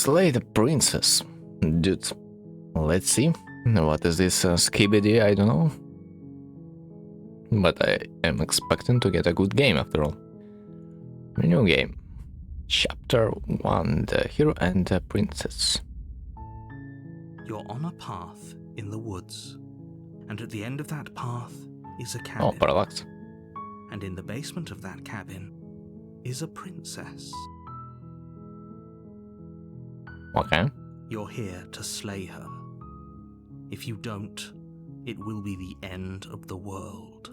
Slay the princess. Dude, let's see. What is this skibidi? I don't know. But I am expecting to get a good game after all. New game. Chapter 1, the hero and the princess. You're on a path in the woods, and at the end of that path is a cabin. Oh, parallax. And in the basement of that cabin is a princess. Okay. You're here to slay her. If you don't, it will be the end of the world.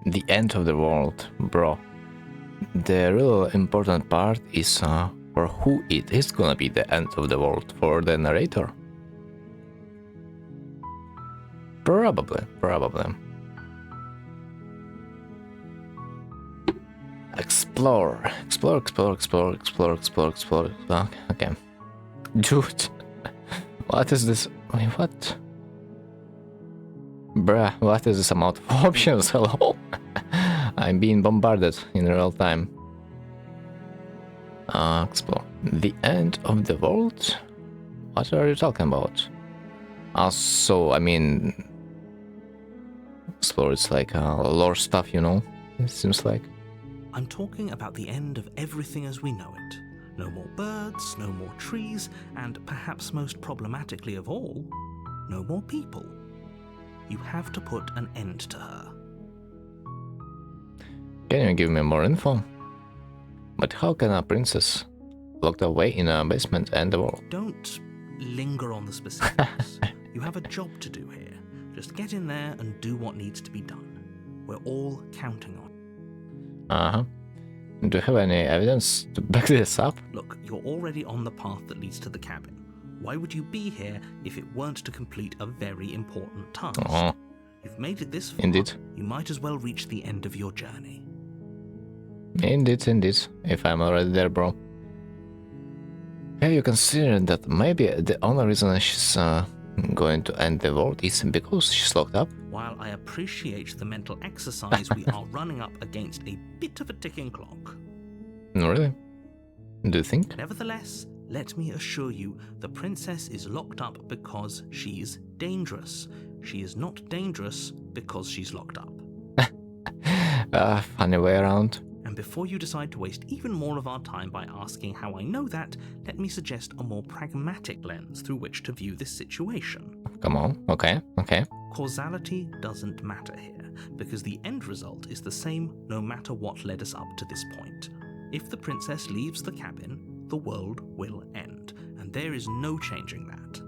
The end of the world, bro. The real important part is for who it is gonna be the end of the world. For the narrator? Probably. Explore. Okay. Dude. What is this? Wait, what? Bruh, what is this amount of options? Hello? I'm being bombarded in real time. Explore. The end of the world? What are you talking about? So, I mean... Explore, it's like lore stuff, you know? It seems like. I'm talking about the end of everything as we know it. No more birds, no more trees, and perhaps most problematically of all, no more people. You have to put an end to her. Can you give me more info? But how can a princess locked away in a basement end the world? Don't linger on the specifics. You have a job to do here. Just get in there and do what needs to be done. We're all counting on it. Uh-huh. Do you have any evidence to back this up? Look, you're already on the path that leads to the cabin. Why would you be here if it weren't to complete a very important task? Oh, You've made it this far. indeed. You might as well reach the end of your journey. Indeed. If I'm already there, bro. Have you considered that maybe the only reason she's going to end the world is because she's locked up? While I appreciate the mental exercise, we are running up against a bit of a ticking clock. Really? Do you think? Nevertheless, let me assure you, the princess is locked up because she's dangerous. She is not dangerous because she's locked up. Funny way around. And before you decide to waste even more of our time by asking how I know that, let me suggest a more pragmatic lens through which to view this situation. Come on, okay. Causality doesn't matter here, because the end result is the same no matter what led us up to this point. If the princess leaves the cabin, the world will end, and there is no changing that.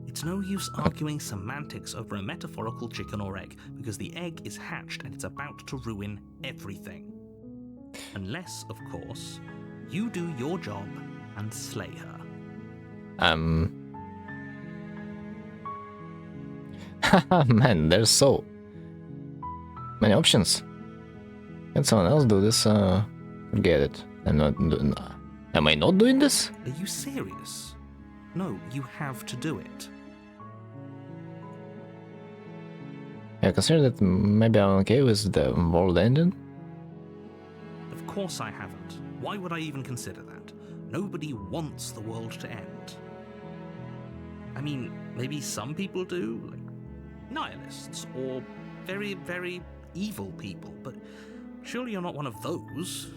It's no use arguing semantics over a metaphorical chicken or egg, because the egg is hatched and it's about to ruin everything. Unless, of course, you do your job and slay her. Man, there's so many options. Can someone else do this? Forget it. Am I not doing this? Are you serious? No, you have to do it. I consider that maybe I'm okay with the world ending. Of course I haven't. Why would I even consider that? Nobody wants the world to end. I mean, maybe some people do, like nihilists, or very, very evil people, but surely you're not one of those,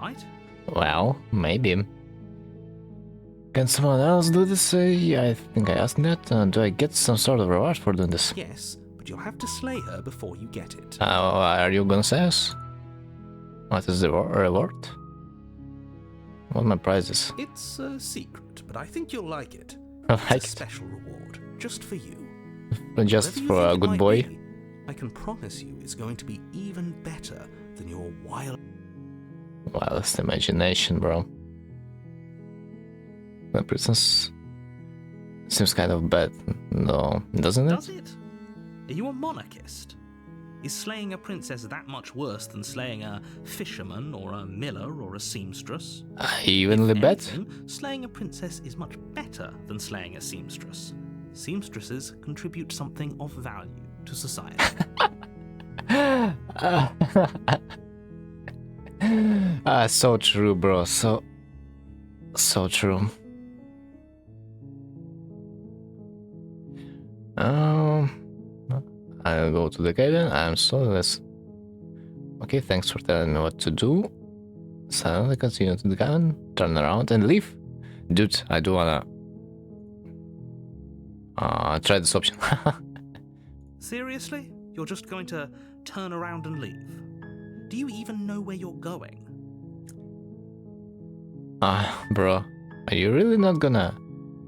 right? Well, maybe. Can someone else do this? Yeah, I think I asked that. Do I get some sort of reward for doing this? Yes, but you'll have to slay her before you get it. Are you gonna say us? What is the reward? What are my prizes? It's a secret, but I think you'll like it. I It's like a special reward, just for you. it. Just Whatever you for think a it good might boy. be, I can promise you it's going to be even better than your wild... Wildest imagination, bro. The princess seems kind of bad, no, doesn't it? Does it? Are you a monarchist? Is slaying a princess that much worse than slaying a fisherman or a miller or a seamstress? I evenly If bet. anything, slaying a princess is much better than slaying a seamstress. Seamstresses contribute something of value to society. So true, bro. So So true. Um, I'll go to the cabin. I'm soulless. Okay, thanks for telling me what to do. Silently continue to the cabin, turn around and leave. Dude, I do wanna try this option. Seriously? You're just going to turn around and leave? Do you even know where you're going? Bro, are you really not gonna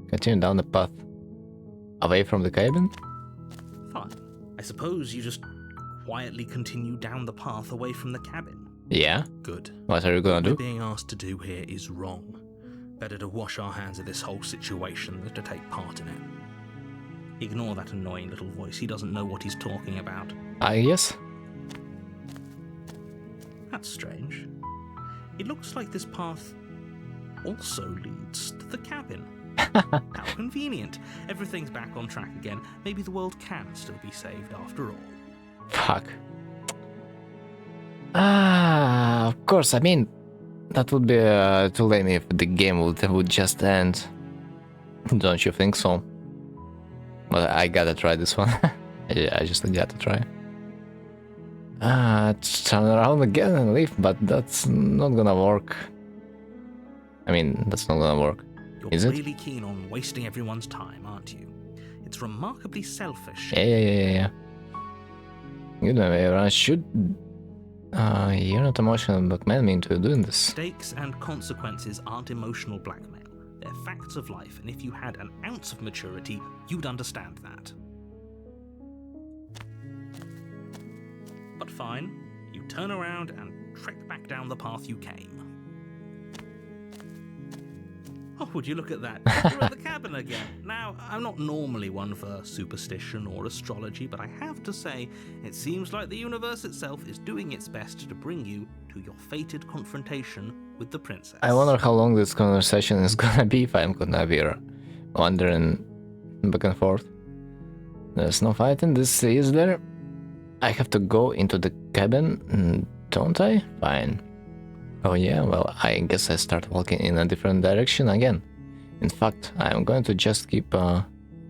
continue down the path away from the cabin? Fine. I suppose you just quietly continue down the path away from the cabin. Yeah? Good. What are you gonna What we're do? being asked to do here is wrong. Better to wash our hands of this whole situation than to take part in it. Ignore that annoying little voice. He doesn't know what he's talking about. I guess. That's strange. It looks like this path also leads to the cabin. How convenient. Everything's back on track again. Maybe the world can still be saved after all. Fuck. Of course, I mean, that would be too lame if the game would just end. Don't you think so? But I gotta try this one. I just gotta try. Turn around again and leave, but that's not gonna work. I mean, that's not gonna work. You're Is it? really keen on wasting everyone's time, aren't you? It's remarkably selfish. Yeah. You know, everyone should. You're not emotional blackmail me into doing this. Stakes and consequences aren't emotional blackmail. They're facts of life, and if you had an ounce of maturity, you'd understand that. But fine, you turn around and trek back down the path you came. Oh, would you look at that? You're at the cabin again. Now, I'm not normally one for superstition or astrology, but I have to say, it seems like the universe itself is doing its best to bring you to your fated confrontation with the princess. I wonder how long this conversation is gonna be if I'm gonna be wandering back and forth. There's no fighting, this is there. I have to go into the cabin, don't I? Fine. Oh yeah, well, I guess I start walking in a different direction again. In fact, I'm going to just keep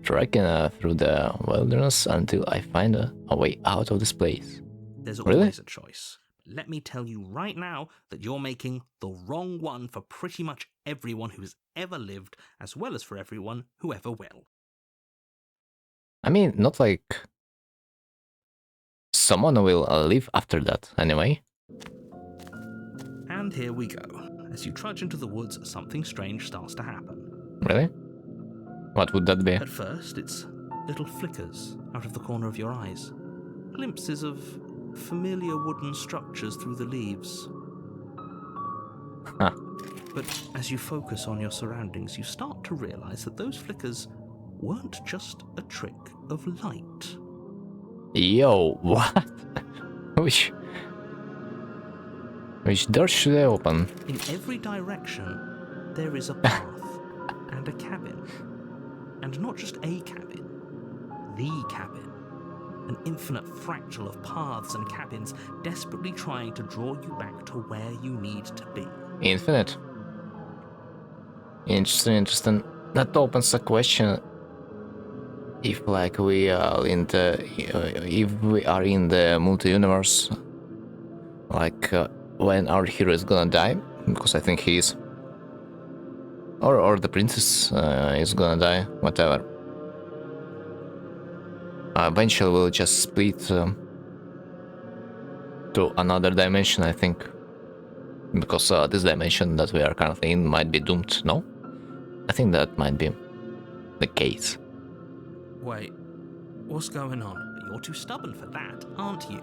trekking through the wilderness until I find a way out of this place. There's Really? always a choice. Let me tell you right now that you're making the wrong one for pretty much everyone who's ever lived, as well as for everyone who ever will. I mean, not like someone will live after that, anyway. And here we go. As you trudge into the woods, something strange starts to happen. Really? What would that be? At first, it's little flickers out of the corner of your eyes. Glimpses of familiar wooden structures through the leaves. Huh. But as you focus on your surroundings, you start to realize that those flickers weren't just a trick of light. Yo, what? Which door should I open? In every direction, there is a path and a cabin. And not just a cabin, the cabin. An infinite fractal of paths and cabins desperately trying to draw you back to where you need to be. Infinite. Interesting. That opens a question. If like we are in the, if we are in the multi-universe, like when our hero is gonna die, because I think he is, or the princess is gonna die, whatever. Eventually we'll just split to another dimension, I think, because this dimension that we are currently in might be doomed. No, I think that might be the case. Wait, what's going on? You're too stubborn for that, aren't you?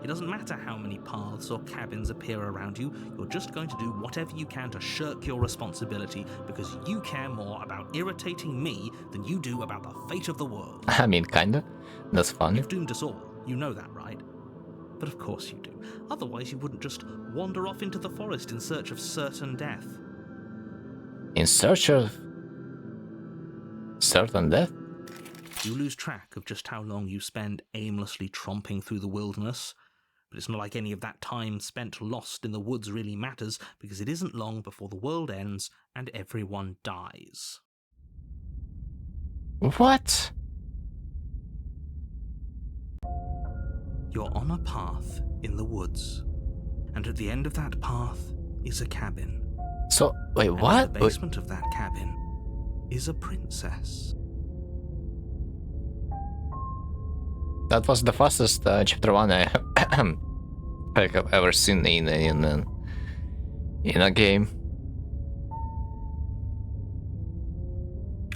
It doesn't matter how many paths or cabins appear around you, you're just going to do whatever you can to shirk your responsibility because you care more about irritating me than you do about the fate of the world. I mean, kinda. That's funny. You've doomed us all, you know that, right? But of course you do. Otherwise you wouldn't just wander off into the forest in search of certain death. In search of certain death? You lose track of just how long you spend aimlessly tromping through the wilderness, But it's not like any of that time spent lost in the woods really matters, because it isn't long before the world ends and everyone dies. What? You're on a path in the woods, and at the end of that path is a cabin. So, wait, And what? in the basement of that cabin is a princess. That was the fastest chapter 1 I have ever seen in a game.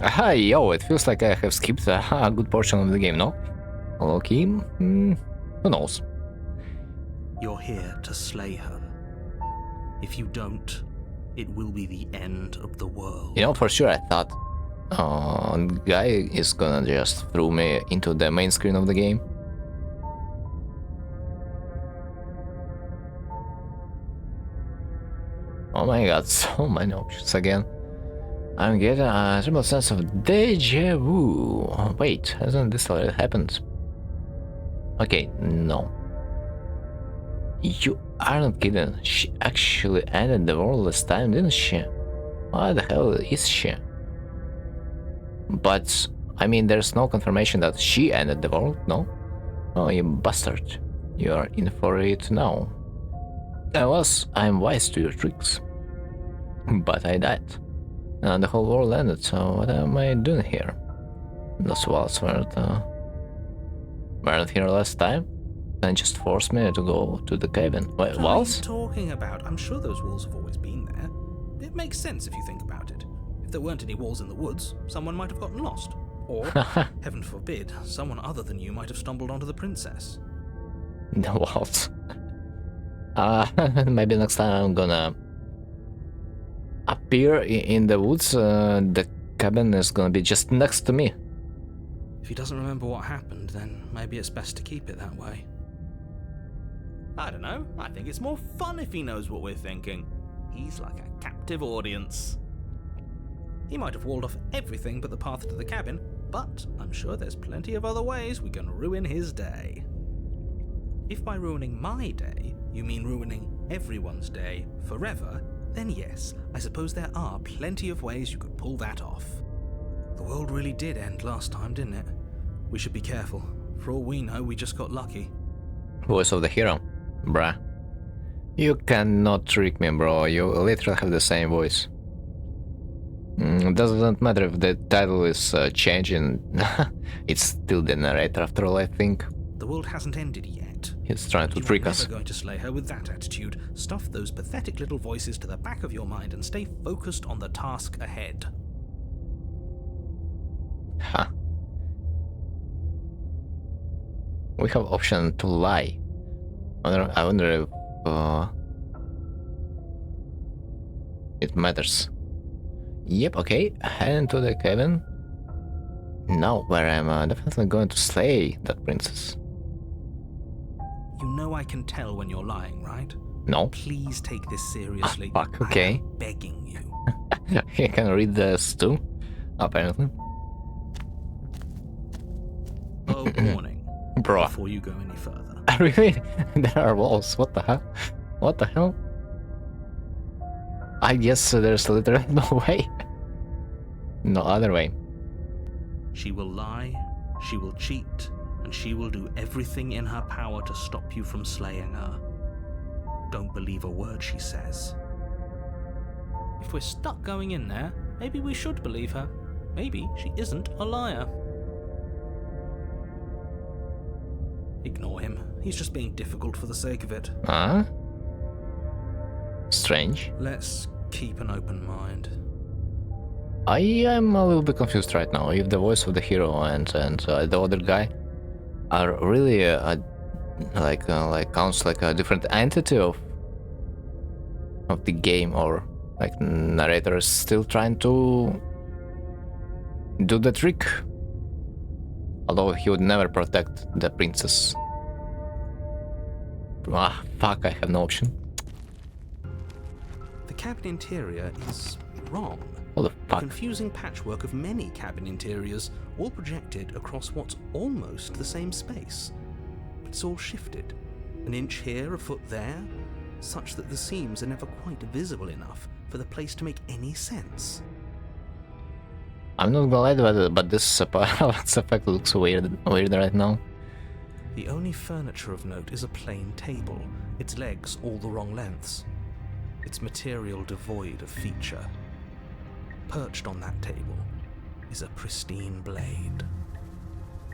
Aha, yo, it feels like I have skipped a good portion of the game, no? Okay, who knows? You're here to slay her. If you don't, it will be the end of the world. You know, for sure I thought the guy is gonna just throw me into the main screen of the game. Oh my god, so many options again. I'm getting a terrible sense of deja vu. Oh, wait, hasn't this already happened? Okay, no. You are not kidding. She actually ended the world this time, didn't she? What the hell is she? But, I mean, there's no confirmation that she ended the world, no? Oh, you bastard. You are in for it now. I'm wise to your tricks. But I died. And the whole world ended, so what am I doing here? Those walls weren't here last time? And just forced me to go to the cabin. Wait, What walls? are you talking about? I'm sure those walls have always been there. It makes sense if you think about it. If there weren't any walls in the woods, someone might have gotten lost. Or, heaven forbid, someone other than you might have stumbled onto the princess. The walls. Maybe next time I'm gonna appear in the woods. The cabin is gonna be just next to me. If he doesn't remember what happened, then maybe it's best to keep it that way. I don't know. I think it's more fun if he knows what we're thinking. He's like a captive audience. He might have walled off everything but the path to the cabin, but I'm sure there's plenty of other ways we can ruin his day. If by ruining my day, you mean ruining everyone's day forever, then yes, I suppose there are plenty of ways you could pull that off. The world really did end last time, didn't it? We should be careful. For all we know, we just got lucky. Voice of the hero. Bruh. You cannot trick me, bro. You literally have the same voice. Doesn't matter if the title is changing. It's still the narrator after all, I think. The world hasn't ended yet. He's trying to You trick are us. never going to slay her with that attitude. Stuff those pathetic little voices to the back of your mind and stay focused on the task ahead. Huh. We have option to lie. I wonder if it matters. Yep, okay. Head into the cabin. Now, where I'm definitely going to slay that princess. You know I can tell when you're lying, right? No. Please take this seriously. Fuck, okay. I am begging you. You can read this too, apparently. A warning. Bro. Before you go any further. Really? There are walls. What the hell? What the hell? I guess there's literally no way. No other way. She will lie, she will cheat, and she will do everything in her power to stop you from slaying her. Don't believe a word she says. If we're stuck going in there, maybe we should believe her. Maybe she isn't a liar. Ignore him. He's just being difficult for the sake of it. Huh? Strange. Let's keep an open mind. I am a little bit confused right now. If the voice of the hero and the other guy are really like counts like a different entity of the game, or like narrator is still trying to do the trick. Although he would never protect the princess. Ah, fuck! I have no option. The cabin interior is wrong. What the A fuck? confusing patchwork of many cabin interiors, all projected across what's almost the same space. But it's all shifted, An inch here, a foot there, such that the seams are never quite visible enough for the place to make any sense. I'm not gonna lie, but this effect looks weird right now. The only furniture of note is a plain table, its legs all the wrong lengths, its material devoid of feature. Perched on that table is a pristine blade.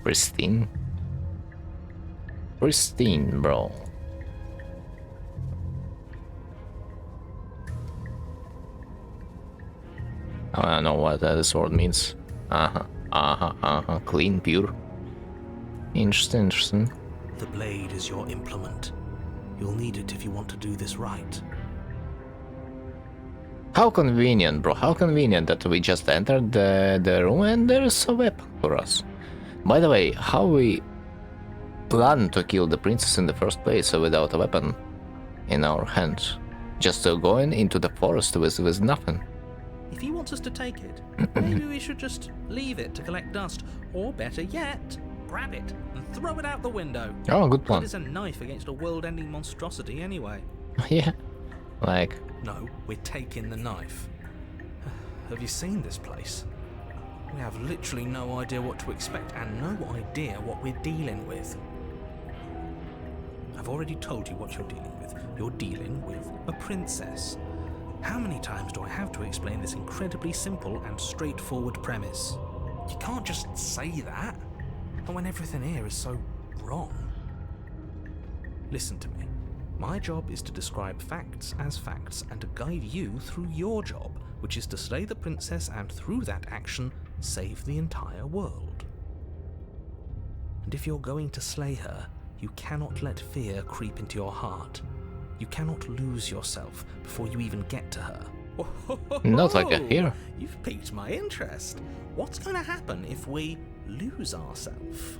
Pristine? Pristine, bro. I don't know what this word means. Clean, pure. Interesting. The blade is your implement. You'll need it if you want to do this right. How convenient, bro. How convenient that we just entered the room and there's a weapon for us. By the way, how we plan to kill the princess in the first place without a weapon in our hands? Just going into the forest with nothing. If he wants us to take it, maybe we should just leave it to collect dust. Or better yet, grab it and throw it out the window. Oh, good plan. What is a knife against a world-ending monstrosity anyway? Yeah, like... No, we're taking the knife. Have you seen this place? We have literally no idea what to expect and no idea what we're dealing with. I've already told you what you're dealing with. You're dealing with a princess. How many times do I have to explain this incredibly simple and straightforward premise? You can't just say that, and when everything here is so wrong. Listen to me. My job is to describe facts as facts and to guide you through your job, which is to slay the princess and through that action, save the entire world. And if you're going to slay her, you cannot let fear creep into your heart. You cannot lose yourself before you even get to her. Not like a hero. You've piqued my interest. What's going to happen if we lose ourselves?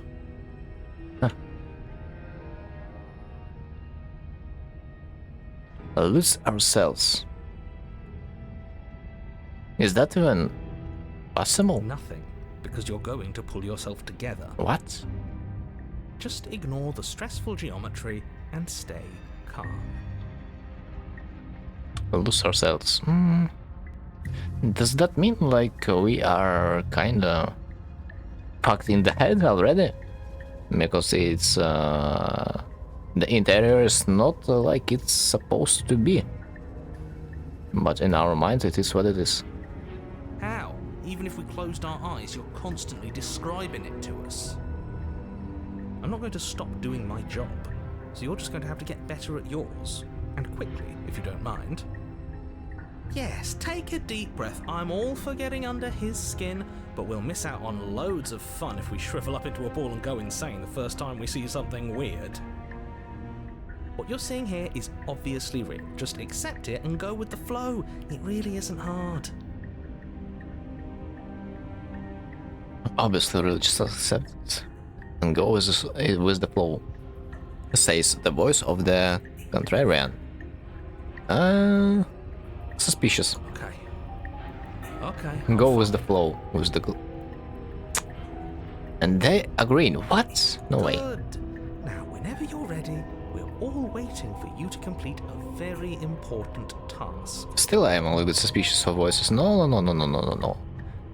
Lose ourselves. Is that even possible? Nothing, because you're going to pull yourself together. What? Just ignore the stressful geometry and stay calm. Lose ourselves. Does that mean like we are kinda fucked in the head already? Because it's the interior is not like it's supposed to be. But in our minds it is what it is. How? Even if we closed our eyes, you're constantly describing it to us. I'm not going to stop doing my job, so you're just going to have to get better at yours. And quickly, if you don't mind. Yes, take a deep breath. I'm all for getting under his skin, but we'll miss out on loads of fun if we shrivel up into a ball and go insane the first time we see something weird. What you're seeing here is obviously real. Just accept it and go with the flow. It really isn't hard. Obviously, really just accept it and go with the flow, says the voice of the contrarian. Suspicious. Okay. Go with the flow, with the... And they agreed. What? No way. Good. Now, whenever you're ready, we're all waiting for you to complete a very important task. Still, I am a little bit suspicious of voices. No.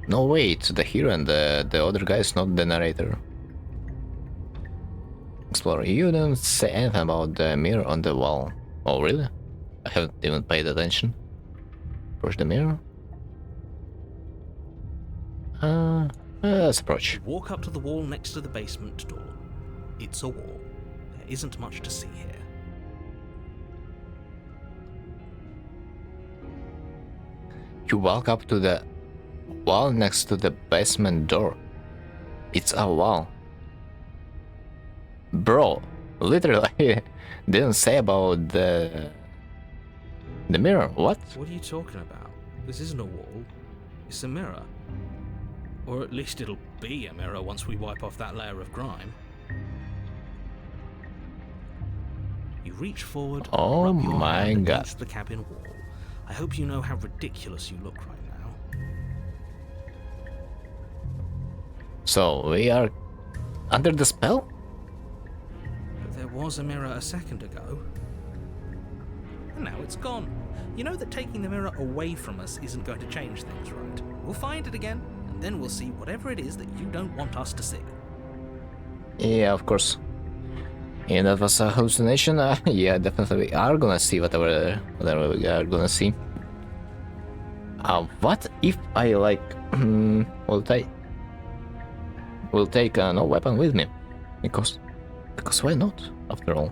No, wait. The hero and the other guy is not the narrator. Explorer, you don't say anything about the mirror on the wall. Oh, really? I haven't even paid attention. Approach the mirror. Let's approach. Walk up to the wall next to the basement door. It's a wall. There isn't much to see here. You walk up to the wall next to the basement door. It's a wall. Bro, literally didn't say about the mirror. What? What are you talking about? This isn't a wall. It's a mirror. Or at least it'll be a mirror once we wipe off that layer of grime. You reach forward, Oh rub your my hand God. against the cabin wall. I hope you know how ridiculous you look right now. So we are under the spell? But there was a mirror a second ago. And now it's gone. You know that taking the mirror away from us isn't going to change things, right? We'll find it again, and then we'll see whatever it is that you don't want us to see. Yeah, of course. And that was a hallucination. Yeah, definitely we are gonna see whatever we are gonna see. What if I like will take no weapon with me? Because why not? After all,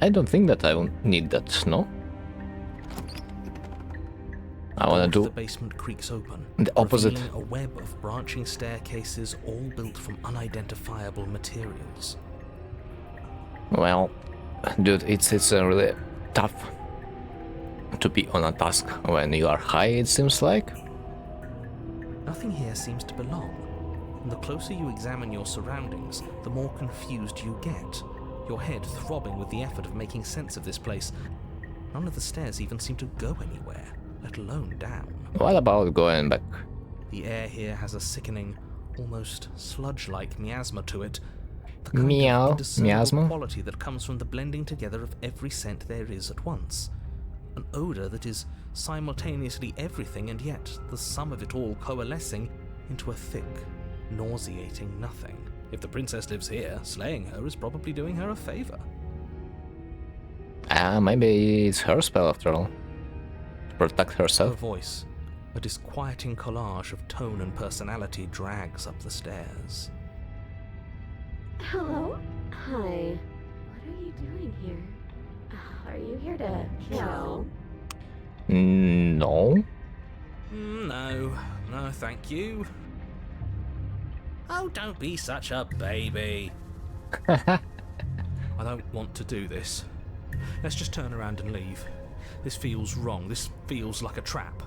I don't think that I will need that. No. I wanna do the basement creaks open, the opposite. revealing a web of branching staircases, all built from unidentifiable materials. Well, dude, it's really tough to be on a task when you are high. It seems like. Nothing here seems to belong, and the closer you examine your surroundings, the more confused you get. Your head throbbing with the effort of making sense of this place. None of the stairs even seem to go anywhere, let alone down. What about going back? The air here has a sickening, almost sludge-like miasma to it. The kind Meow, of indiscernible miasma? quality that comes from the blending together of every scent there is at once. An odor that is simultaneously everything and yet the sum of it all coalescing into a thick, nauseating nothing. If the princess lives here, slaying her is probably doing her a favor. Maybe it's her spell after all. To protect Her herself. voice, a disquieting collage of tone and personality, drags up the stairs. Hello? Hi. What are you doing here? Are you here to kill? No. No, thank you. Oh, don't be such a baby. I don't want to do this. Let's just turn around and leave. This feels wrong. This feels like a trap.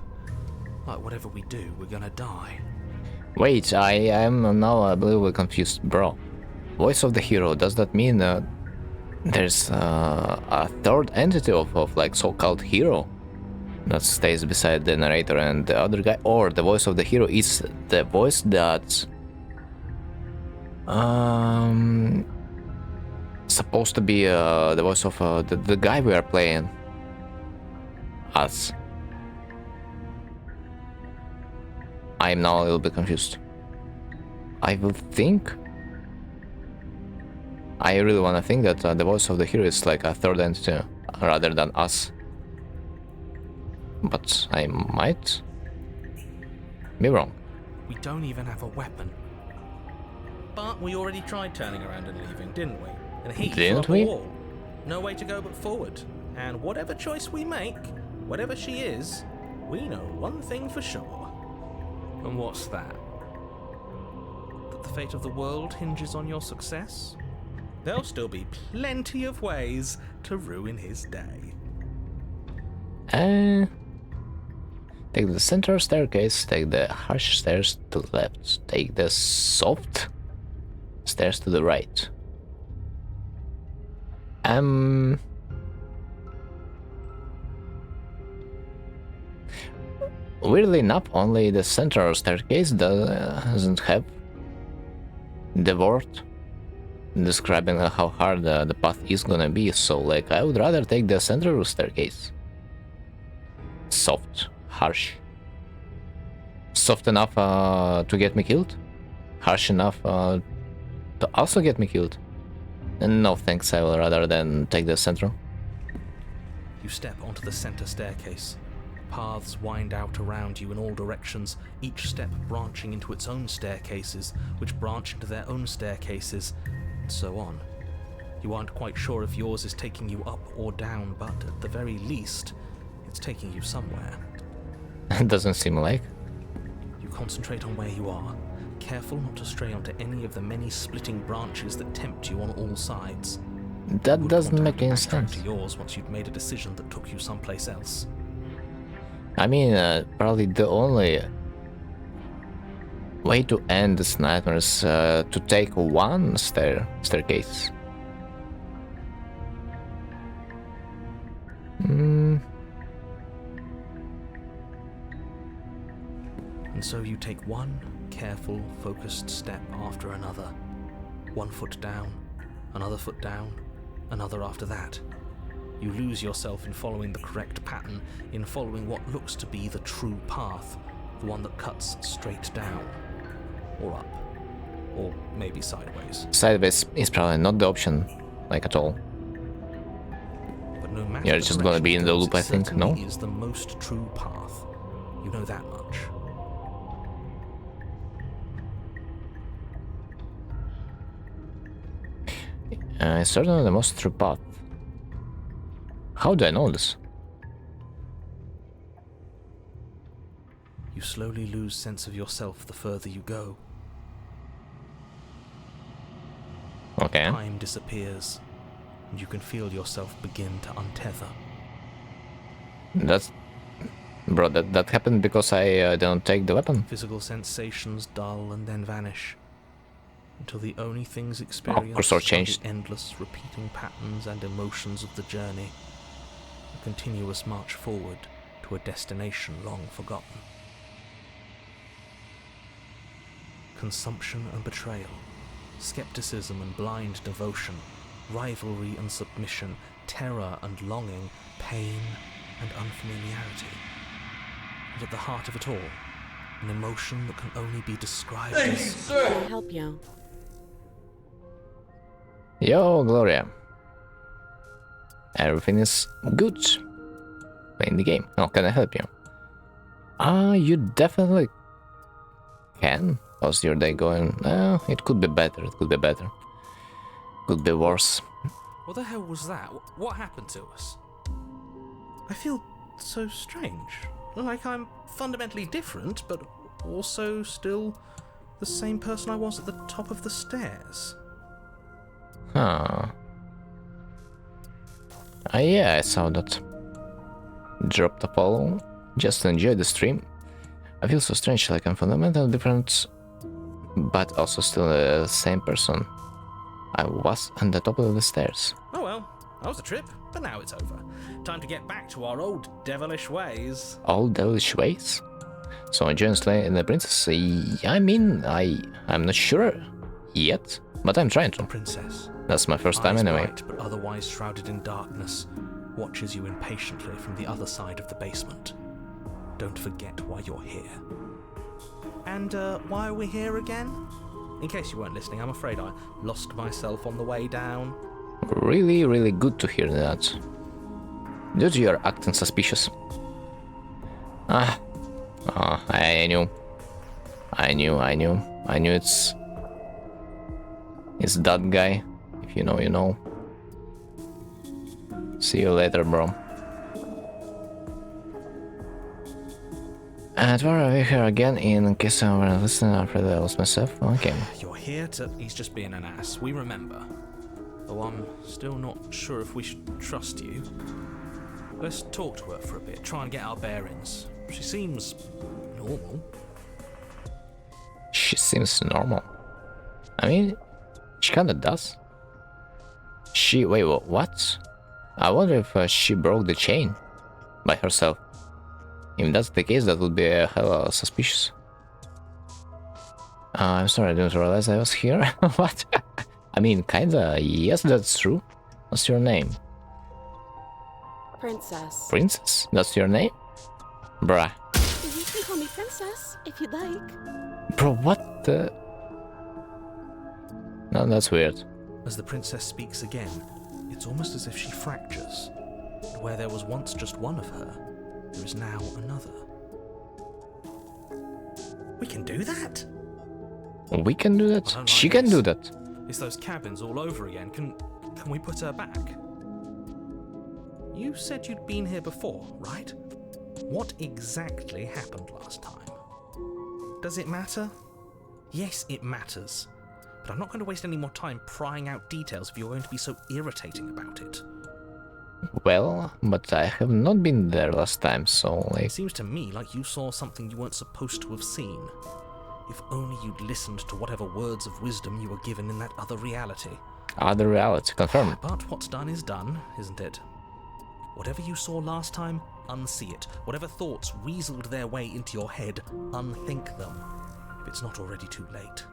Like whatever we do, we're gonna die. Wait, I am now a little bit confused, bro. Voice of the hero, does that mean there's a third entity of like so-called hero that stays beside the narrator and the other guy? Or the voice of the hero is the voice that supposed to be the voice of the guy we are playing as? I am now a little bit confused. I will think. I really want to think that the voice of the hero is like a third entity rather than us. But I might be wrong. We don't even have a weapon. But we already tried turning around and leaving, didn't we? And he threw Didn't up we? a wall. No way to go but forward. And whatever choice we make, whatever she is, we know one thing for sure. And what's that? That the fate of the world hinges on your success? There'll still be plenty of ways to ruin his day. Take the center staircase, take the harsh stairs to the left, take the soft stairs to the right. Weirdly enough, only the center staircase doesn't have the word describing how hard the path is gonna be, so like I would rather take the central staircase. Soft, harsh. Soft enough to get me killed, harsh enough to also get me killed. And no thanks, I will rather than take the central. You step onto the center staircase. Paths wind out around you in all directions, each step branching into its own staircases, which branch into their own staircases, and so on. You aren't quite sure if yours is taking you up or down, but at the very least, it's taking you somewhere. Doesn't seem like. You concentrate on where you are, careful not to stray onto any of the many splitting branches that tempt you on all sides. That You doesn't wouldn't make any want to backtrack sense. to yours once you'd made a decision that took you someplace else. I mean, probably the only way to end this nightmare is to take one staircase. And so you take one careful, focused step after another. 1 foot down, another foot down, another after that. You lose yourself in following the correct pattern, in following what looks to be the true path, the one that cuts straight down, or up, or maybe sideways. Sideways is probably not the option, like at all. But no matter You're the just gonna be in the direction it loop, goes, I think, it certainly no? is the most true path. You know that much. It's certainly the most true path. How do I know this? You slowly lose sense of yourself the further you go. Okay. Time disappears, and you can feel yourself begin to untether. That's... Bro, that happened because I didn't take the weapon. Physical sensations dull and then vanish, until the only things experienced cursor are changed. the endless repeating patterns and emotions of the journey, a continuous march forward to a destination long forgotten. Consumption and betrayal, skepticism and blind devotion, rivalry and submission, terror and longing, pain and unfamiliarity. And at the heart of it all, an emotion that can only be described as... Can I help you? Yo, Gloria. Everything is good. Playing the game. How can I help you? You definitely can. How's your day going? It could be better, it could be better. Could be worse. What the hell was that? What happened to us? I feel so strange. Like I'm fundamentally different, but also still the same person I was at the top of the stairs. Huh. Yeah, I saw that. Dropped a follow. Just to enjoy the stream. I feel so strange, like I'm fundamentally different, but also still the same person. I was on the top of the stairs. Oh well, that was a trip, but now it's over. Time to get back to our old devilish ways. All devilish ways? So I joined the princess? I mean, I'm not sure yet, but I'm trying The to. princess, That's my first time eyes anyway. bright but otherwise shrouded in darkness, watches you impatiently from the other side of the basement. Don't forget why you're here. And why are we here again? In case you weren't listening, I'm afraid I lost myself on the way down. Really, really good to hear that. Dude, you're acting suspicious. I knew. I knew it's that guy. If you know, you know. See you later, bro. And where are we here again? In case I were listening after I lost myself. Okay. You're here to... He's just being an ass, we remember. Though I'm still not sure if we should trust you. Let's talk to her for a bit, try and get our bearings. She seems... normal. She seems normal. I mean, she kinda does. Wait, what? I wonder if she broke the chain by herself. If that's the case, that would be hella suspicious. I'm sorry, I didn't realize I was here. What? I mean, kinda, yes, that's true. What's your name? Princess. Princess? That's your name? Bruh. You can call me Princess, if you'd like. Bro, what the... No, that's weird. As the princess speaks again, it's almost as if she fractures. Where there was once just one of her, there is now another. We can do that? We can do I that? don't like She can this. do that. It's those cabins all over again. Can we put her back? You said you'd been here before, right? What exactly happened last time? Does it matter? Yes, it matters. But I'm not going to waste any more time prying out details if you're going to be so irritating about it. Well, but I have not been there last time, so like... It seems to me like you saw something you weren't supposed to have seen. If only you'd listened to whatever words of wisdom you were given in that other reality. Other reality, confirmed. But what's done is done, isn't it? Whatever you saw last time, unsee it. Whatever thoughts weaseled their way into your head, unthink them. If it's not already too late.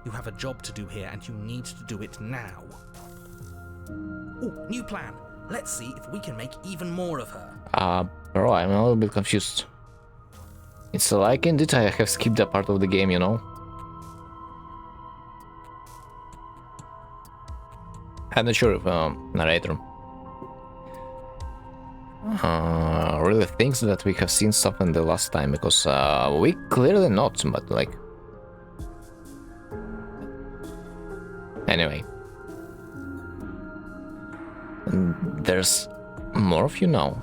You have a job to do here, and you need to do it now. Ooh, new plan. Let's see if we can make even more of her. Bro, I'm a little bit confused. It's like indeed I have skipped a part of the game, you know? I'm not sure if narrator really thinks that we have seen something the last time, because we clearly not, but like... Anyway. There's more of you now.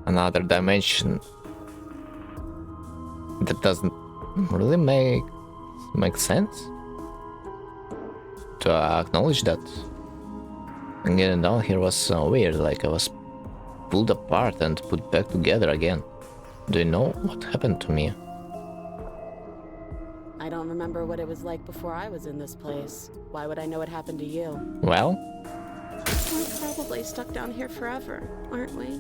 Another dimension that doesn't really make sense to acknowledge that. And getting down here was weird, like I was pulled apart and put back together again. Do you know what happened to me? I don't remember what it was like before I was in this place. Why would I know what happened to you? Well, We're probably stuck down here forever, aren't we?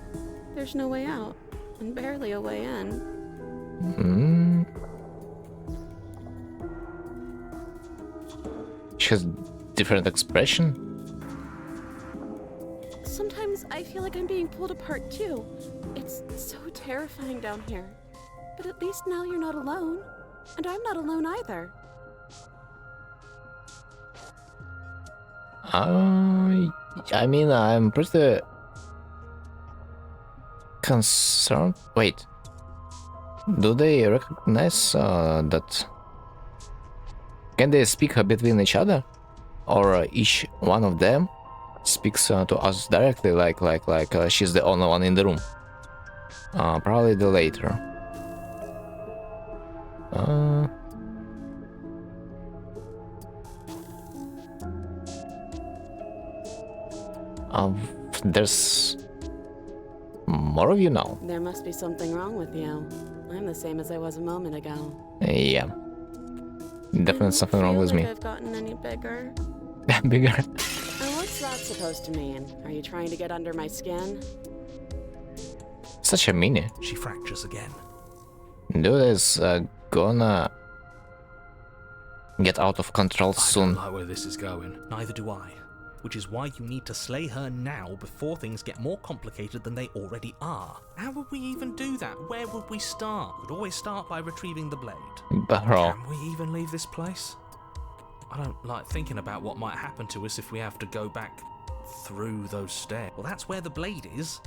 There's no way out, and barely a way in. She has different expression. Sometimes I feel like I'm being pulled apart too. It's so terrifying down here. But at least now you're not alone. And I'm not alone either. I mean, I'm pretty concerned. Wait, do they recognize that? Can they speak between each other, or each one of them speaks to us directly, like she's the only one in the room? Probably the later. There's more of you now. There must be something wrong with you. I'm the same as I was a moment ago. Yeah, definitely something wrong with me. I've gotten any bigger. Bigger. And what's that supposed to mean? Are you trying to get under my skin? Such a mini. She fractures again. Dude is gonna get out of control soon. I don't like where this is going. Neither do I. Which is why you need to slay her now before things get more complicated than they already are. How would we even do that? Where would we start? We'd always start by retrieving the blade. Bro. Can we even leave this place? I don't like thinking about what might happen to us if we have to go back through those stairs. Well, that's where the blade is.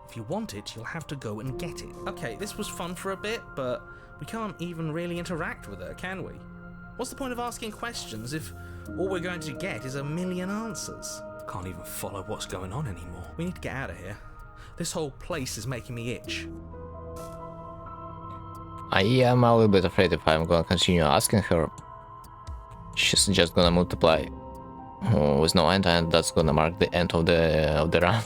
If you want it, you'll have to go and get it. Okay, this was fun for a bit, but we can't even really interact with her, can we? What's the point of asking questions if all we're going to get is a million answers? Can't even follow what's going on anymore. We need to get out of here. This whole place is making me itch. I am a little bit afraid if I'm gonna continue asking her, she's just gonna multiply with no end, and that's gonna mark the end of the run.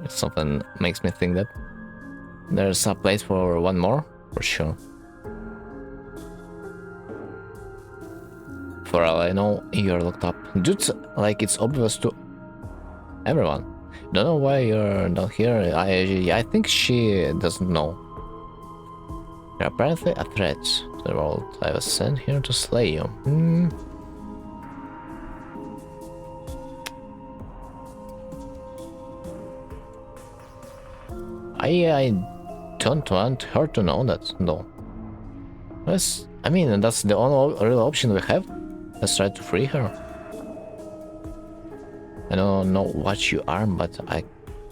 Something makes me think that there's a place for one more, for sure. For all I know, you're locked up. Dude, like it's obvious to everyone. Don't know why you're down here. I think she doesn't know. You're apparently a threat to the world. I was sent here to slay you. I don't want her to know that, though. Yes, I mean, that's the only real option we have. Let's try to free her. I don't know what you are, but I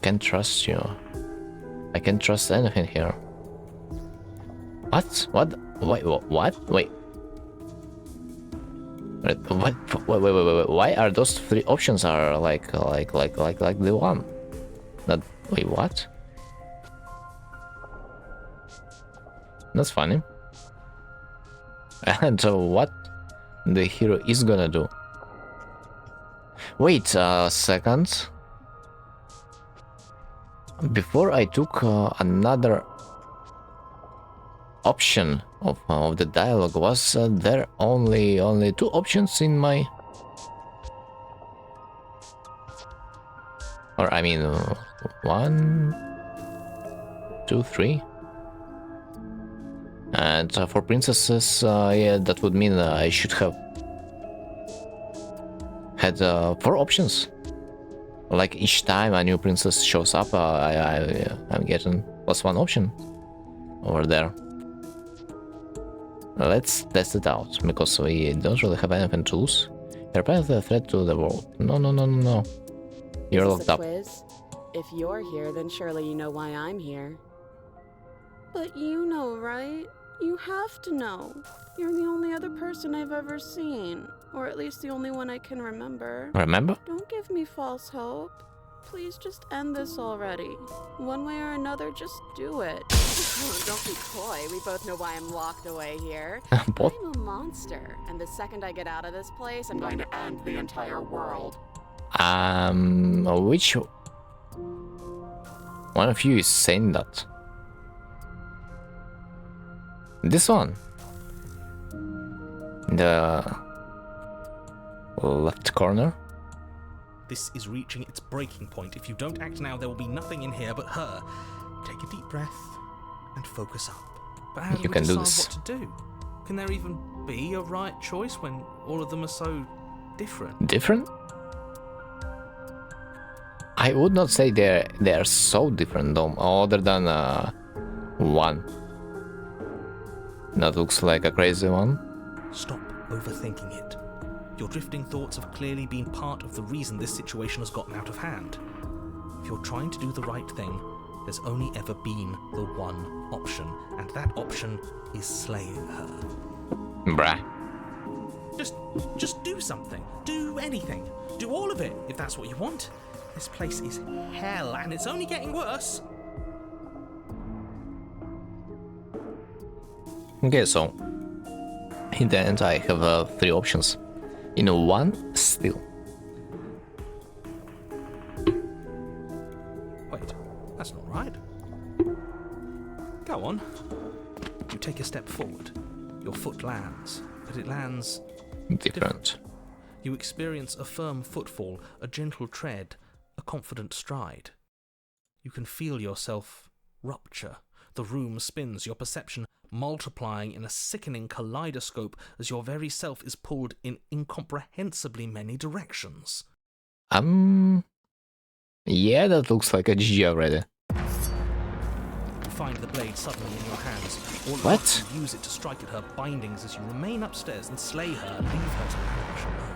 can't trust you. I can't trust anything here. What? What? Wait, what? Wait. Wait. Why are those three options are like the one? That, wait, what? That's funny. And what the hero is gonna do? Wait a second. Before I took another option of the dialogue, was there only two options in my... Or I mean, 1, 2, 3. And for princesses, yeah, that would mean I should have had 4 options. Like each time a new princess shows up, I'm getting +1 option over there. Let's test it out, because we don't really have anything to lose. Prepare the threat to the world. No, no, no, no, no. You're locked up. Quiz? If you're here, then surely you know why I'm here. But you know, right? You have to know. You're the only other person I've ever seen. Or at least the only one I can remember. Remember? Don't give me false hope. Please just end this already. One way or another, just do it. Don't be coy. We both know why I'm locked away here. What? I'm a monster, and the second I get out of this place, I'm going to end the entire world. Which one of you is saying that? This one. The left corner. This is reaching its breaking point. If you don't act now, there will be nothing in here but her. Take a deep breath and focus up. But how do You we can do decide this. what to do? Can there even be a right choice when all of them are so different? Different? I would not say they're so different though, other than one that looks like a crazy one. Stop overthinking it. Your drifting thoughts have clearly been part of the reason this situation has gotten out of hand. If you're trying to do the right thing, there's only ever been the one option, and that option is slaying her. Bruh. Just do something. Do anything. Do all of it, if that's what you want. This place is hell, and it's only getting worse. Okay, so in the end I have 3 options. In one, still. Wait, that's not right. Go on. You take a step forward. Your foot lands, but it lands Different. You experience a firm footfall, a gentle tread, a confident stride. You can feel yourself rupture. The room spins, your perception multiplying in a sickening kaleidoscope as your very self is pulled in incomprehensibly many directions. Yeah, that looks like a GG already. You find the blade suddenly in your hands. All at What? once you use it to strike at her bindings as you remain upstairs and slay her and leave her to perish alone.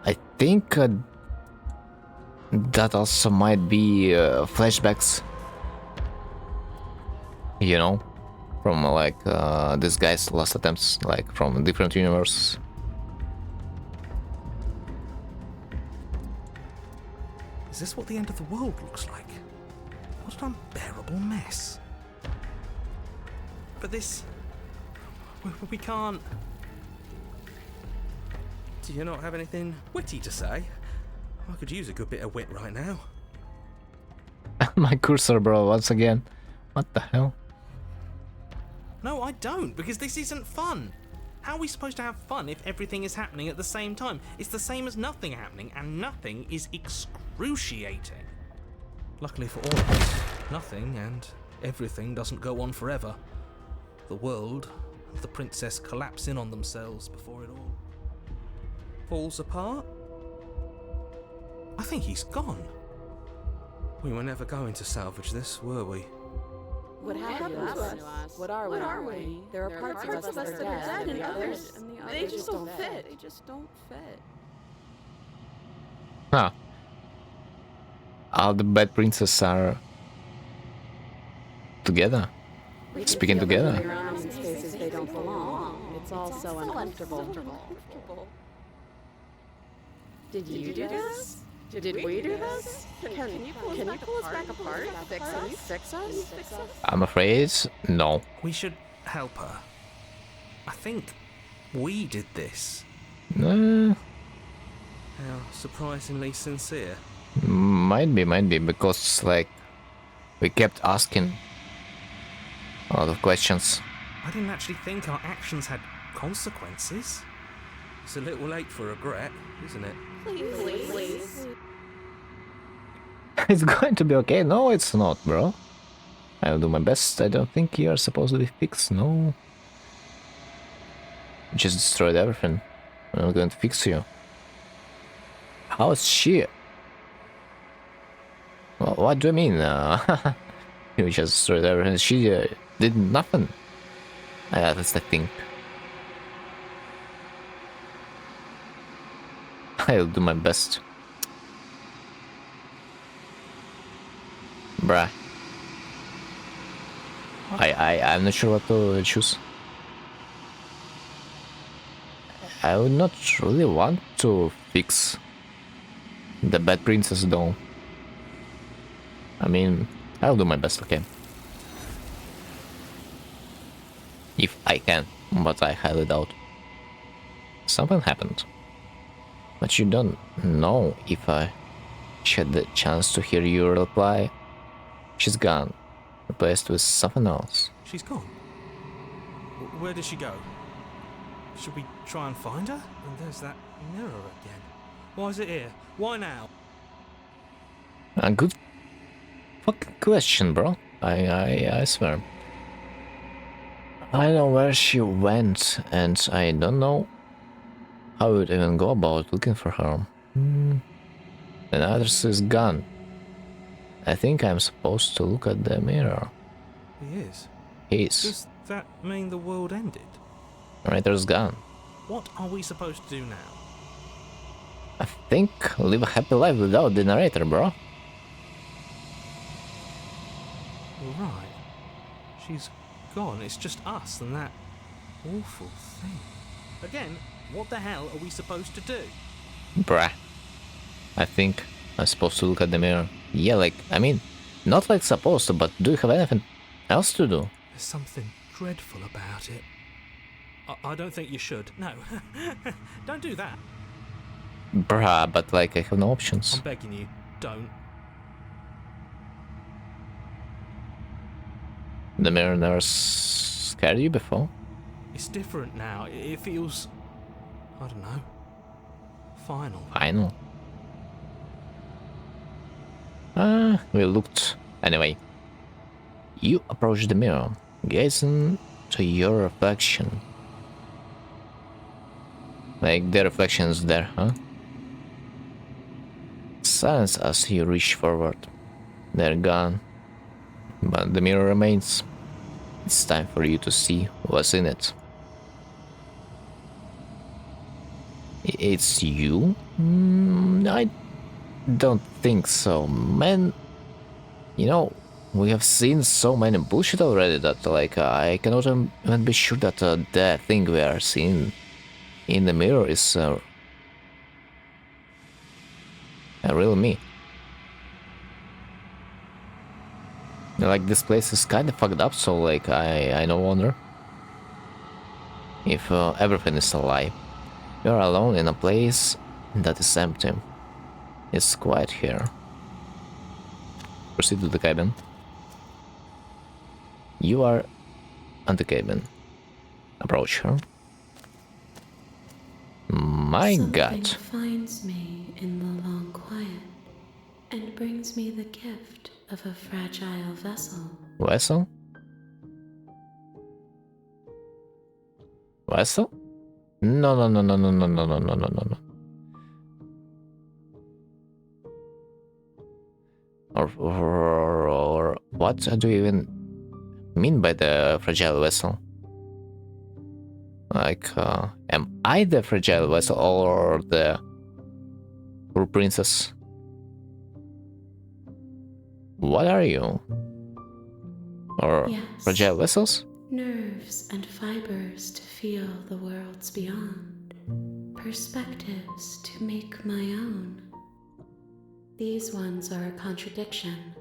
I think that also might be flashbacks. You know, from like this guy's last attempts, like from different universes. Is this what the end of the world looks like? What an unbearable mess. But this... We can't... Do you not have anything witty to say? I could use a good bit of wit right now. My cursor, bro, once again. What the hell? No, I don't, because this isn't fun. How are we supposed to have fun if everything is happening at the same time? It's the same as nothing happening, and nothing is excruciating. Luckily for all of us, nothing and everything doesn't go on forever. The world and the princess collapse in on themselves before it all falls apart. I think he's gone. We were never going to salvage this, were we? What happened to us? What are we? There are parts of us that are dead, and the others They just don't fit. They just don't fit. Huh. All the bad princesses are together. Speaking together. around in spaces they don't belong. It's all so uncomfortable. Did you do this? Did we do this? Can you pull us back apart? Fix us? I'm afraid no. We should help her. I think we did this. Uh, How surprisingly sincere. might be because like we kept asking a lot of questions. I didn't actually think our actions had consequences. It's a little late for regret, isn't it? Please. It's going to be okay. No, it's not, bro. I'll do my best. I don't think you're supposed to be fixed, no. You just destroyed everything. I'm not going to fix you. How's she? Well, what do you mean? You just destroyed everything. She did nothing. That's the thing. I'll do my best. Bruh. I'm not sure what to choose. I would not really want to fix the bad princess though. I mean, I'll do my best, okay? If I can, but I highly doubt. Something happened. But you don't know if I had the chance to hear your reply. She's gone, replaced with something else. She's gone. Where did she go? Should we try and find her? And there's that mirror again. Why is it here? Why now? A good fucking question, bro. I swear. I know where she went, and I don't know how I would even go about looking for her. The address is gone. I think I'm supposed to look at the mirror. He is. He is. Does that mean the world ended? Narrator's gone. What are we supposed to do now? I think live a happy life without the narrator, bro. Right. She's gone. It's just us and that awful thing. Again, what the hell are we supposed to do? Bruh. I think I'm supposed to look at the mirror. Yeah, like, I mean, not like supposed to, but do you have anything else to do? There's something dreadful about it. I don't think you should. No. Don't do that. Bruh, but like, I have no options. I'm begging you, don't. The mirror never scared you before? It's different now. It feels... I don't know. Final. Final. We looked. Anyway. You approach the mirror, gazing to your reflection. Like the reflection is there, huh? Silence as you reach forward. They're gone. But the mirror remains. It's time for you to see what's in it. It's you? I don't think so, man. You know, we have seen so many bullshit already that, like, I cannot even be sure that the thing we are seeing in the mirror is a real me. Like, this place is kind of fucked up, so, like, I no wonder if everything is a lie. You're alone in a place that is empty. It's quiet here. Proceed to the cabin. You are at the cabin. Approach her. My God. Something finds me in the long quiet and brings me the gift of a fragile vessel. Vessel? Vessel? No. Or what do you even mean by the fragile vessel? Like, am I the fragile vessel or the poor princess? What are you? Or Yes. fragile vessels? Nerves and fibers to feel the worlds beyond. Perspectives to make my own. These ones are a contradiction.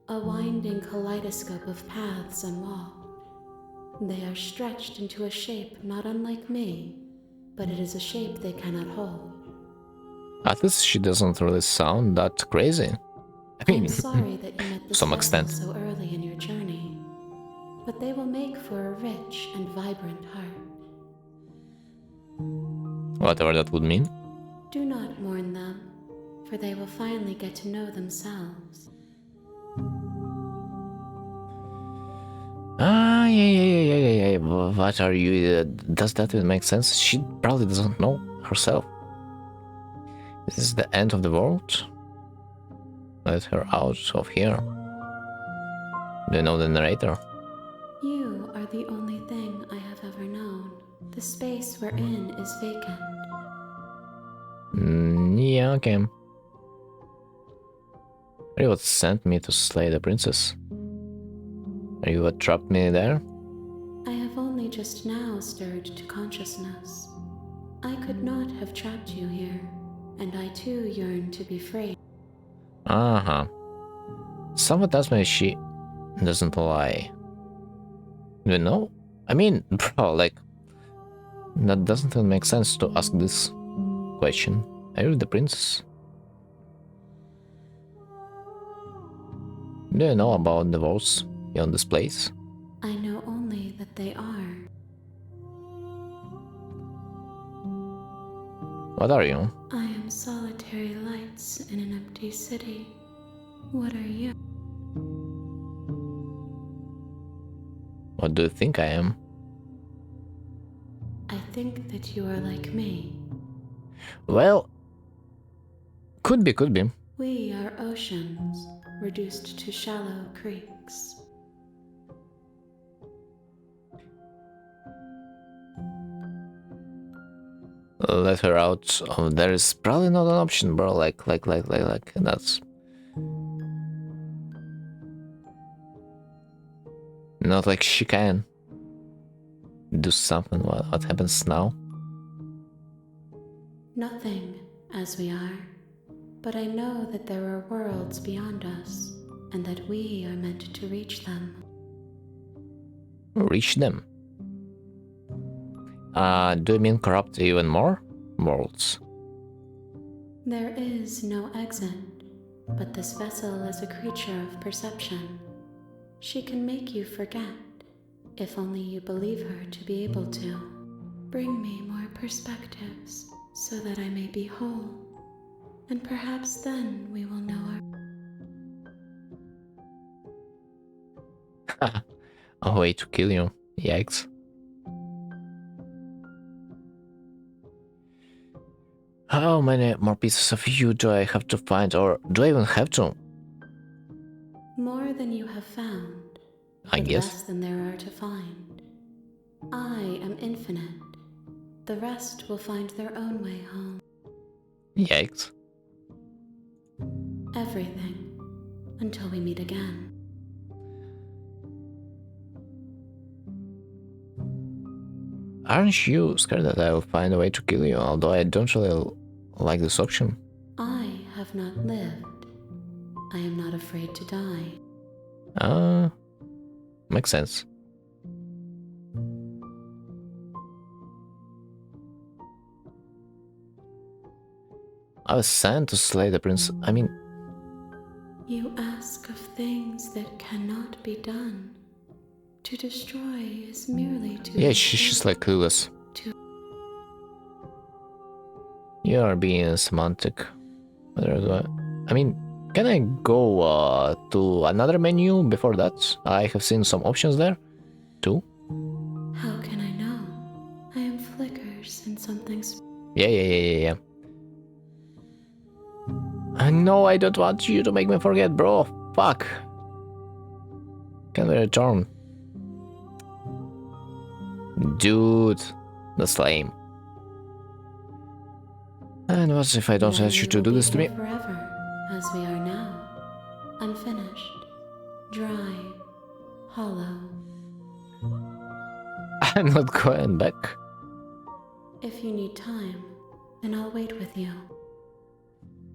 A winding kaleidoscope of paths unwalked. They are stretched into a shape not unlike me, but it is a shape they cannot hold. At least she doesn't really sound that crazy. I mean, I'm sorry that you met to this some vessel extent. so early in your journey, but they will make for a rich and vibrant heart. Whatever that would mean. Do not mourn them, for they will finally get to know themselves. Yeah. What are you? Does that even make sense? She probably doesn't know herself. Is this the end of the world? Let her out of here. Do you know the narrator? You are the only thing I have ever known. The space we're in is vacant. Yeah, okay. Are you what sent me to slay the princess? Are you what trapped me there? I have only just now stirred to consciousness. I could not have trapped you here, and I too yearn to be free. Uh-huh. Someone tells me she doesn't lie. You know? I mean, bro, like, that doesn't even make sense to ask this question. Are you the princess? Do you know about the walls beyond this place? I know only that they are. What are you? I am solitary lights in an empty city. What are you? What do you think I am? I think that you are like me. Well, could be. We are oceans, reduced to shallow creeks. Let her out. Oh, there is probably not an option, bro. Like, that's not like she can do something. What happens now? Nothing, as we are. But I know that there are worlds beyond us, and that we are meant to reach them. Reach them. Do you mean corrupt even more worlds? There is no exit, but this vessel is a creature of perception. She can make you forget, if only you believe her to be able to. Bring me more perspectives, so that I may be whole, and perhaps then we will know our... A way to kill you. Yikes. How many more pieces of you do I have to find, or do I even have to? More than you have found, I but guess. less than there are to find. I am infinite. The rest will find their own way home. Yikes. Everything, until we meet again. Aren't you scared that I will find a way to kill you, although I don't really like this option? I have not lived. I am not afraid to die. Makes sense. I was sent to slay the prince. I mean, You ask of things that cannot be done. To destroy is merely to... yeah, she's like clueless. You are being semantic. I mean, can I go to another menu before that? I have seen some options there, too. How can I know? I am flickers in something... Yeah. No, I don't want you to make me forget, bro. Fuck. Can we return? Dude, that's lame. And what if I don't Then ask you we to will do be this to me? here forever, as we are now. Unfinished, dry, hollow. I'm not going back. If you need time, then I'll wait with you.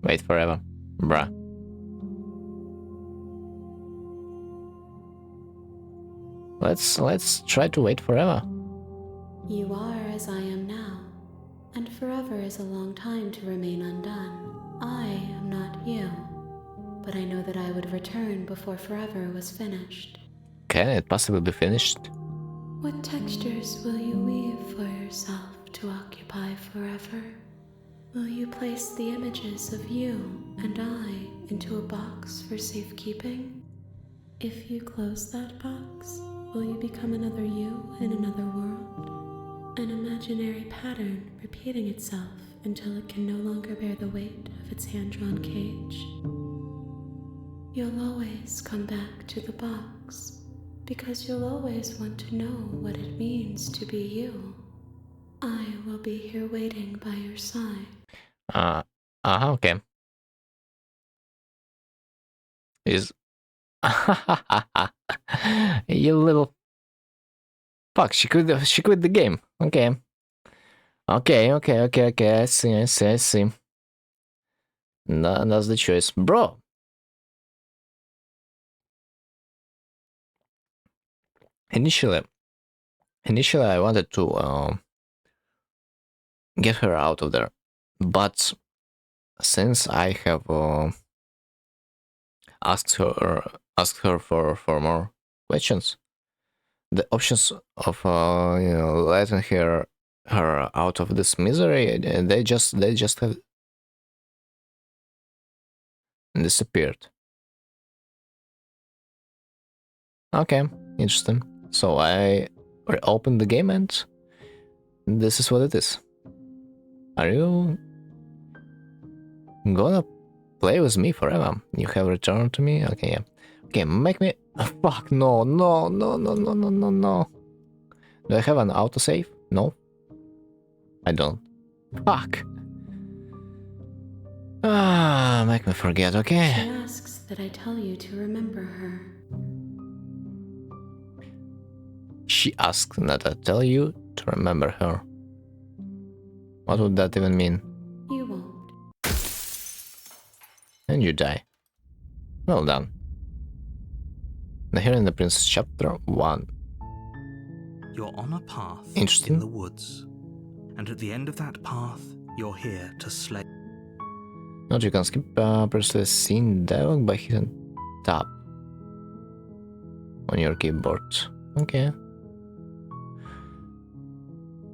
Wait forever, bruh. Let's try to wait forever. You are as I am now, and forever is a long time to remain undone. I am not you, but I know that I would return before forever was finished. Can it possibly be finished? What textures will you weave for yourself to occupy forever? Will you place the images of you and I into a box for safekeeping? If you close that box, Will you become another you in another world? An imaginary pattern repeating itself until it can no longer bear the weight of its hand-drawn cage? You'll always come back to the box, because you'll always want to know what it means to be you. I will be here waiting by your side. Okay. Is you little fuck, she quit the game. Okay. Okay. I see. That's the choice. Bro. Initially I wanted to get her out of there. But since I have asked her for more questions, the options of letting her out of this misery, they just have disappeared. Okay, interesting. So I reopened the game and this is what it is. Are you gonna play with me forever? You have returned to me? Okay, yeah. Okay, make me... Fuck, no. Do I have an autosave? No. I don't. Fuck. Make me forget, okay? She asks that I tell you to remember her. She asks that I tell you to remember her. What would that even mean? You won't. And you die. Well done. The Hero and the Prince, Chapter 1. You're on a path Interesting. in the woods, and at the end of that path, you're here to slay. Note you can skip press the scene dialog by hitting tab on your keyboard. Okay.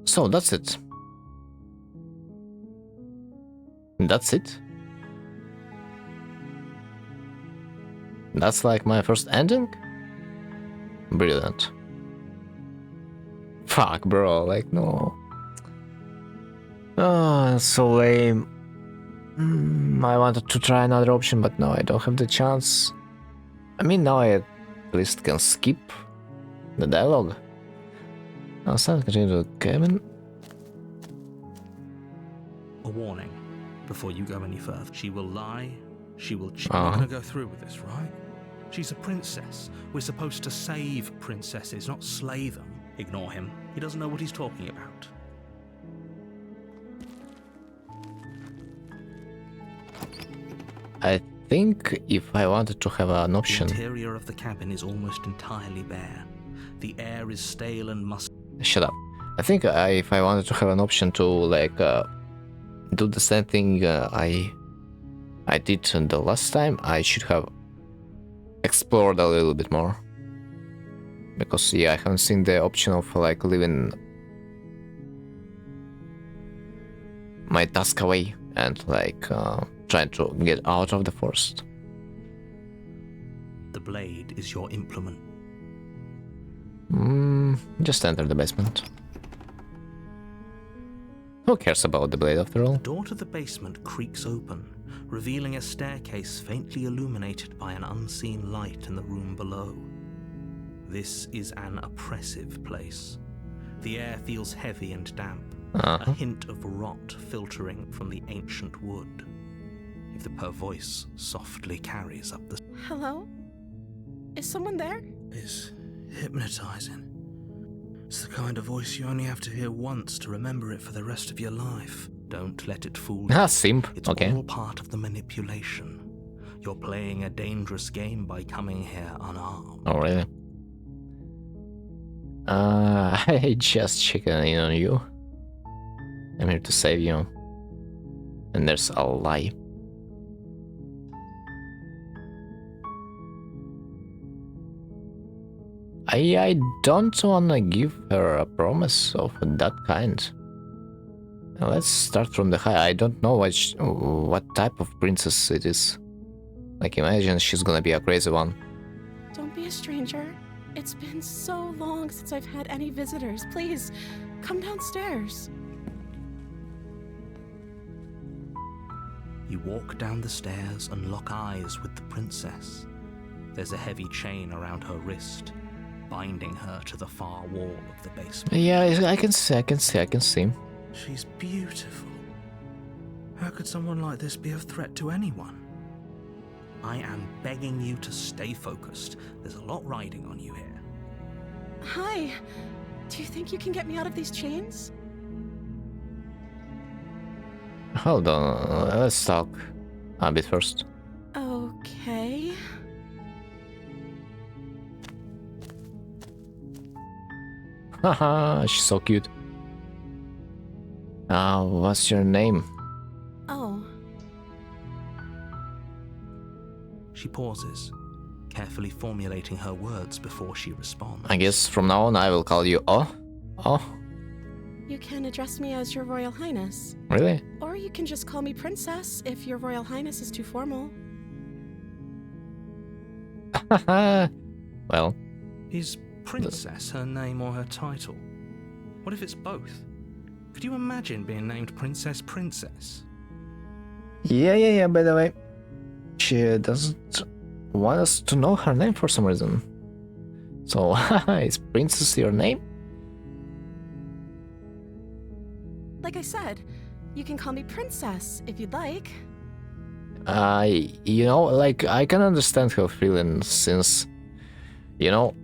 So that's it. That's it? That's like my first ending? Brilliant. Fuck, bro, like, no. Oh, that's so lame. I wanted to try another option, but no, I don't have the chance. I mean, now I at least can skip the dialogue. I'll start continue to the cabin. A warning before you go any further. She will lie. She will cheat. You're not going to go through with this, right? She's a princess. We're supposed to save princesses, not slay them. Ignore him. He doesn't know what he's talking about. I think if I wanted to have an option... The interior of the cabin is almost entirely bare. The air is stale and musty. Shut up. I think if I wanted to have an option to, like, do the same thing I did the last time, I should have explored a little bit more. Because, yeah, I haven't seen the option of, like, leaving my task away and, like, trying to get out of the forest. The blade is your implement. Just enter the basement. Who cares about the blade after all? The door to the basement creaks open, revealing a staircase faintly illuminated by an unseen light in the room below. This is an oppressive place. The air feels heavy and damp, a hint of rot filtering from the ancient wood. If her voice softly carries up the... Hello? Is someone there? It's hypnotizing. It's the kind of voice you only have to hear once to remember it for the rest of your life. Don't let it fool you. Simp. It's Okay. all part of the manipulation. You're playing a dangerous game by coming here unarmed. Oh, really? I just checking in on you. I'm here to save you. And there's a lie. I don't wanna give her a promise of that kind. Let's start from the high. I don't know what type of princess it is. Like, imagine she's gonna be a crazy one. Don't be a stranger. It's been so long since I've had any visitors. Please, come downstairs. You walk down the stairs and lock eyes with the princess. There's a heavy chain around her wrist, binding her to the far wall of the basement. Yeah, I can see. She's beautiful. How could someone like this be a threat to anyone? I am begging you to stay focused. There's a lot riding on you here. Hi. Do you think you can get me out of these chains? Hold on, let's talk a bit first. Okay. Haha, she's so cute. What's your name? Oh, She pauses, carefully formulating her words before she responds. I guess from now on I will call you Oh. you can address me as Your Royal Highness. Really? Or you can just call me Princess if Your Royal Highness is too formal. Well, Is Princess her name or her title? What if it's both? Could you imagine being named Princess Princess? yeah, by the way. She doesn't want us to know her name for some reason. So, is Princess your name? Like I said, you can call me Princess if you'd like. You know, like, I can understand her feelings since, you know,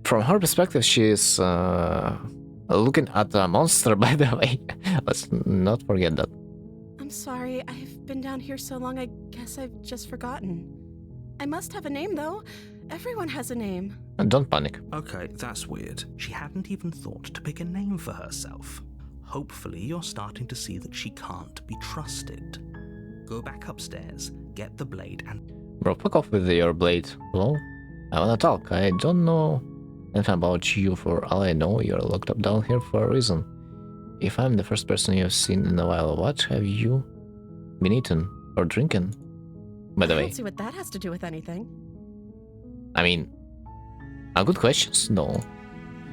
from her perspective, she's looking at a monster, by the way. Let's not forget that. I'm sorry, I've been down here so long, I guess I've just forgotten. I must have a name, though. Everyone has a name. And don't panic. Okay, that's weird. She hadn't even thought to pick a name for herself. Hopefully you're starting to see that she can't be trusted. Go back upstairs, get the blade and... Bro, fuck off with your blade. Hello? I wanna talk. I don't know anything about you. For all I know, you're locked up down here for a reason. If I'm the first person you've seen in a while, what have you been eating or drinking? By the I way, don't see what that has to do with anything. I mean, good questions, no.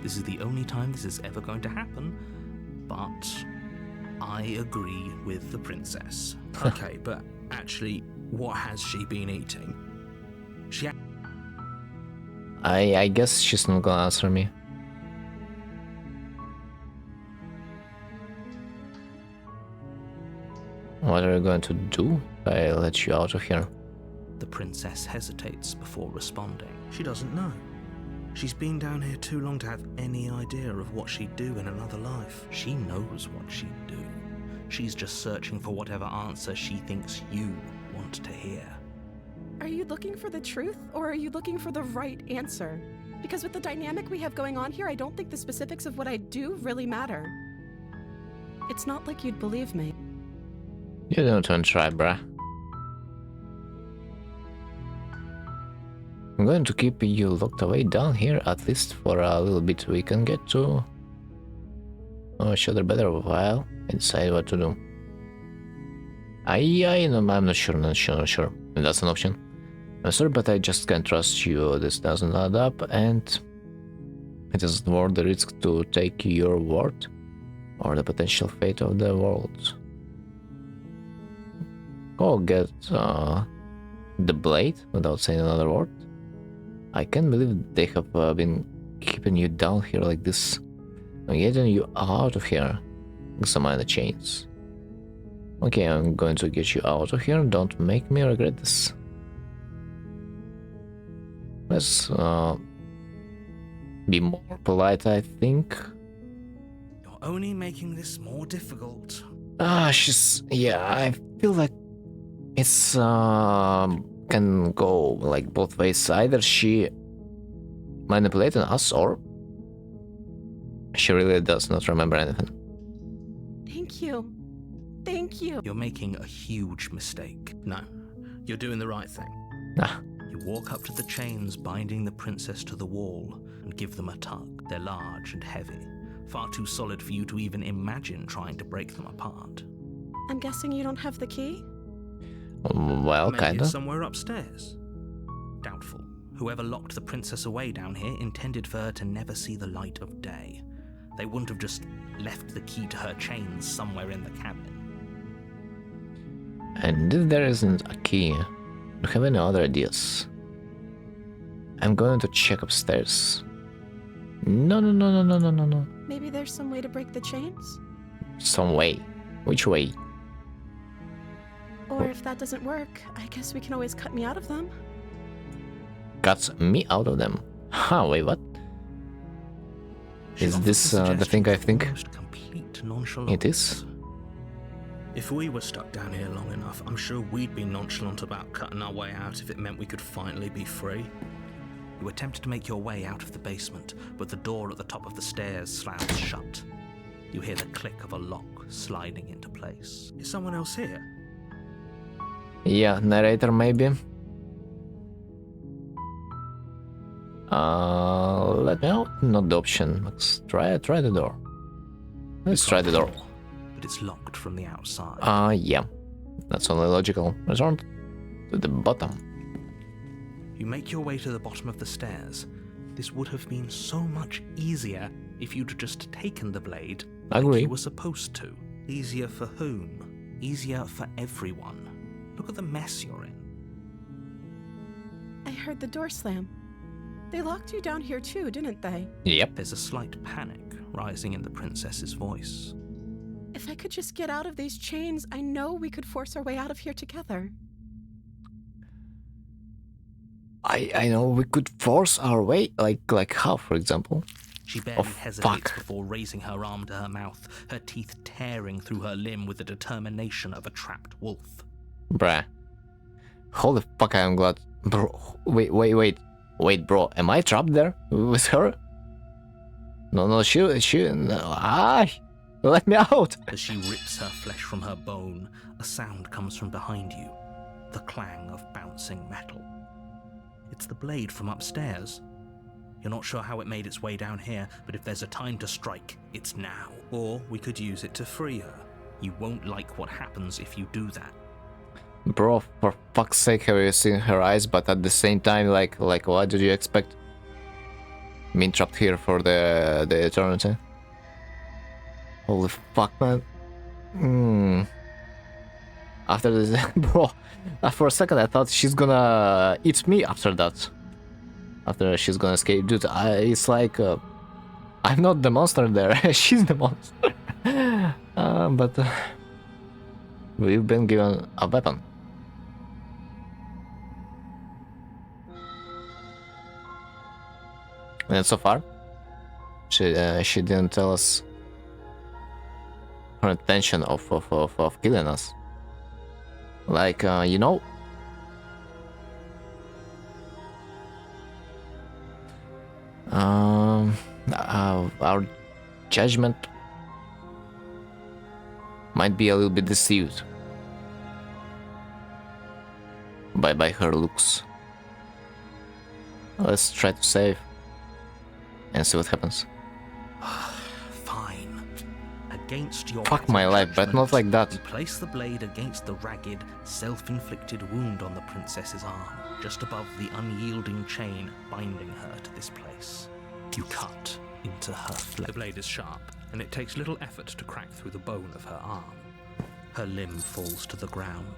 This is the only time this is ever going to happen, but I agree with the princess. Okay, but actually, what has she been eating? I guess she's not gonna answer me. What are you going to do if I let you out of here? The princess hesitates before responding. She doesn't know. She's been down here too long to have any idea of what she'd do in another life. She knows what she'd do. She's just searching for whatever answer she thinks you want to hear. Are you looking for the truth, or are you looking for the right answer? Because with the dynamic we have going on here, I don't think the specifics of what I do really matter. It's not like you'd believe me. You don't want to try, bruh. I'm going to keep you locked away down here, at least for a little bit. We can get to know each other better while and decide what to do. I'm not sure. If that's an option. I'm sorry, but I just can't trust you. This doesn't add up, and it isn't worth the risk to take your word or the potential fate of the world. Go get the blade without saying another word. I can't believe they have been keeping you down here like this. I'm getting you out of here. Examine the chains. Okay, I'm going to get you out of here. Don't make me regret this. Let's be more polite, I think. You're only making this more difficult. Yeah, I feel like it's can go like both ways. Either she manipulating us, or she really does not remember anything. Thank you. Thank you. You're making a huge mistake. No, you're doing the right thing. Nah. You walk up to the chains binding the princess to the wall and give them a tug. They're large and heavy, far too solid for you to even imagine trying to break them apart. I'm guessing you don't have the key? Well, Maybe kinda. it's somewhere upstairs. Doubtful. Whoever locked the princess away down here intended for her to never see the light of day. They wouldn't have just left the key to her chains somewhere in the cabin. And if there isn't a key, do you have any other ideas? I'm going to check upstairs. No. Maybe there's some way to break the chains? Some way. Which way? Or if that doesn't work, I guess we can always cut me out of them. Cuts me out of them. Huh, wait, what? She Is offered this the the thing I suggestion think with almost complete nonchalance. it is? If we were stuck down here long enough, I'm sure we'd be nonchalant about cutting our way out if it meant we could finally be free. You attempted to make your way out of the basement, but the door at the top of the stairs slams shut. You hear the click of a lock sliding into place. Is someone else here? Yeah, narrator maybe. Let me out. Not the option. Let's try the door. Let's try the door. But it's locked from the outside. Yeah. That's only logical. Return to the bottom. You make your way to the bottom of the stairs. This would have been so much easier if you'd just taken the blade like Agree. you were supposed to. Easier for whom? Easier for everyone. Look at the mess you're in. I heard the door slam. They locked you down here too, didn't they? Yep. There's a slight panic rising in the princess's voice. If I could just get out of these chains, I know we could force our way out of here together. I know we could force our way, like how, for example? She barely Oh, hesitates fuck. before raising her arm to her mouth, her teeth tearing through her limb with the determination of a trapped wolf. Bruh. Holy fuck, I am glad. Bro, wait, bro, am I trapped there with her? No, let me out. As she rips her flesh from her bone, a sound comes from behind you, the clang of bouncing metal. It's the blade from upstairs. You're not sure how it made its way down here, but if there's a time to strike, it's now. Or we could use it to free her. You won't like what happens if you do that. Bro, for fuck's sake, have you seen her eyes? But at the same time, like what did you expect? Being trapped here for the eternity? Holy fuck, man. After this, bro, for a second I thought she's gonna eat me after that. After she's gonna escape. Dude, it's like, I'm not the monster there, she's the monster. But we've been given a weapon. And so far, she didn't tell us her intention of killing us. Like, you know, our judgment might be a little bit deceived by her looks. Let's try to save and see what happens. Fine. Against your Fuck better my life, but not judgment, like that. You place the blade against the ragged, self-inflicted wound on the princess's arm, just above the unyielding chain binding her to this place. You cut into her flesh. The blade is sharp, and it takes little effort to crack through the bone of her arm. Her limb falls to the ground,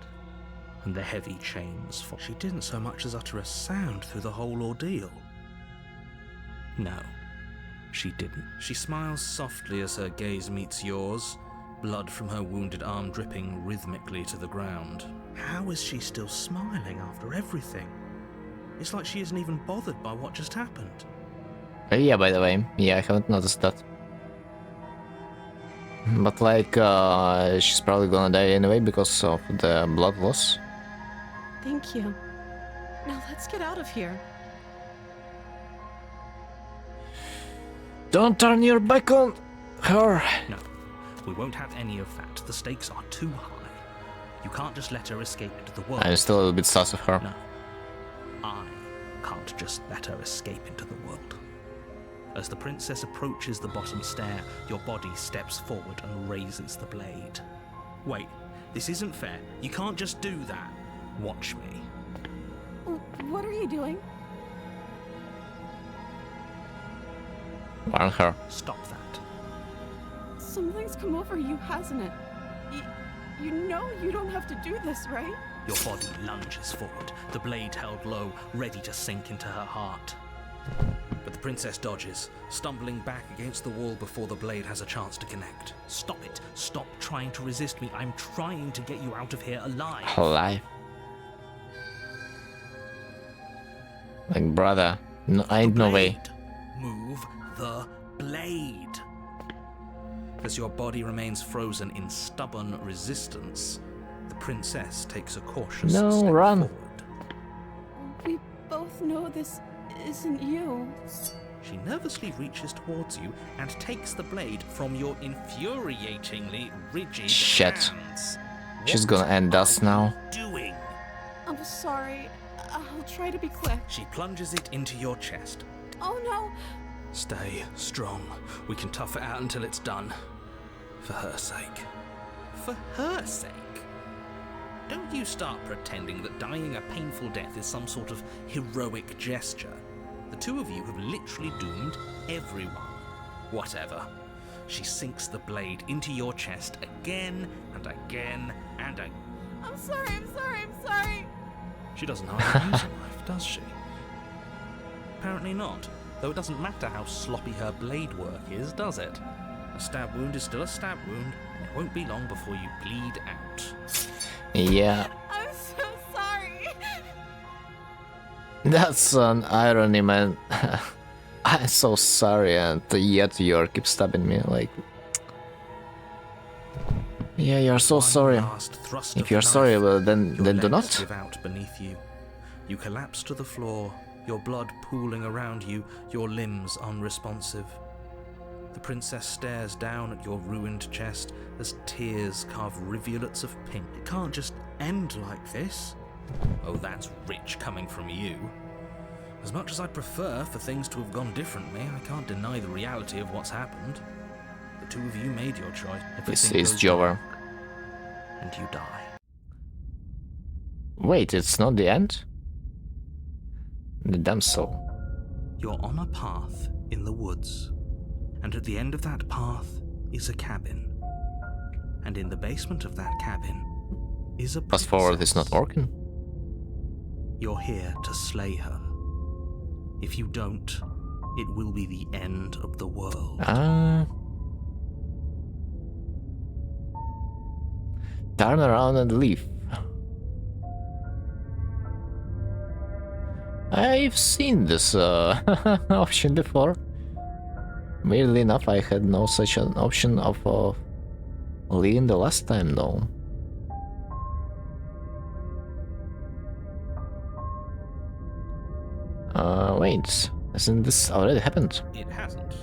and the heavy chains fall. She didn't so much as utter a sound through the whole ordeal. No, she didn't. She smiles softly as her gaze meets yours, blood from her wounded arm dripping rhythmically to the ground. How is she still smiling after everything? It's like she isn't even bothered by what just happened. Yeah, by the way, yeah, I haven't noticed that. But like, she's probably gonna die anyway because of the blood loss. Thank you. Now let's get out of here. Don't turn your back on her. No, we won't have any of that. The stakes are too high. You can't just let her escape into the world. I'm still a little bit sus of her. No, I can't just let her escape into the world. As the princess approaches the bottom stair, your body steps forward and raises the blade. Wait, this isn't fair. You can't just do that. Watch me. What are you doing? Warn her. Stop that. Something's come over you, hasn't it? You know you don't have to do this, right? Your body lunges forward, the blade held low, ready to sink into her heart. But the princess dodges, stumbling back against the wall before the blade has a chance to connect. Stop it. Stop trying to resist me. I'm trying to get you out of here alive. Alive. Like, brother, no, ain't no way. Move the blade. As your body remains frozen in stubborn resistance, the princess takes a cautious No, step run. forward. We both know this isn't you. She nervously reaches towards you and takes the blade from your infuriatingly rigid Shit. hands. She's What gonna end us are you now. doing? I'm sorry. I'll try to be quick. She plunges it into your chest. Oh no! Stay strong. We can tough it out until it's done. For her sake. For her sake? Don't you start pretending that dying a painful death is some sort of heroic gesture. The two of you have literally doomed everyone. Whatever. She sinks the blade into your chest again and again and again. I'm sorry, I'm sorry, I'm sorry! She doesn't hardly use a knife, does she? Apparently not, though it doesn't matter how sloppy her blade work is, does it? A stab wound is still a stab wound, and it won't be long before you bleed out. Yeah, I'm so sorry! that's an irony, man. I'm so sorry, and yet you keep stabbing me. Like, yeah, you're so One sorry. last thrust If of you're the sorry, knife, well, then your do legs not. give out beneath you. You collapse to the floor, your blood pooling around you, your limbs unresponsive. The princess stares down at your ruined chest as tears carve rivulets of pink. It can't just end like this. Oh, that's rich coming from you. As much as I'd prefer for things to have gone differently, I can't deny the reality of what's happened. The two of you made your choice. This Everything is goes Jover. dark, and you die. Wait, it's not the end? The damn soul. You're on a path in the woods, and at the end of that path is a cabin. And in the basement of that cabin is a Fast forward is not princess. working. You're here to slay her. If you don't, it will be the end of the world. Turn around and leave. I've seen this option before. Weirdly enough, I had no such an option of leaving the last time though. Wait, hasn't this already happened? It hasn't.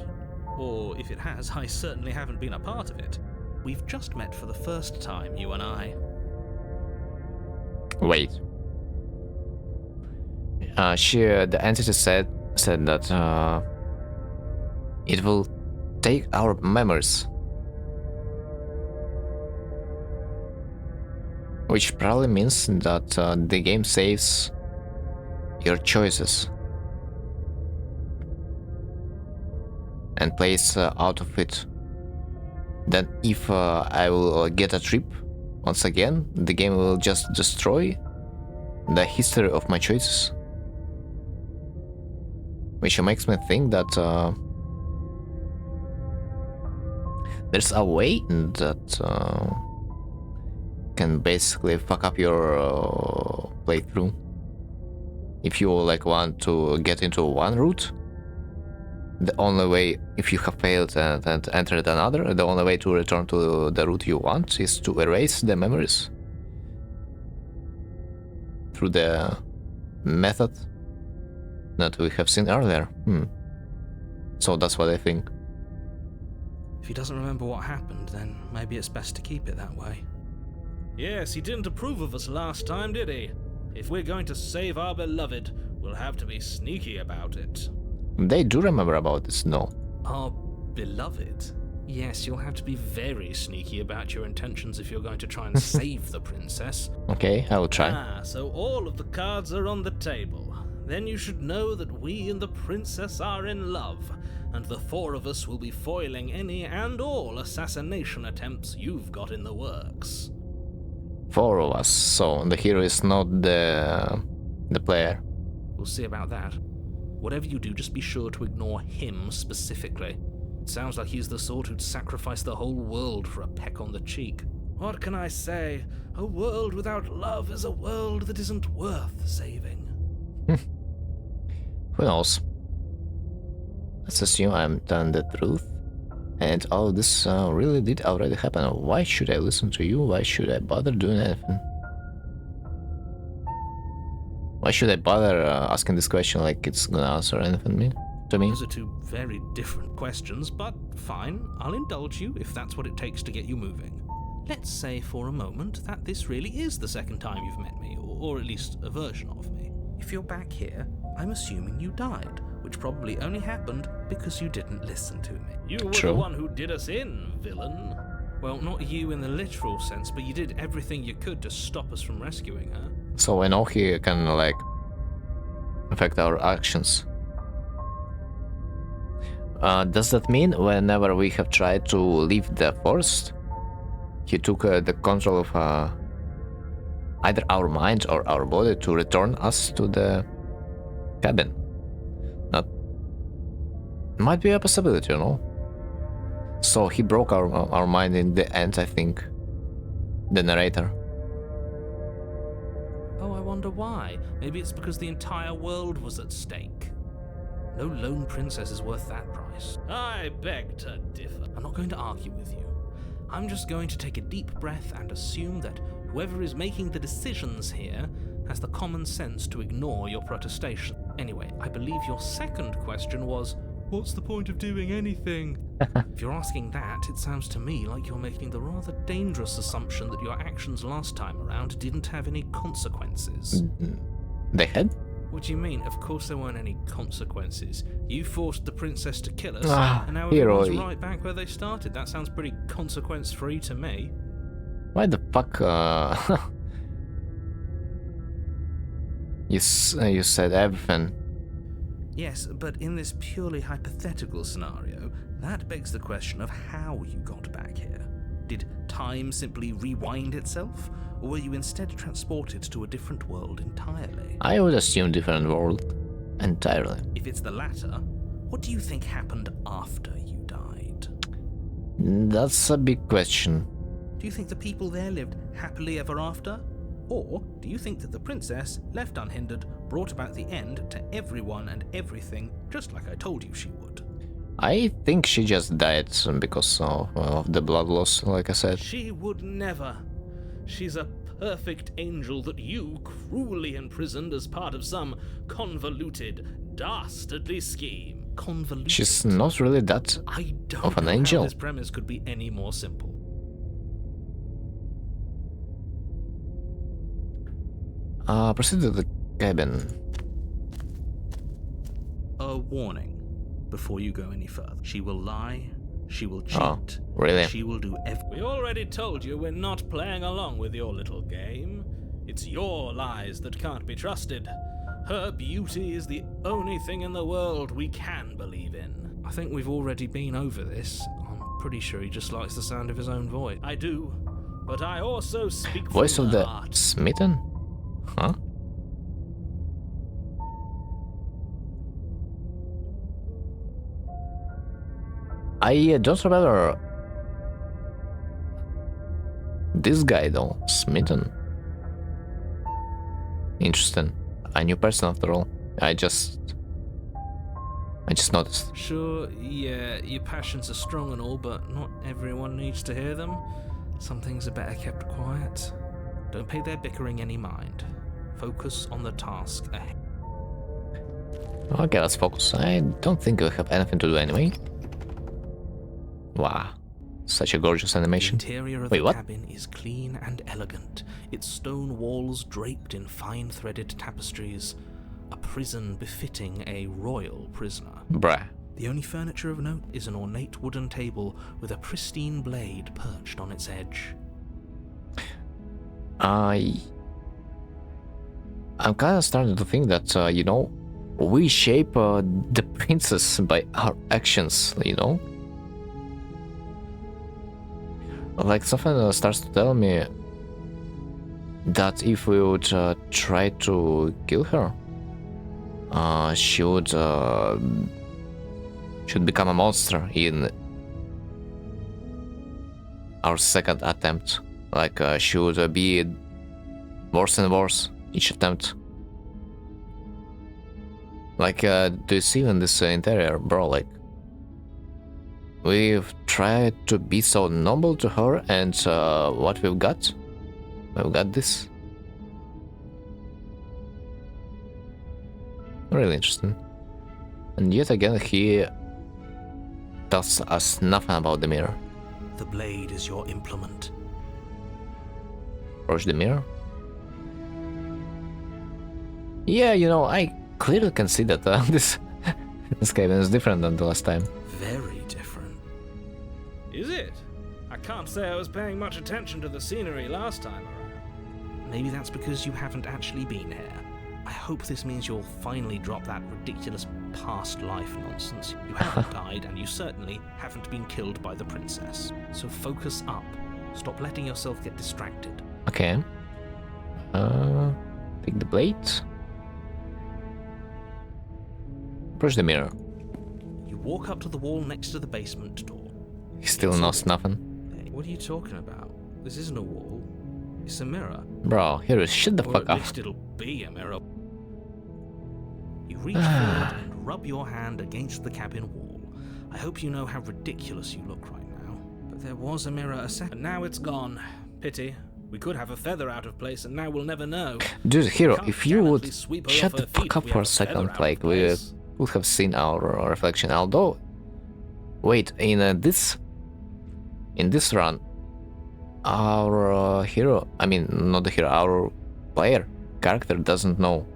Or if it has, I certainly haven't been a part of it. We've just met for the first time, you and I. Wait. The entity said that it will take our memories, which probably means that the game saves your choices and plays out of it. Then if I will get a trip once again, the game will just destroy the history of my choices, which makes me think that there's a way that can basically fuck up your playthrough. If you like want to get into one route, the only way, if you have failed and entered another, the only way to return to the route you want is to erase the memories through the method that we have seen earlier. So that's what I think. If he doesn't remember what happened, then maybe it's best to keep it that way. Yes, he didn't approve of us last time, did he? If we're going to save our beloved, we'll have to be sneaky about it. They do remember about this, no? Our beloved? Yes, you'll have to be very sneaky about your intentions if you're going to try and save the princess. Okay, I will try. Ah, so all of the cards are on the table. Then you should know that we and the princess are in love. and the four of us will be foiling any and all assassination attempts you've got in the works. 4 of us, so the hero is not the player. We'll see about that. Whatever you do, just be sure to ignore him specifically. It sounds like he's the sort who'd sacrifice the whole world for a peck on the cheek. What can I say? A world without love is a world that isn't worth saving. Who knows? Let's assume I'm telling the truth. And all of this really did already happen. Why should I listen to you? Why should I bother doing anything? Why should I bother asking this question like it's gonna answer anything to me? Those are two very different questions, but fine, I'll indulge you if that's what it takes to get you moving. Let's say for a moment that this really is the second time you've met me, or at least a version of me. If you're back here, I'm assuming you died, which probably only happened because you didn't listen to me. You were True. the one who did us in, villain. Well, not you in the literal sense, but you did everything you could to stop us from rescuing her. So I know he can like affect our actions. Does that mean whenever we have tried to leave the forest, he took the control of either our mind or our body to return us to the cabin? That might be a possibility, you know? So he broke our mind in the end, I think. The narrator. Oh, I wonder why. Maybe it's because the entire world was at stake. No lone princess is worth that price. I beg to differ. I'm not going to argue with you. I'm just going to take a deep breath and assume that whoever is making the decisions here has the common sense to ignore your protestation. Anyway, I believe your second question was, what's the point of doing anything? If you're asking that, it sounds to me like you're making the rather dangerous assumption that your actions last time around didn't have any consequences. They had? What do you mean? Of course there weren't any consequences. You forced the princess to kill us, and now hero. everyone's right back where they started. That sounds pretty consequence-free to me. Why the fuck? You said everything. Yes, but in this purely hypothetical scenario, that begs the question of how you got back here. Did time simply rewind itself, or were you instead transported to a different world entirely? I would assume different world entirely. If it's the latter, what do you think happened after you died? That's a big question. Do you think the people there lived happily ever after? Or do you think that the princess, left unhindered, brought about the end to everyone and everything, just like I told you she would? I think she just died because of the blood loss, like I said. She would never. She's a perfect angel that you cruelly imprisoned as part of some convoluted, dastardly scheme. Convoluted. She's not really that I don't of an know angel. how this premise could be any more simple. Proceed to the cabin. A warning before you go any further. She will lie, she will cheat, Oh, really? she will do We already told you we're not playing along with your little game. It's your lies that can't be trusted. Her beauty is the only thing in the world we can believe in. I think we've already been over this. I'm pretty sure he just likes the sound of his own voice. I do, but I also speak Voice from of the the heart. smitten? Huh? I don't remember this guy though, smitten. Interesting. A new person after all. I just noticed. Sure, yeah, your passions are strong and all, but not everyone needs to hear them. Some things are better kept quiet. Don't pay their bickering any mind. Focus on the task ahead. Okay, let's focus. I don't think we have anything to do anyway. Wow. Such a gorgeous The animation. interior of Wait, the what? cabin is clean and elegant, its stone walls draped in fine-threaded tapestries, a prison befitting a royal prisoner. Bruh. The only furniture of note is an ornate wooden table with a pristine blade perched on its edge. I'm kind of starting to think that, you know, we shape the princess by our actions, you know? Like something starts to tell me that if we would try to kill her, she would should become a monster in our second attempt. Like she would be worse and worse each attempt. Like, do you see in this interior, bro? Like, we've tried to be so noble to her, and what we've got this. Really interesting. And yet again, he tells us nothing about the mirror. The blade is your implement. Approach the mirror. Yeah, you know, I clearly can see that this cabin is different than the last time. Very different. Is it? I can't say I was paying much attention to the scenery last time around. Maybe that's because you haven't actually been here. I hope this means you'll finally drop that ridiculous past life nonsense. You haven't died, and you certainly haven't been killed by the princess. So focus up. Stop letting yourself get distracted. Okay. Take the blade. Approach the mirror. You walk up to the wall next to the basement door. He still knows nothing. What are you talking about? This isn't a wall. It's a mirror. Bro, here, shut the Or fuck at up. least it'll be a mirror. You reach forward and rub your hand against the cabin wall. I hope you know how ridiculous you look right now. But there was a mirror a second. And now it's gone. Pity. We could have a feather out of place, and now we'll never know. Dude, Hero, Can't if you would gallantly sweep her shut off the her fuck feet up if we for have a feather second, out of like, we place. would have seen our reflection. Although, wait, in this run, our hero, I mean, not the hero, our player character doesn't know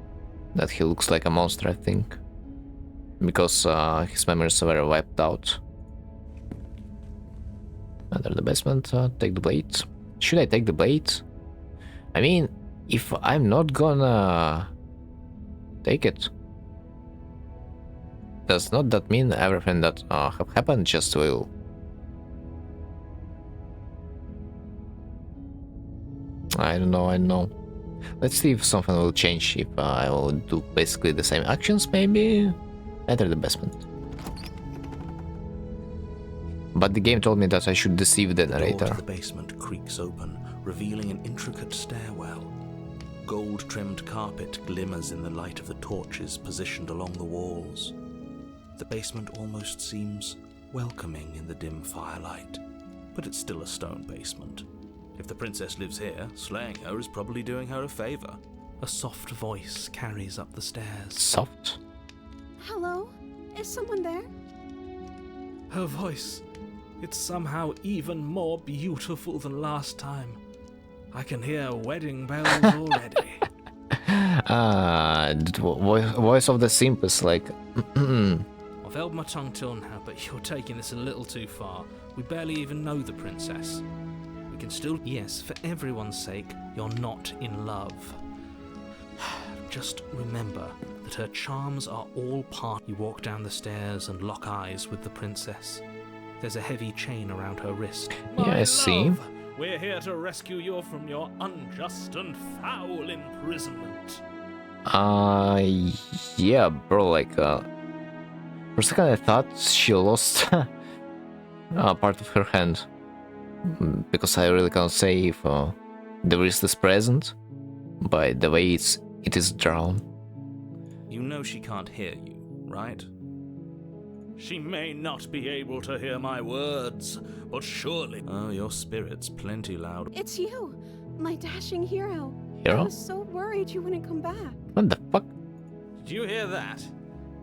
that he looks like a monster, I think, because his memories were wiped out. Under the basement, take the blade. Should I take the blade? I mean, if I'm not gonna take it, does not that mean everything that have happened just will? I don't know. Let's see if something will change if I will do basically the same actions, maybe. Enter the basement. But the game told me that I should deceive the The door narrator. to the basement creaks open, revealing an intricate stairwell. Gold-trimmed carpet glimmers in the light of the torches positioned along the walls. The basement almost seems welcoming in the dim firelight, but it's still a stone basement. If the princess lives here, slaying her is probably doing her a favor. A soft voice carries up the stairs. Soft? Hello? Is someone there? Her voice. It's somehow even more beautiful than last time. I can hear wedding bells already. Voice of the simp is like... I've held my tongue till now, but you're taking this a little too far. We barely even know the princess. We can still... Yes, for everyone's sake, you're not in love. Just remember that her charms are all part... You walk down the stairs and lock eyes with the princess. There's a heavy chain around her wrist. Yeah, I see. We're here to rescue you from your unjust and foul imprisonment. Yeah, bro, like, for a second I thought she lost part of her hand. Because I really can't say if the wrist is present by the way it is drawn. You know she can't hear you, right? She may not be able to hear my words, but surely... Oh, your spirit's plenty loud. It's you, my dashing hero. I Hero? was so worried you wouldn't come back. What the fuck? Did you hear that?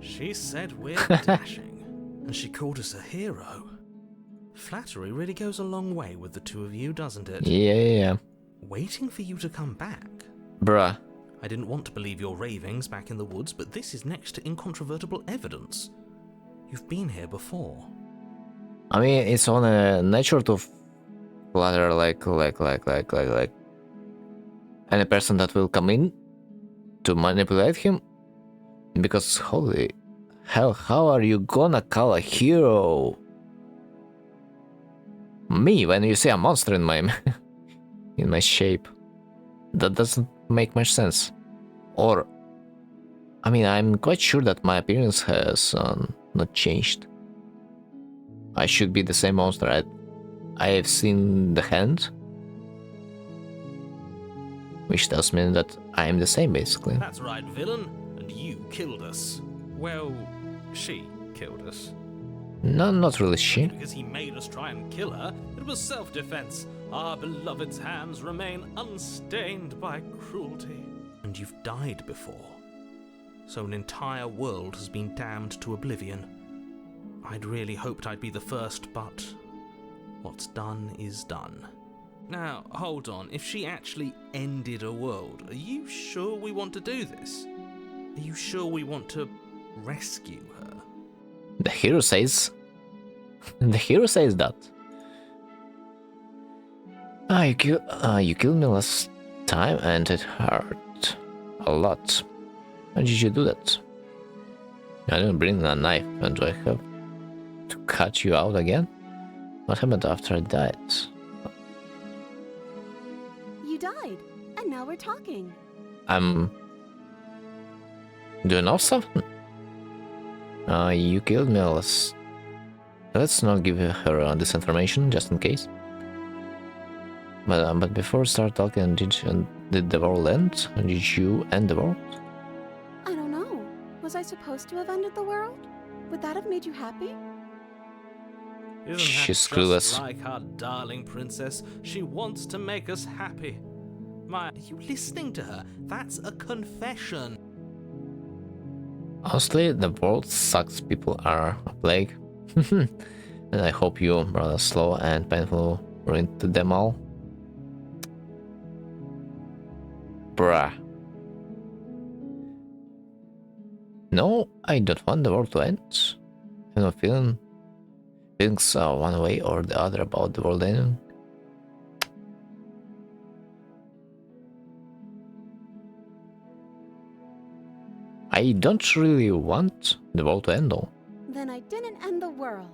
She said we're dashing, and she called us a hero. Flattery really goes a long way with the two of you, doesn't it? Yeah. Waiting for you to come back. Bruh. I didn't want to believe your ravings back in the woods, but this is next to incontrovertible evidence. You've been here before. I mean, it's on a nature to flatter like any person that will come in to manipulate him. Because holy hell, how are you gonna call a hero me when you see a monster in my in my shape? That doesn't make much sense. Or, I mean, I'm quite sure that my appearance has not changed. I should be the same monster. I have seen the hand, which tells me that I am the same, basically. That's right, villain. And you killed us. Well, she killed us. No, not really she. Because he made us try and kill her, it was self-defense. Our beloved's hands remain unstained by cruelty. And you've died before. So an entire world has been damned to oblivion. I'd really hoped I'd be the first, but what's done is done. Now, hold on. If she actually ended a world, are you sure we want to do this? Are you sure we want to rescue her? The hero says... the hero says that. You killed me last time and it hurt a lot. How did you do that? I didn't bring a knife, and do I have to cut you out again? What happened after I died? You died, and now we're talking. Do you know something? You killed me last... Let's not give her this information, just in case. But before we start talking, did the world end? Did you end the world? I don't know. Was I supposed to have ended the world? Would that have made you happy? Isn't She's that clueless. just like our darling princess? She wants to make us happy. Are you listening to her? That's a confession. Honestly, the world sucks. People are a plague. And I hope you rather slow and painful ruined them all. Bruh. No, I don't want the world to end. I have no feelings one way or the other about the world ending. I don't really want the world to end though. Then I didn't end the world.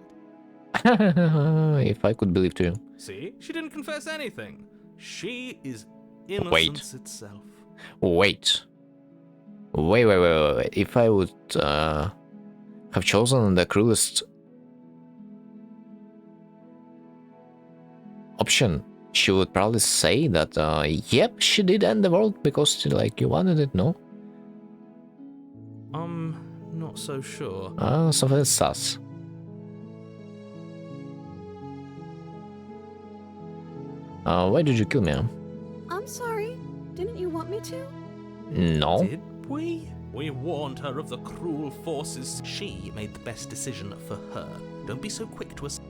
If I could believe to you. See? She didn't confess anything. She is innocence itself. Wait. If I would have chosen the cruelest option, she would probably say that, yep, she did end the world because, like, you wanted it, no? Not so sure. Something sus. Why did you kill me? I'm sorry. Didn't you want me to? No. Did we? We warned her of the cruel forces. She made the best decision for her. Don't be so quick to us.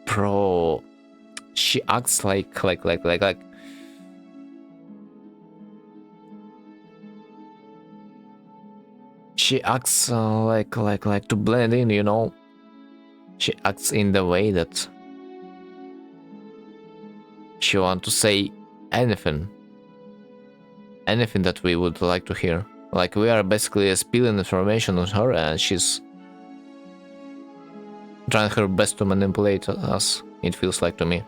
Bro, she acts like. She acts like to blend in, you know. She acts in the way that she wants to say anything that we would like to hear. Like, we are basically spilling information on her and she's trying her best to manipulate us, it feels like to me.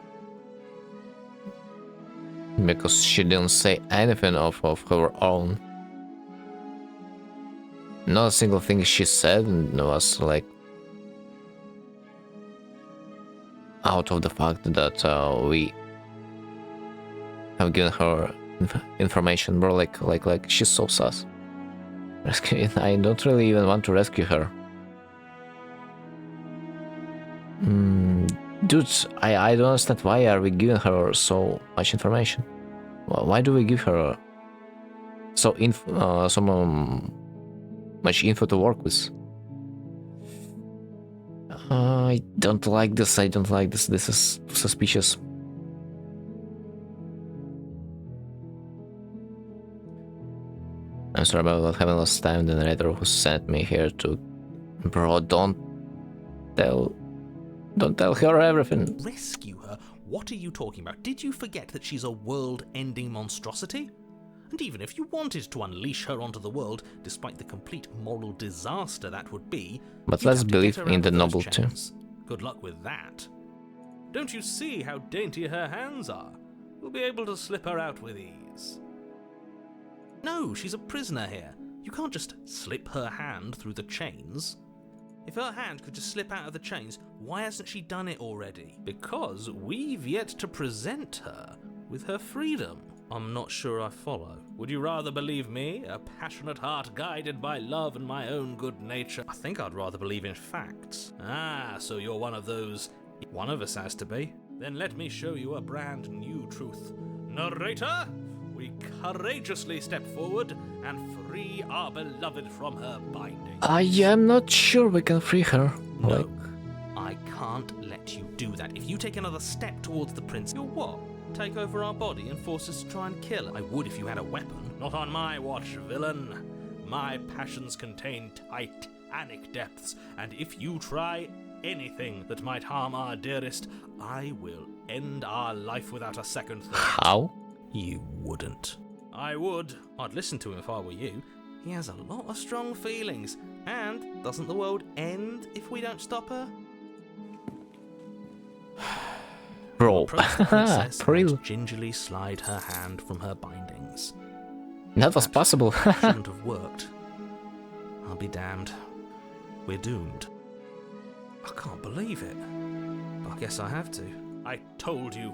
Because she didn't say anything of her own. Not a single thing she said was like out of the fact that we have given her information, bro. Like she's so sus. I don't really even want to rescue her. Dude, I don't understand why are we giving her so much information. Why do we give her so much info to work with? I don't like this. This is suspicious. I'm sorry about what happened last time. The narrator who sent me here to... Bro, don't tell her everything. Rescue her? What are you talking about? Did you forget that she's a world-ending monstrosity? And even if you wanted to unleash her onto the world, despite the complete moral disaster that would be, But you'd let's have to believe get her in out the of those noble too. chains. Good luck with that. Don't you see how dainty her hands are? We'll be able to slip her out with ease. No, she's a prisoner here. You can't just slip her hand through the chains. If her hand could just slip out of the chains, why hasn't she done it already? Because we've yet to present her with her freedom. I'm not sure I follow. Would you rather believe me, a passionate heart guided by love and my own good nature? I think I'd rather believe in facts. Ah, so you're one of those. One of us has to be. Then let me show you a brand new truth. Narrator, we courageously step forward and free our beloved from her binding. I am not sure we can free her. No, I can't let you do that. If you take another step towards the prince, you'll what? Take over our body and force us to try and kill her? I would if you had a weapon. Not on my watch, villain. My passions contain titanic depths, and if you try anything that might harm our dearest, I will end our life without a second thought. How? You wouldn't. I would. I'd listen to him if I were you. He has a lot of strong feelings. And doesn't the world end if we don't stop her? Bro. Approach the princess For real. and gingerly slide her hand from her bindings. That was possible. Shouldn't have worked. I'll be damned. We're doomed. I can't believe it. But I guess I have to. I told you.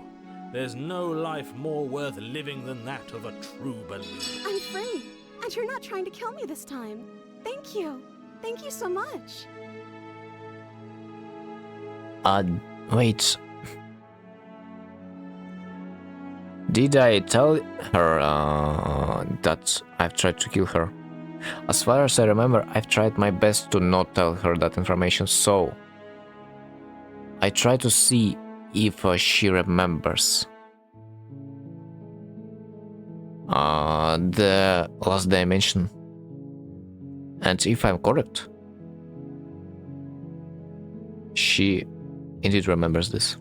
There's no life more worth living than that of a true believer. I'm free, and you're not trying to kill me this time. Thank you. Thank you so much. Wait. Did I tell her that I've tried to kill her? As far as I remember, I've tried my best to not tell her that information, so I try to see if she remembers the last dimension, and if I'm correct, she indeed remembers this.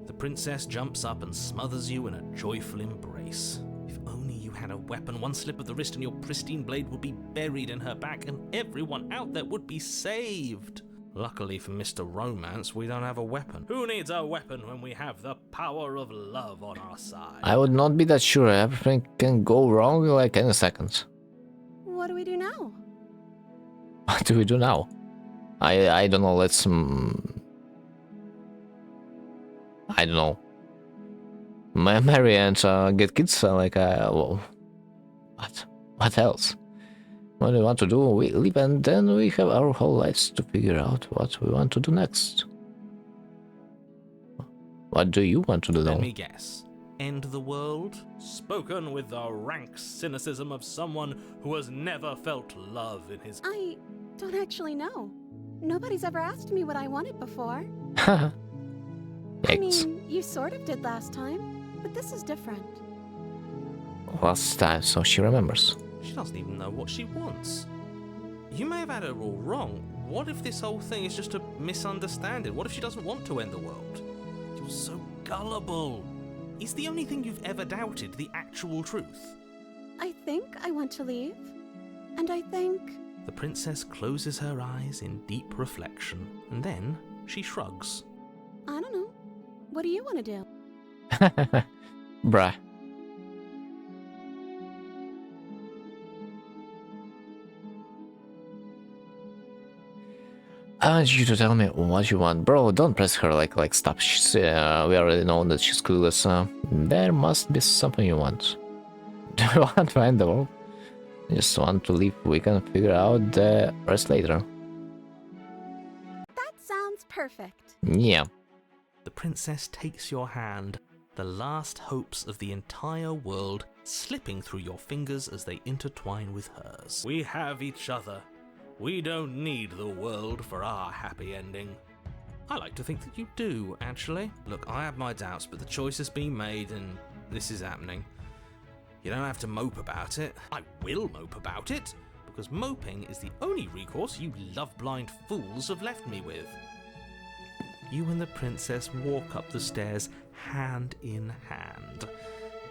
The princess jumps up and smothers you in a joyful embrace. If only you had a weapon, one slip of the wrist and your pristine blade would be buried in her back and everyone out there would be saved. Luckily for Mr. Romance, we don't have a weapon. Who needs a weapon when we have the power of love on our side? I would not be that sure. Everything can go wrong like any second. What do we do now? What do we do now? I don't know. Let's I don't know. Marry and get kids. Well, what else? What do we want to do? We live, and then we have our whole lives to figure out what we want to do next. What do you want to do, though? Let me guess. End the world? Spoken with the rank cynicism of someone who has never felt love in his... I don't actually know. Nobody's ever asked me what I wanted before. I Yikes. mean, you sort of did last time, but this is different. Last time, so she remembers. She doesn't even know what she wants. You may have had her all wrong. What if this whole thing is just a misunderstanding? What if she doesn't want to end the world? You're so gullible. Is the only thing you've ever doubted the actual truth? I think I want to leave, and I think... The princess closes her eyes in deep reflection, and then she shrugs. I don't know. What do you want to do? Bruh. I want you to tell me what you want. Bro, don't press her like stop. She's, we already know that she's clueless. There must be something you want. Do you want to end the world? You just want to leave. We can figure out the rest later. That sounds perfect. Yeah. The princess takes your hand, the last hopes of the entire world slipping through your fingers as they intertwine with hers. We have each other. We don't need the world for our happy ending. I like to think that you do, actually. Look, I have my doubts, but the choice has been made and this is happening. You don't have to mope about it. I will mope about it, because moping is the only recourse you love-blind fools have left me with. You and the princess walk up the stairs hand in hand.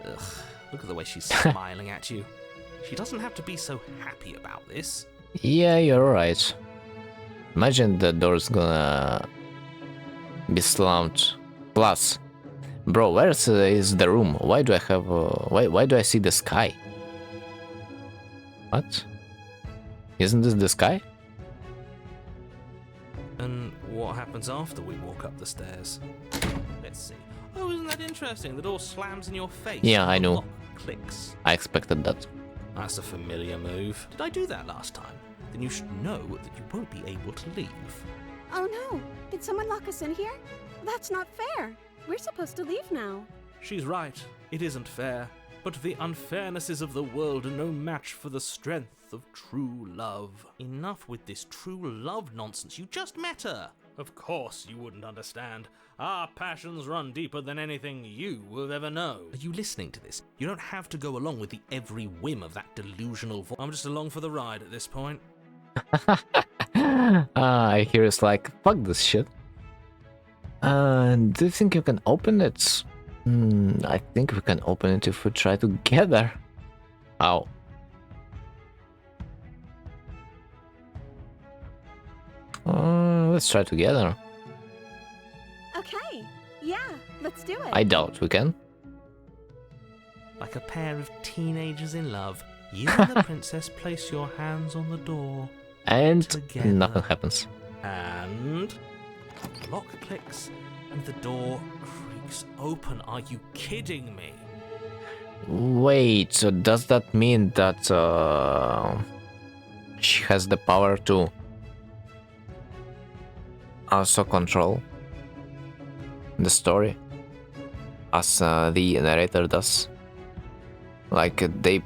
Ugh, Look at the way she's smiling at you. She doesn't have to be so happy about this. Yeah, you're right. Imagine the door's gonna be slammed. Plus, bro, where is the room? Why do I have? Why do I see the sky? What? Isn't this the sky? And what happens after we walk up the stairs? Let's see. Oh, isn't that interesting? The door slams in your face. Yeah, and I the know. lock clicks. I expected that. That's a familiar move. Did I do that last time? Then you should know that you won't be able to leave. Oh no! Did someone lock us in here? That's not fair. We're supposed to leave now. She's right. It isn't fair. But the unfairnesses of the world are no match for the strength of true love. Enough with this true love nonsense. You just met her. Of course you wouldn't understand. Our passions run deeper than anything you will ever know. Are you listening to this? You don't have to go along with the every whim of that delusional voice. I'm just along for the ride at this point. I hear it's like, fuck this shit. Do you think you can open it? I think we can open it if we try together. Ow. Let's try together. Okay, yeah, let's do it. I doubt we can. Like a pair of teenagers in love, you and the princess place your hands on the door. And Together. nothing happens. And the lock clicks and the door creaks open. Are you kidding me? Wait, so does that mean that she has the power to also control the story as the narrator does? Like they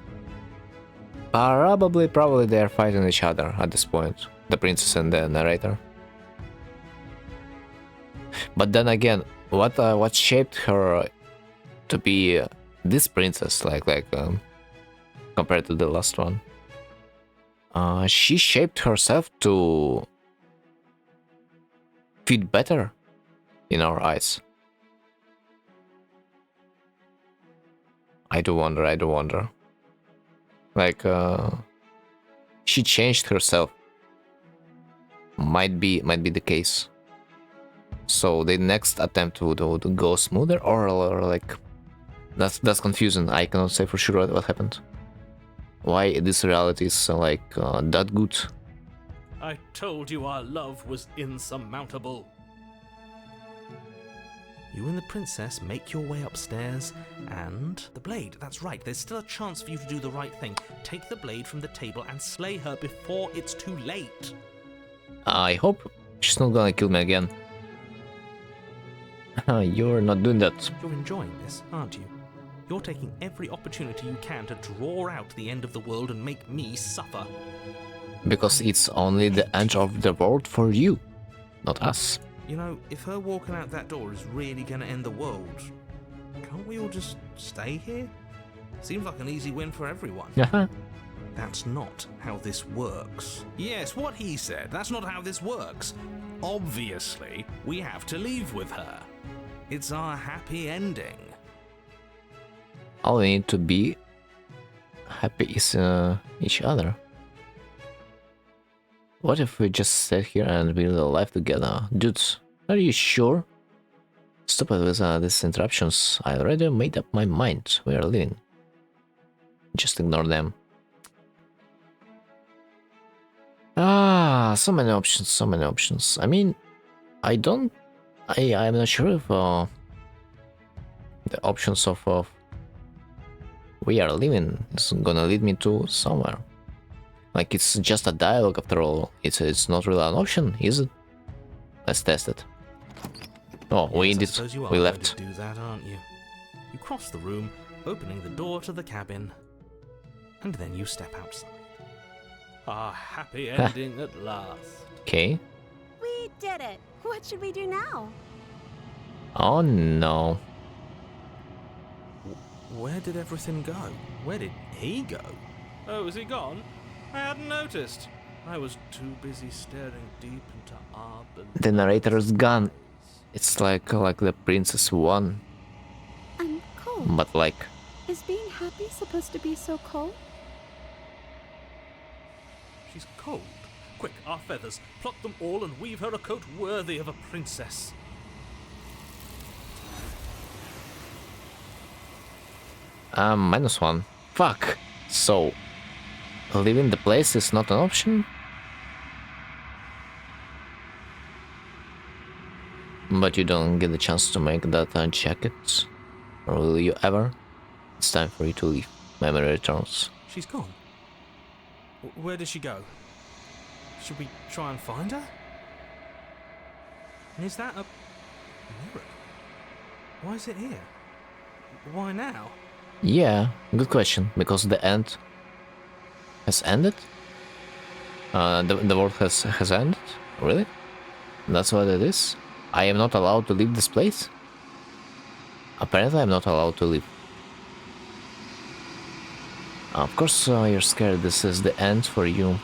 probably they're fighting each other at this point, the princess and the narrator. But then again, what shaped her to be this princess, compared to the last one? She shaped herself to fit better in our eyes. I do wonder. She changed herself. Might be the case. So the next attempt would go smoother, or like that's confusing. I cannot say for sure what happened. Why this reality is that good? I told you our love was insurmountable. You and the princess make your way upstairs, and the blade, that's right, there's still a chance for you to do the right thing. Take the blade from the table and slay her before it's too late. I hope she's not gonna kill me again. You're not doing that. You're enjoying this, aren't you? You're taking every opportunity you can to draw out the end of the world and make me suffer. Because it's only the end of the world for you, not us. You know, if her walking out that door is really gonna end the world, can't we all just stay here? Seems like an easy win for everyone. That's not how this works. Yes, what he said, that's not how this works. Obviously, we have to leave with her. It's our happy ending. All we need to be happy is each other. What if we just sit here and build a life together? Dudes, are you sure? Stop it with these interruptions. I already made up my mind. We are leaving. Just ignore them. So many options. I mean, I'm not sure if the options of we are leaving is gonna lead me to somewhere. Like, it's just a dialogue after all. It's not really an option, is it? Let's test it. Oh, Yes, we left. Do that, aren't you? You cross the room, opening the door to the cabin, and then you step outside. Our happy ending at last. Okay. We did it. What should we do now? Oh no. Where did everything go? Where did he go? Oh, is he gone? I hadn't noticed. I was too busy staring deep into our beloved The narrator's gone. It's like the princess won, I'm cold. but like Is being happy supposed to be so cold? She's cold. Quick, our feathers. Pluck them all and weave her a coat worthy of a princess. -1. Fuck. So, leaving the place is not an option? But you don't get the chance to make that jacket. Or will you ever? It's time for you to leave. Memory returns. She's gone. Where did she go? Should we try and find her? And is that a mirror? Why is it here? Why now? Yeah, good question. Because the end has ended? The world has ended? Really? That's what it is? I am not allowed to leave this place? Apparently I'm not allowed to leave. Of course you're scared this is the end for you.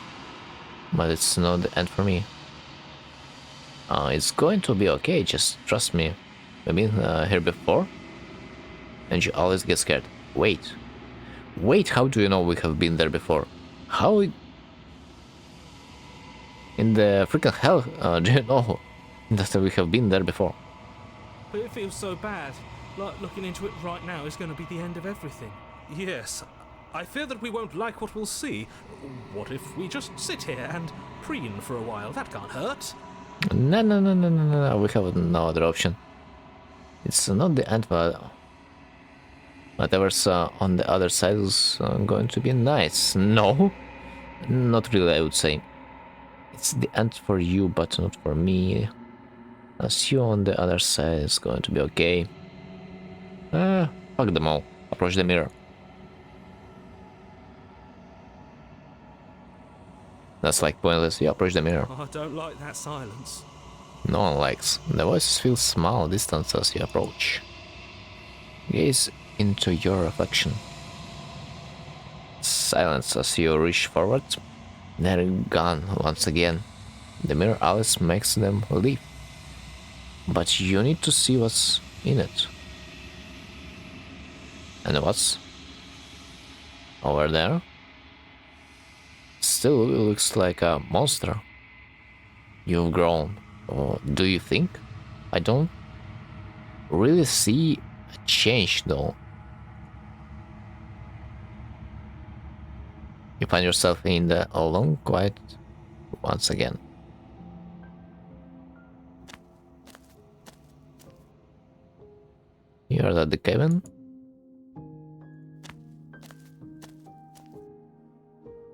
But it's not the end for me. It's going to be okay, just trust me. I've been here before. And you always get scared. Wait. Wait, how do you know we have been there before? How... In the freaking hell do you know that we have been there before? But it feels so bad. Like looking into it right now is going to be the end of everything. Yes, I fear that we won't like what we'll see. What if we just sit here and preen for a while? That can't hurt. No, we have no other option. It's not the end, but whatever's on the other side is going to be nice. No, not really, I would say. It's the end for you, but not for me. As you on the other side is going to be okay. Fuck them all. Approach the mirror. That's like pointless. You approach the mirror. Oh, I don't like that silence. No one likes. The voices feel small distance as you approach. Gaze into your reflection. Silence as you reach forward. They're gone once again. The mirror always makes them leave. But you need to see what's in it. And what's over there? Still looks like a monster. You've grown. Or do you think? I don't really see a change though. You find yourself in the long quiet once again. You're at the cabin.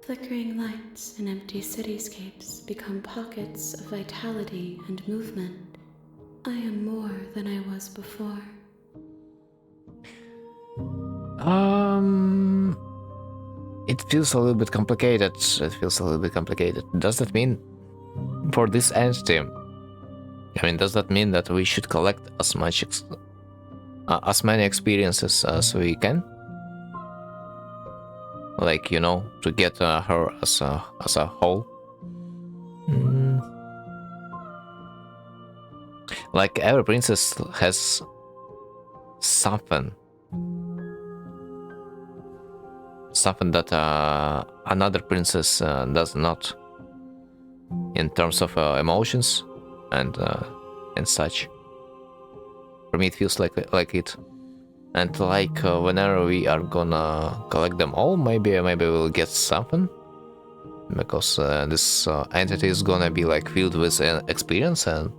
Flickering lights and empty cityscapes become pockets of vitality and movement. I am more than I was before. It feels a little bit complicated. Does that mean for this entity? I mean, does that mean that we should collect as many experiences as we can? Like, you know, to get her as a whole. Like every princess has something that another princess does not, in terms of emotions and such. For me, it feels like it. And like whenever we are gonna collect them all, maybe we'll get something, because this entity is gonna be like filled with experience and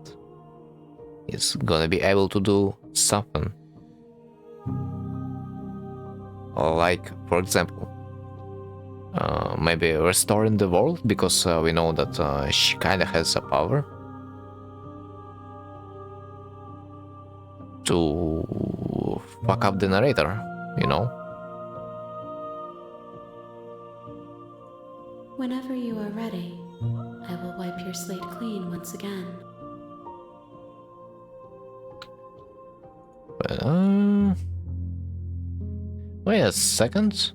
it's gonna be able to do something. Like, for example, maybe restoring the world, because we know that she kinda has a power to fuck up the narrator, you know? Whenever you are ready, I will wipe your slate clean once again. But, wait a second.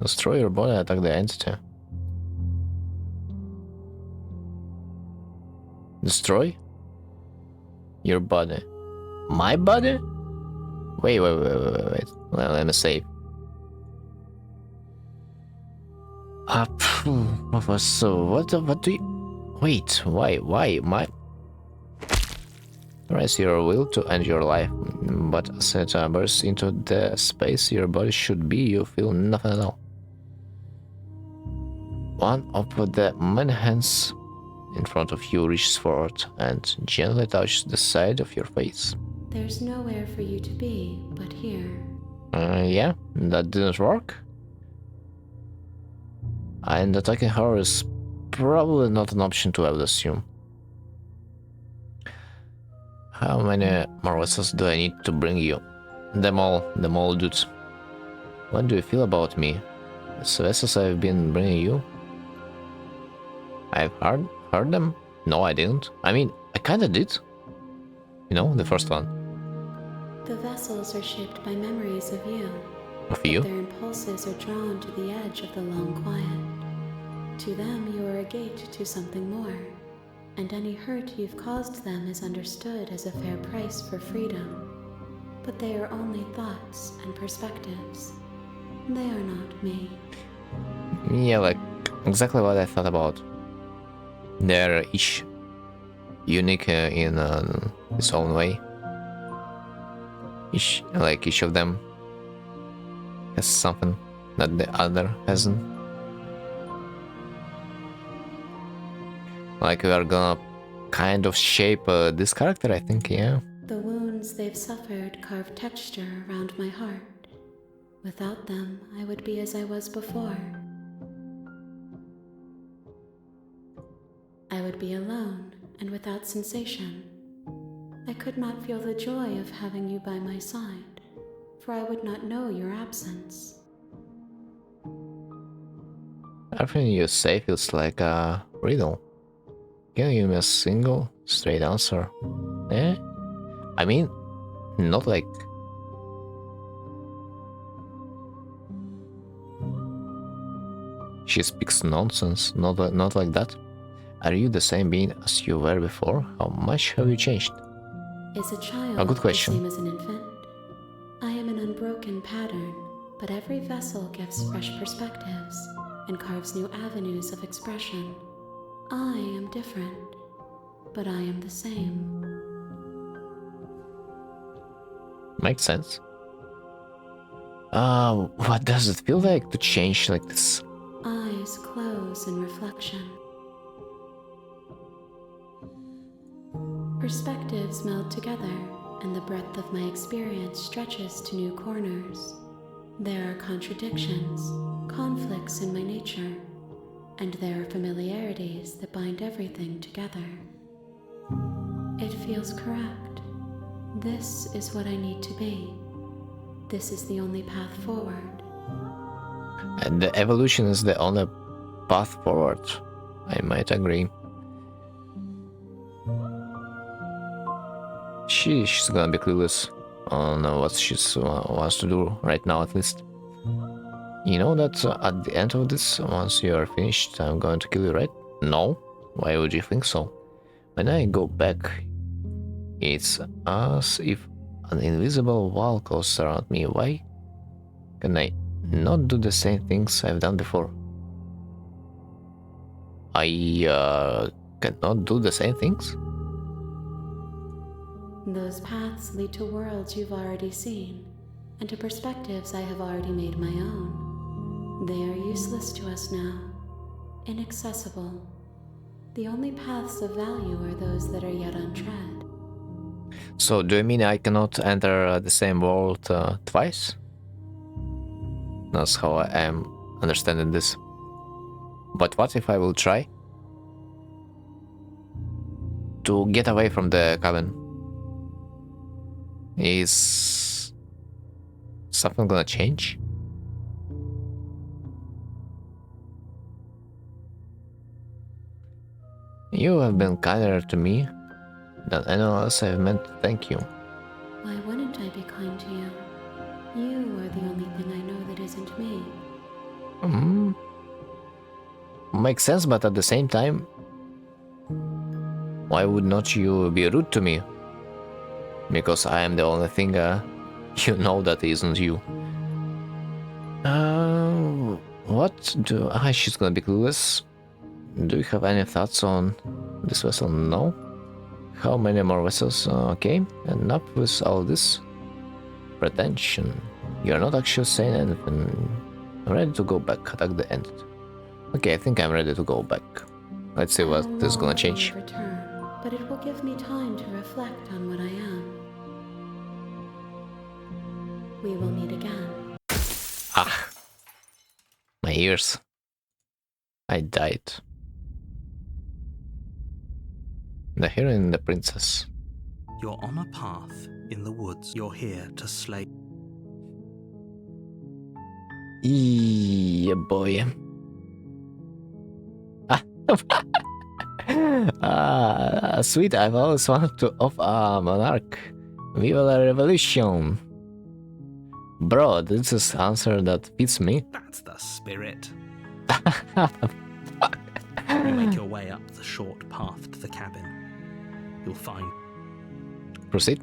Destroy your body, attack the entity. Destroy your body. My body? Wait. Well, let me save. What was so? What do you? Wait, why? Raise your will to end your life, but as it bursts into the space your body should be, you feel nothing at all. One of the many hands in front of you reaches forward and gently touches the side of your face. There's nowhere for you to be but here. Yeah, that didn't work. And attacking her is probably not an option to, I would assume. How many more vessels do I need to bring you? Them all, dudes. What do you feel about me? The vessels I've been bringing you? I've heard them? No, I didn't. I mean, I kinda did. You know, the first one. The vessels are shaped by memories of you. Of you? Their impulses are drawn to the edge of the long quiet. To them, you are a gate to something more, and any hurt you've caused them is understood as a fair price for freedom. But they are only thoughts and perspectives. They are not me. Yeah, like, exactly what I thought about. They're each unique in its own way. Each of them has something that the other hasn't. Like we are gonna kind of shape this character, I think, yeah. The wounds they've suffered carve texture around my heart. Without them, I would be as I was before. I would be alone and without sensation. I could not feel the joy of having you by my side, for I would not know your absence. Everything you say feels like a riddle. Can you give me a single, straight answer? Eh? I mean, not like... She speaks nonsense, not like that. Are you the same being as you were before? How much have you changed? Is a child A good question. the same as an infant? I am an unbroken pattern, but every vessel gives fresh perspectives and carves new avenues of expression. I am different, but I am the same. Makes sense. What does it feel like to change like this? Eyes close in reflection. Perspectives meld together, and the breadth of my experience stretches to new corners. There are contradictions, conflicts in my nature, and there are familiarities that bind everything together. It feels correct. This is what I need to be. This is the only path forward. And the evolution is the only path forward. I might agree. She's gonna be clueless on what she wants to do right now, at least. You know that at the end of this, once you are finished, I'm going to kill you, right? No? Why would you think so? When I go back, it's as if an invisible wall goes around me. Why can I not do the same things I've done before? I cannot do the same things? Those paths lead to worlds you've already seen, and to perspectives I have already made my own. They are useless to us now, inaccessible. The only paths of value are those that are yet untread. So, do you mean I cannot enter the same world twice? That's how I am understanding this. But what if I will try to get away from the cabin? Is something gonna change? You have been kinder to me than anyone else I've met to thank you. Why wouldn't I be kind to you? You are the only thing I know that isn't me. Makes sense, but at the same time, why would not you be rude to me? Because I am the only thing You know that isn't you. What do... she's gonna be clueless. Do you have any thoughts on this vessel? No. How many more vessels? Okay, enough with all this pretension. You're not actually saying anything. I'm ready to go back, attack the entity. Okay, I think I'm ready to go back. Let's see what is gonna change. Return, but it will give me time to reflect on what I am. We will meet again. Ah, my ears. I died. The hero and the princess. You're on a path in the woods. You're here to slay. Yeah, boy. Sweet, I've always wanted to off a monarch. Viva la revolution. Bro, this is answer that fits me. That's the spirit. You make your way up the short path to the cabin. You'll find... Proceed.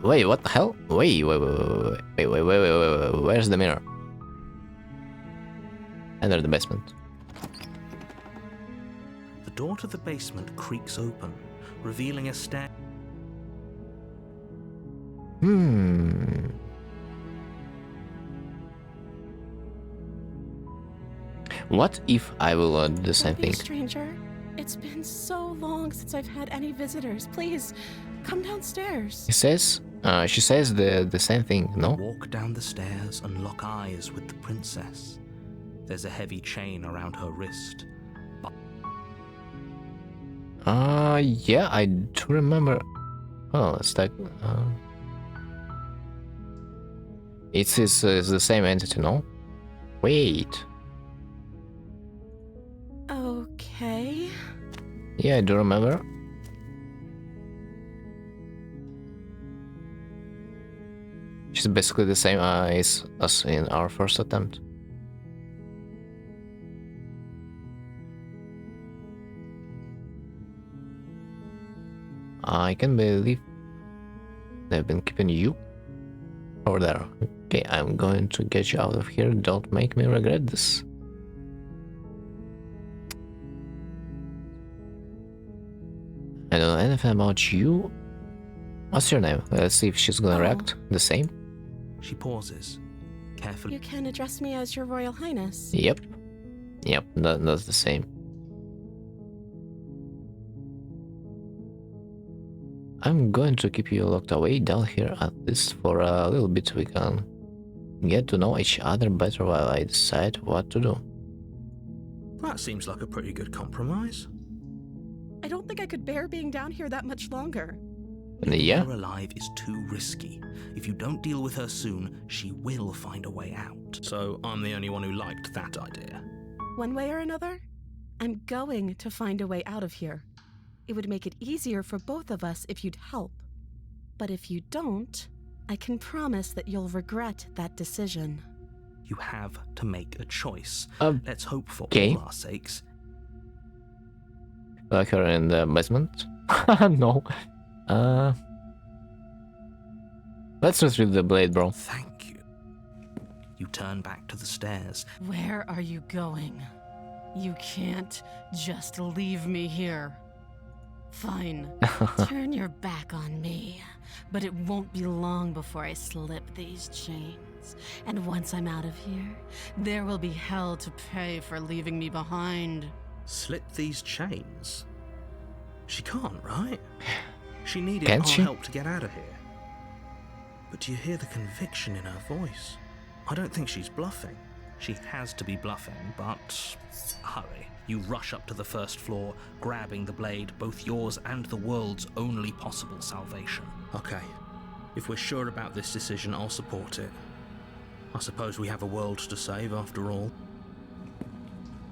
Wait, what the hell? Wait, where's the mirror? Enter the basement. The door to the basement creaks open, revealing a stair... What if I will do the same Don't be a thing? stranger. It's been so long since I've had any visitors. Please, come downstairs. She says the same thing, no? Walk down the stairs and lock eyes with the princess. There's a heavy chain around her wrist. Yeah, I do remember. Oh, it's like it's the same entity, no? Wait. Okay. Yeah, I do remember. She's basically the same as us in our first attempt. I can't believe they've been keeping you over there. Okay, I'm going to get you out of here. Don't make me regret this. I don't know anything about you. What's your name? Let's see if she's gonna react the same. She pauses, carefully. You can address me as Your Royal Highness. Yep, that's the same. I'm going to keep you locked away down here at least for a little bit. We can get to know each other better while I decide what to do. That seems like a pretty good compromise. I don't think I could bear being down here that much longer. Yeah. Her alive is too risky. If you don't deal with her soon, she will find a way out. So I'm the only one who liked that idea. One way or another, I'm going to find a way out of here. It would make it easier for both of us if you'd help. But if you don't, I can promise that you'll regret that decision. You have to make a choice. Let's hope for okay. all our sakes. Like her in the basement? No. Let's retrieve the blade, bro. Thank you. You turn back to the stairs. Where are you going? You can't just leave me here. Fine, turn your back on me, but it won't be long before I slip these chains. And once I'm out of here, there will be hell to pay for leaving me behind. Slip these chains? She can't, right? She needed Can't our she? help to get out of here. But do you hear the conviction in her voice? I don't think she's bluffing. She has to be bluffing, but hurry. You rush up to the first floor, grabbing the blade, both yours and the world's only possible salvation. Okay, if we're sure about this decision, I'll support it. I suppose we have a world to save after all.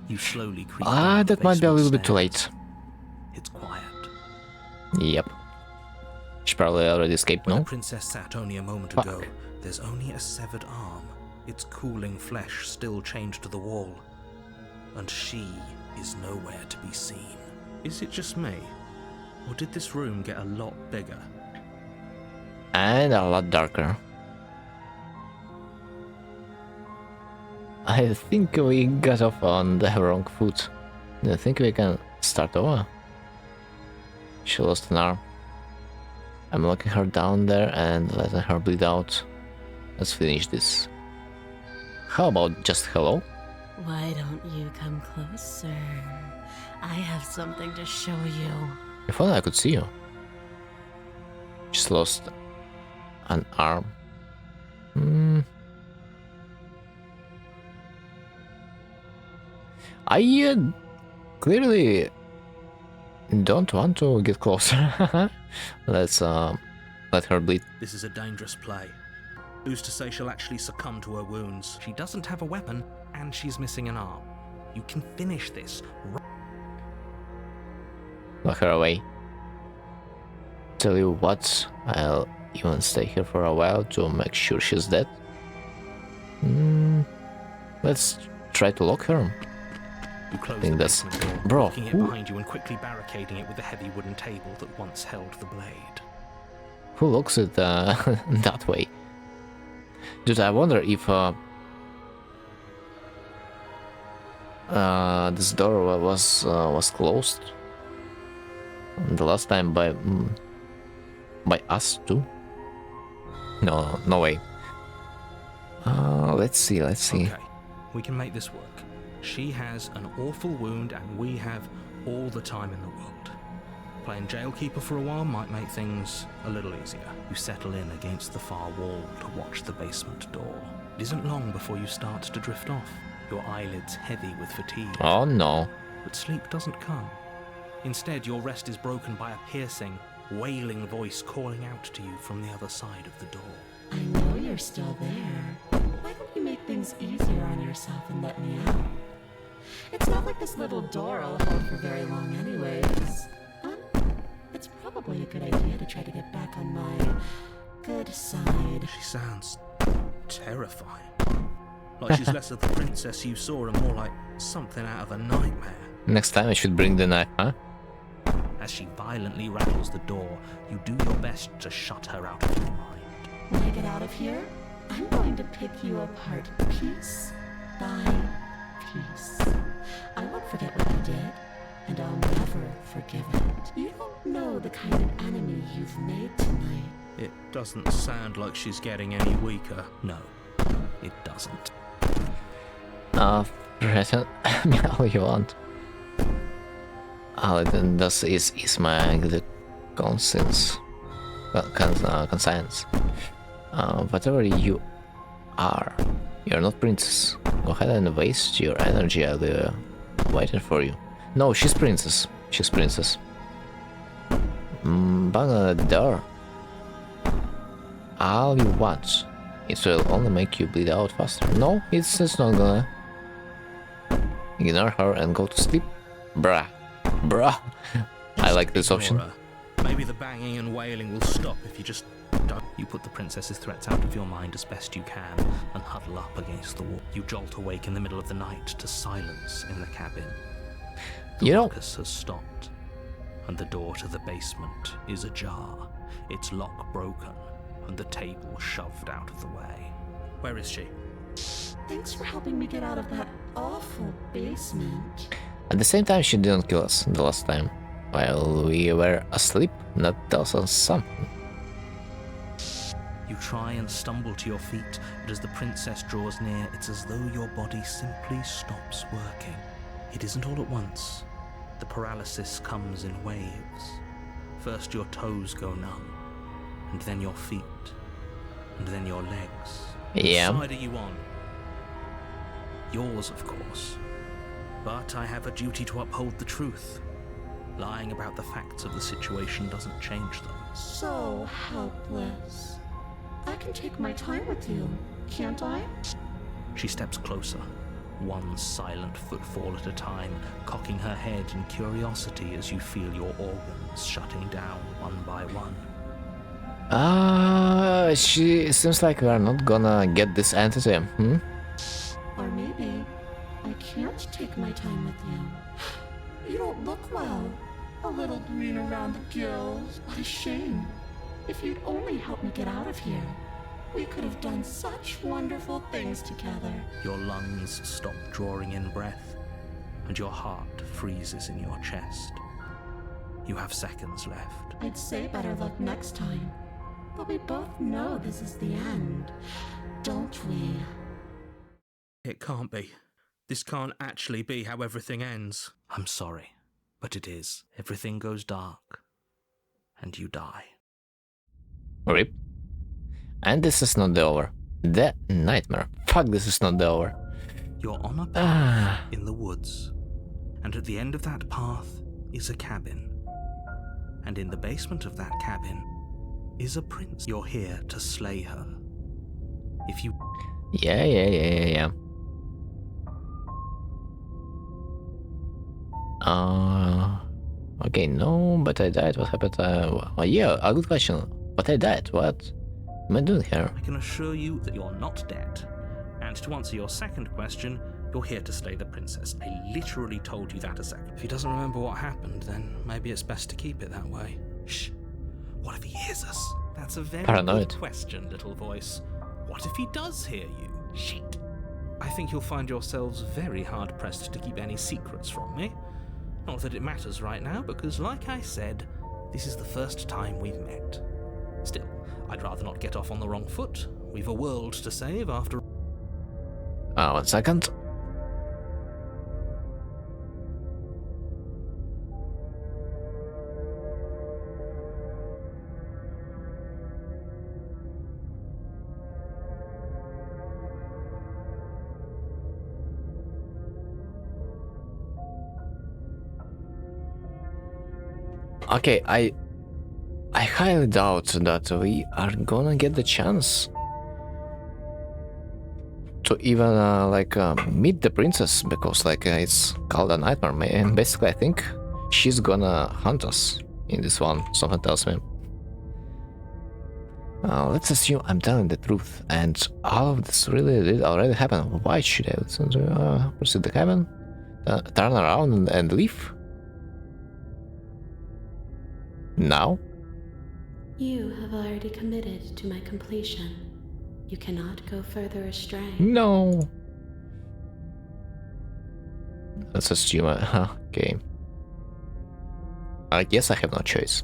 You slowly creep down the That might be a basement little bit too stairs. late. It's quiet. Yep. She probably already escaped, Where no? the princess sat only a moment Fuck. ago, there's only a severed arm, its cooling flesh still chained to the wall. And she is nowhere to be seen. Is it just me? Or did this room get a lot bigger? And a lot darker. I think we got off on the wrong foot. I think we can start over. She lost an arm. I'm locking her down there and letting her bleed out. Let's finish this. How about just hello? Why don't you come closer? I have something to show you. If only I could see you. Just lost an arm. I clearly don't want to get closer. Let's let her bleed. This is a dangerous play. Who's to say she'll actually succumb to her wounds? She doesn't have a weapon, and she's missing an arm. You can finish this. Lock her away. Tell you what, I'll even stay here for a while to make sure she's dead. Let's try to lock her. You close think the that's- basement door, Bro, locking it who- behind you and quickly barricading it with the heavy wooden table that once held the blade. Who looks at that way? Dude, I wonder if this door was closed the last time by us too. No way. Let's see. Okay, we can make this work. She has an awful wound and we have all the time in the world. Playing jailkeeper for a while might make things a little easier. You settle in against the far wall to watch the basement door. It isn't long before you start to drift off, your eyelids heavy with fatigue. Oh no. But sleep doesn't come. Instead, your rest is broken by a piercing, wailing voice calling out to you from the other side of the door. I know you're still there. Why don't you make things easier on yourself and let me out? It's not like this little door will hold for very long anyways. It's probably a good idea to try to get back on my good side. She sounds terrifying. Like she's less of the princess you saw and more like something out of a nightmare. Next time I should bring the knife, huh? As she violently rattles the door, you do your best to shut her out of your mind. When I get out of here, I'm going to pick you apart piece by piece. I won't forget what you did, and I'll never forgive it. You don't know the kind of enemy you've made tonight. It doesn't sound like she's getting any weaker. No, it doesn't. Threaten me all you want. All it does is my good conscience. Conscience. Whatever you are, you're not princess. Go ahead and waste your energy. I'll be waiting for you. No, she's princess. She's princess. Bang on the door. All you want. It will only make you bleed out faster. No, it's not gonna. Ignore her and go to sleep. Bruh. I like this option. Ignore her. Maybe the banging and wailing will stop if you just don't. You put the princess's threats out of your mind as best you can and huddle up against the wall. You jolt awake in the middle of the night to silence in the cabin. The ruckus has stopped, and the door to the basement is ajar, its lock broken, and the table shoved out of the way. Where is she? Thanks for helping me get out of that awful basement. At the same time, she didn't kill us the last time. While we were asleep, that tells us something. You try and stumble to your feet, but as the princess draws near, it's as though your body simply stops working. It isn't all at once. The paralysis comes in waves. First your toes go numb, and then your feet, and then your legs. Yeah. What side are you on? Yours, of course. But I have a duty to uphold the truth. Lying about the facts of the situation doesn't change them. So helpless. I can take my time with you, can't I? She steps closer, one silent footfall at a time, cocking her head in curiosity as you feel your organs shutting down one by one. She seems like we are not gonna get this entity, Or maybe I can't take my time with you. You don't look well. A little green around the gills. What a shame. If you'd only helped me get out of here, we could have done such wonderful things together. Your lungs stop drawing in breath, and your heart freezes in your chest. You have seconds left. I'd say better luck next time, but we both know this is the end, don't we? It can't be. This can't actually be how everything ends. I'm sorry, but it is. Everything goes dark, and you die. Rip. And this is not the over. The nightmare. Fuck, this is not the over. You're on a path in the woods, and at the end of that path is a cabin. And in the basement of that cabin is a prince. You're here to slay her. If you... Yeah. Okay, no, but I died. What happened? Yeah, a good question. But I died. What am I doing here? I can assure you that you're not dead. And to answer your second question, you're here to slay the princess. I literally told you that a second. If he doesn't remember what happened, then maybe it's best to keep it that way. Shh. What if he hears us? That's a very Paranoid. good question, little voice. What if he does hear you? Shit. I think you'll find yourselves very hard-pressed to keep any secrets from me. Not that it matters right now, because like I said, this is the first time we've met. Still, I'd rather not get off on the wrong foot. We've a world to save after... 1 second. Okay, I highly doubt that we are gonna get the chance to even meet the princess, because it's called a nightmare, and basically I think she's gonna hunt us in this one. Something tells me. Let's assume I'm telling the truth, and all of this really did already happen. Why should I listen to proceed the cabin, turn around and leave? Now? You have already committed to my completion. You cannot go further astray. No. Let's assume. Okay. I guess I have no choice.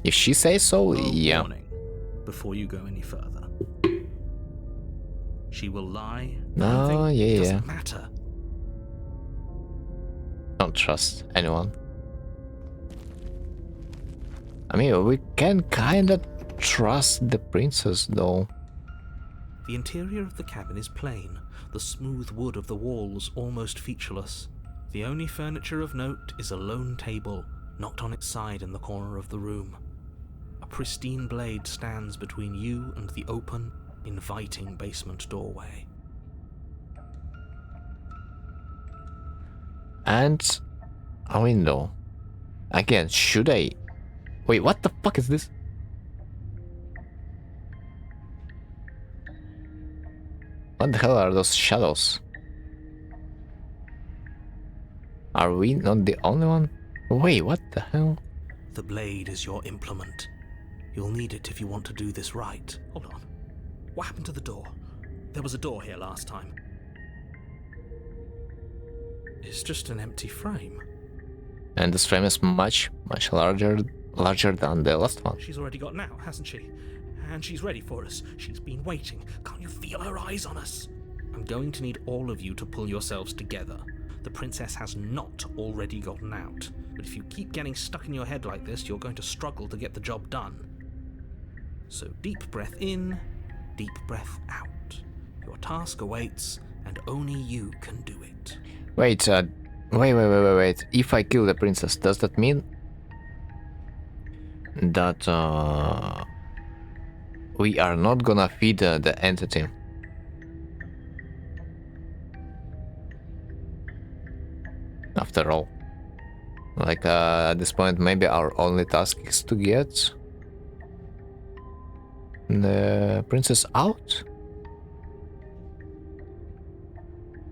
If she says so, yeah. Warning, before you go any further. She will lie. No, Anything, yeah. It doesn't matter. Don't trust anyone. I mean, we can kinda trust the princess, though. The interior of the cabin is plain, the smooth wood of the walls almost featureless. The only furniture of note is a lone table, knocked on its side in the corner of the room. A pristine blade stands between you and the open, inviting basement doorway. And a window. Again, should I... Wait, what the fuck is this? What the hell are those shadows? Are we not the only one? Wait, what the hell? The blade is your implement. You'll need it if you want to do this right. Hold on. What happened to the door? There was a door here last time. It's just an empty frame. And this frame is much larger than the last one. She's already got now, hasn't she? And she's ready for us. She's been waiting. Can't you feel her eyes on us? I'm going to need all of you to pull yourselves together. The princess has not already gotten out. But if you keep getting stuck in your head like this, you're going to struggle to get the job done. So deep breath in, deep breath out. Your task awaits, and only you can do it. Wait, wait. If I kill the princess, does that mean that we are not gonna feed the entity? After all. At this point, maybe our only task is to get the princess out?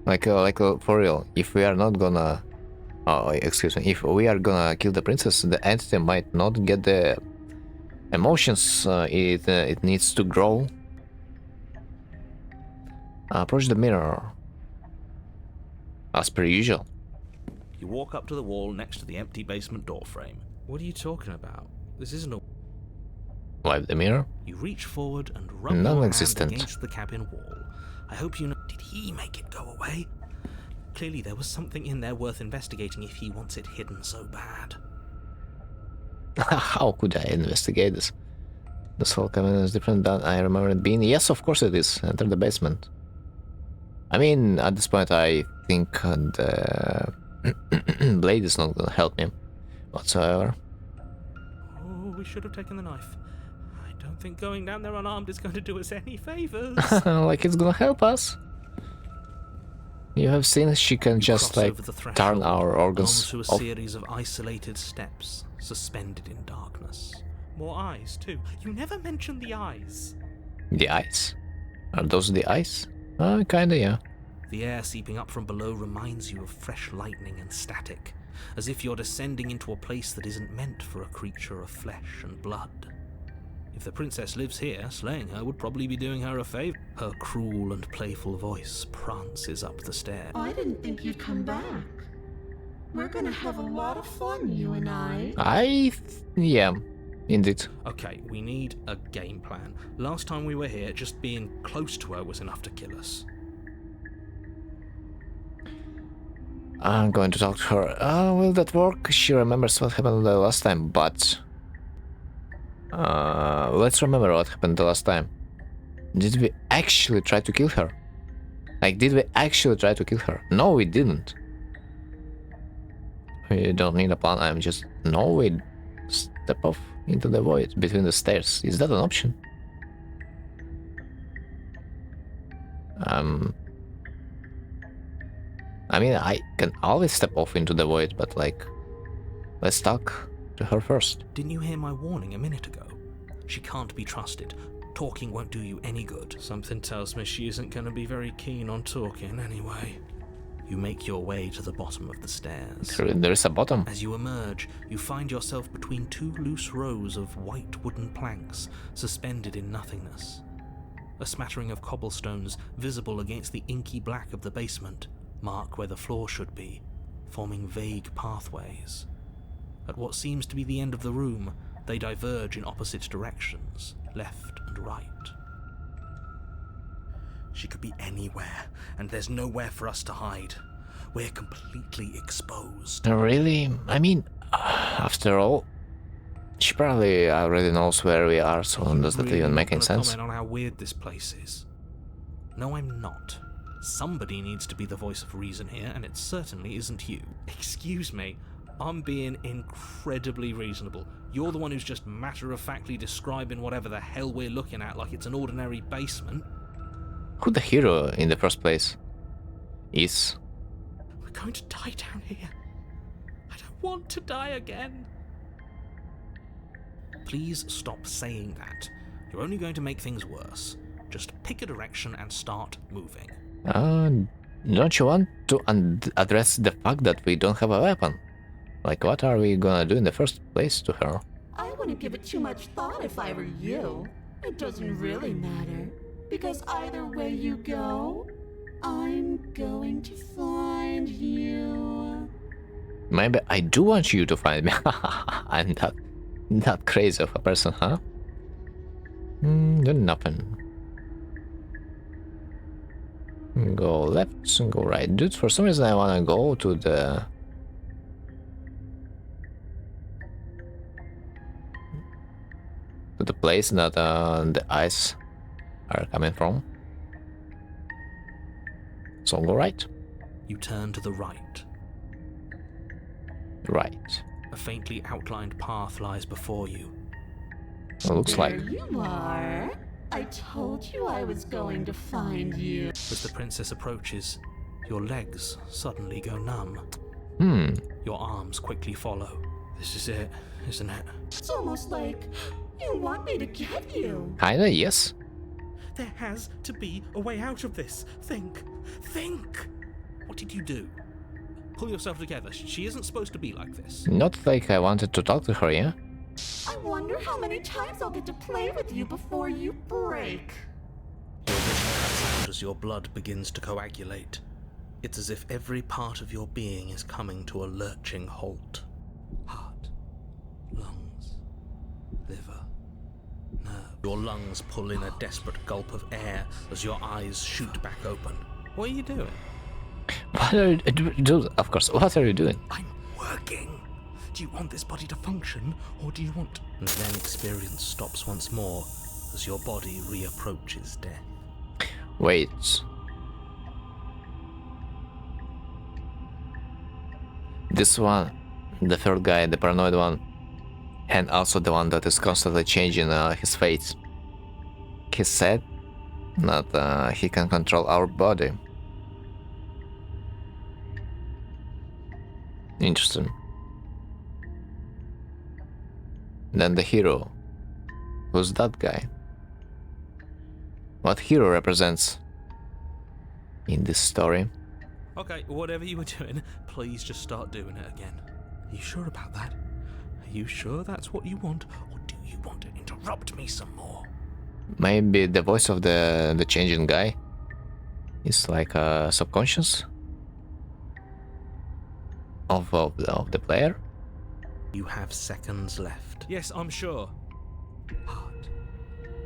For real, if we are not gonna... Oh, excuse me, if we are gonna kill the princess, the entity might not get the emotions, it needs to grow. Approach the mirror. As per usual. You walk up to the wall next to the empty basement door frame. What are you talking about? This isn't a... Wipe the mirror. You reach forward and rub your hand Non-existent. against the cabin wall. I hope you know... Did he make it go away? Clearly there was something in there worth investigating if he wants it hidden so bad. How could I investigate this? This whole cabin is different than I remember it being. Yes, of course it is. Enter the basement. I mean, at this point I think the blade is not gonna help me whatsoever. Oh, we should have taken the knife. I don't think going down there unarmed is going to do us any favors. Like it's gonna help us. You have seen she can just like turn our organs onto a off. series of isolated steps, suspended in darkness. More eyes too. You never mentioned the eyes. The eyes? Are those the eyes? Kinda, yeah. The air seeping up from below reminds you of fresh lightning and static, as if you're descending into a place that isn't meant for a creature of flesh and blood. If the princess lives here, slaying her would probably be doing her a favor. Her cruel and playful voice prances up the stairs. I didn't think you'd come back. We're gonna have a lot of fun, you and I. Yeah, indeed. Okay, we need a game plan. Last time we were here, just being close to her was enough to kill us. I'm going to talk to her. Will that work? She remembers what happened the last time, but... let's remember what happened the last time. Did we actually try to kill her? Like, did we actually try to kill her? No, we didn't. We don't need a plan, I'm just... No, we step off into the void between the stairs. Is that an option? I mean, I can always step off into the void, but like... Let's talk to her first. Didn't you hear my warning a minute ago? She can't be trusted. Talking won't do you any good. Something tells me she isn't going to be very keen on talking anyway. You make your way to the bottom of the stairs. There is a bottom. As you emerge, you find yourself between two loose rows of white wooden planks suspended in nothingness. A smattering of cobblestones visible against the inky black of the basement mark where the floor should be, forming vague pathways. At what seems to be the end of the room, they diverge in opposite directions, left and right. She could be anywhere, and there's nowhere for us to hide. We're completely exposed. Really? I mean, after all, she probably already knows where we are, so does that even make any sense? Comment on how weird this place is. No, I'm not. Somebody needs to be the voice of reason here, and it certainly isn't you. Excuse me, I'm being incredibly reasonable. You're the one who's just matter-of-factly describing whatever the hell we're looking at like it's an ordinary basement. Who the hero in the first place is? We're going to die down here. I don't want to die again. Please stop saying that. You're only going to make things worse. Just pick a direction and start moving. Don't you want to address the fact that we don't have a weapon? Like, what are we gonna do in the first place to her? I wouldn't give it too much thought if I were you. It doesn't really matter, because either way you go, I'm going to find you. Maybe I do want you to find me. I'm that crazy of a person, huh? Do nothing. Go left, go right. Dude, for some reason I wanna go to the... to the place that the eyes are coming from. So go right. You turn to the right. Right. A faintly outlined path lies before you. Looks like... There you are. I told you I was going to find you. As the princess approaches, your legs suddenly go numb. Your arms quickly follow. This is it, isn't it? It's almost like you want me to get you. Kinda, yes. There has to be a way out of this. Think. What did you do? Pull yourself together. She isn't supposed to be like this. Not like I wanted to talk to her, yeah? I wonder how many times I'll get to play with you before you break. Your vision cuts out as your blood begins to coagulate. It's as if every part of your being is coming to a lurching halt. Heart, lungs, liver, nerve. Your lungs pull in a desperate gulp of air as your eyes shoot back open. What are you doing? What are you doing? Of course, what are you doing? I'm working. Do you want this body to function, or do you want... And then experience stops once more as your body reapproaches death. Wait. This one, the third guy, the paranoid one, and also the one that is constantly changing his fate. He said that he can control our body. Interesting. Then the hero. Who's that guy? What hero represents in this story? Okay, whatever you were doing, please just start doing it again. Are you sure about that? Are you sure that's what you want, or do you want to interrupt me some more? Maybe the voice of the changing guy is like subconscious of the player. You have seconds left. Yes, I'm sure. Heart,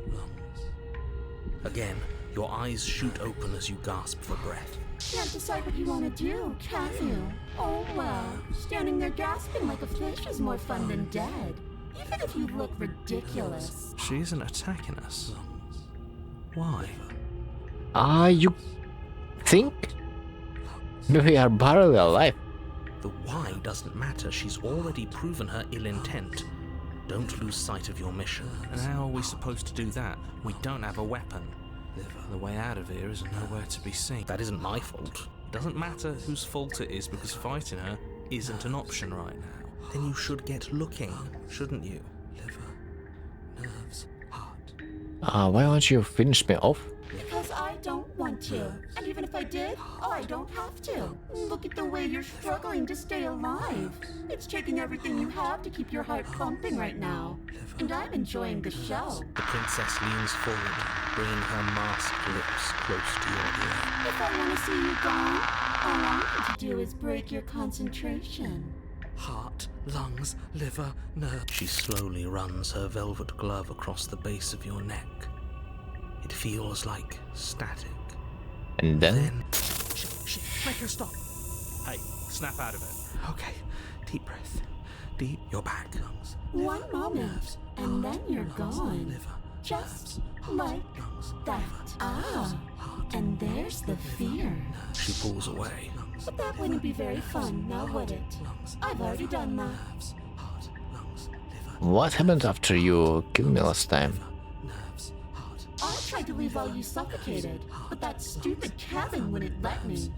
lungs. Again, your eyes shoot open as you gasp for breath. Can't decide what you want to do, can you? Oh well, standing there gasping like a fish is more fun than dead. Even if you look ridiculous. She isn't attacking us. Why? You think we are barely alive? The why doesn't matter. She's already proven her ill intent. Don't lose sight of your mission. And how are we supposed to do that? We don't have a weapon. The way out of here is nowhere to be seen. That isn't my fault. It doesn't matter whose fault it is because fighting her isn't an option right now. Then you should get looking, shouldn't you? Liver, nerves, heart. Why won't you finish me off? Because I don't want to. And even if I did, I don't have to. Look at the way you're struggling to stay alive. It's taking everything you have to keep your heart pumping right now. And I'm enjoying the show. The princess leans forward, bringing her masked lips close to your ear. If I want to see you gone, all I need to do is break your concentration. Heart, lungs, liver, nerve. She slowly runs her velvet glove across the base of your neck. It feels like static. And then? Shit, make her stop. Hey, snap out of it. Okay, deep breath. Deep, you're back. Lungs, One moment, and then you're gone. liver, Just like that. And there's the fear. She pulls away. But that wouldn't be very fun, now would it? I've already done that. Heart, lungs, liver, What happened after you killed me last time? nerves, heart, I tried to leave while you suffocated, but that stupid cabin wouldn't let me.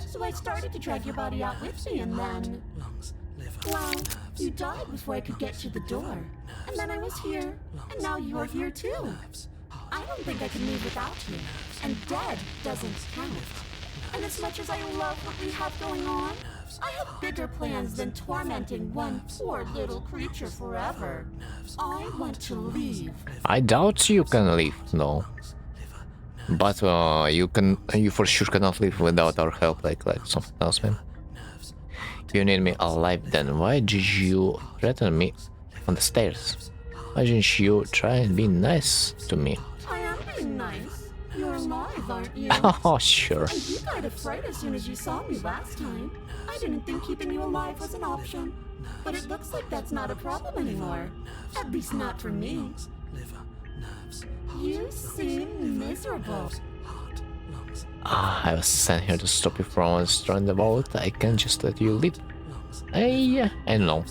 So I started to drag your body out with me, and then... lungs, liver, Well, you died before I could get to the door. And then I was here, and now you're here too. I don't think I can leave without you. And dead doesn't count. And as much as I love what we have going on, I have bigger plans than tormenting one poor little creature forever. I want to leave. I doubt you can leave, no. But you for sure cannot leave without our help, like something else, man. You need me alive, then why did you threaten me on the stairs? Why didn't you try and be nice to me? I am being nice. You're alive, aren't you? Oh, sure. And you died of fright as soon as you saw me last time. I didn't think keeping you alive was an option. But it looks like that's not a problem anymore. At least not for me. You seem miserable. I was sent here to stop you from destroying the vault. I can't just let you leave. I know.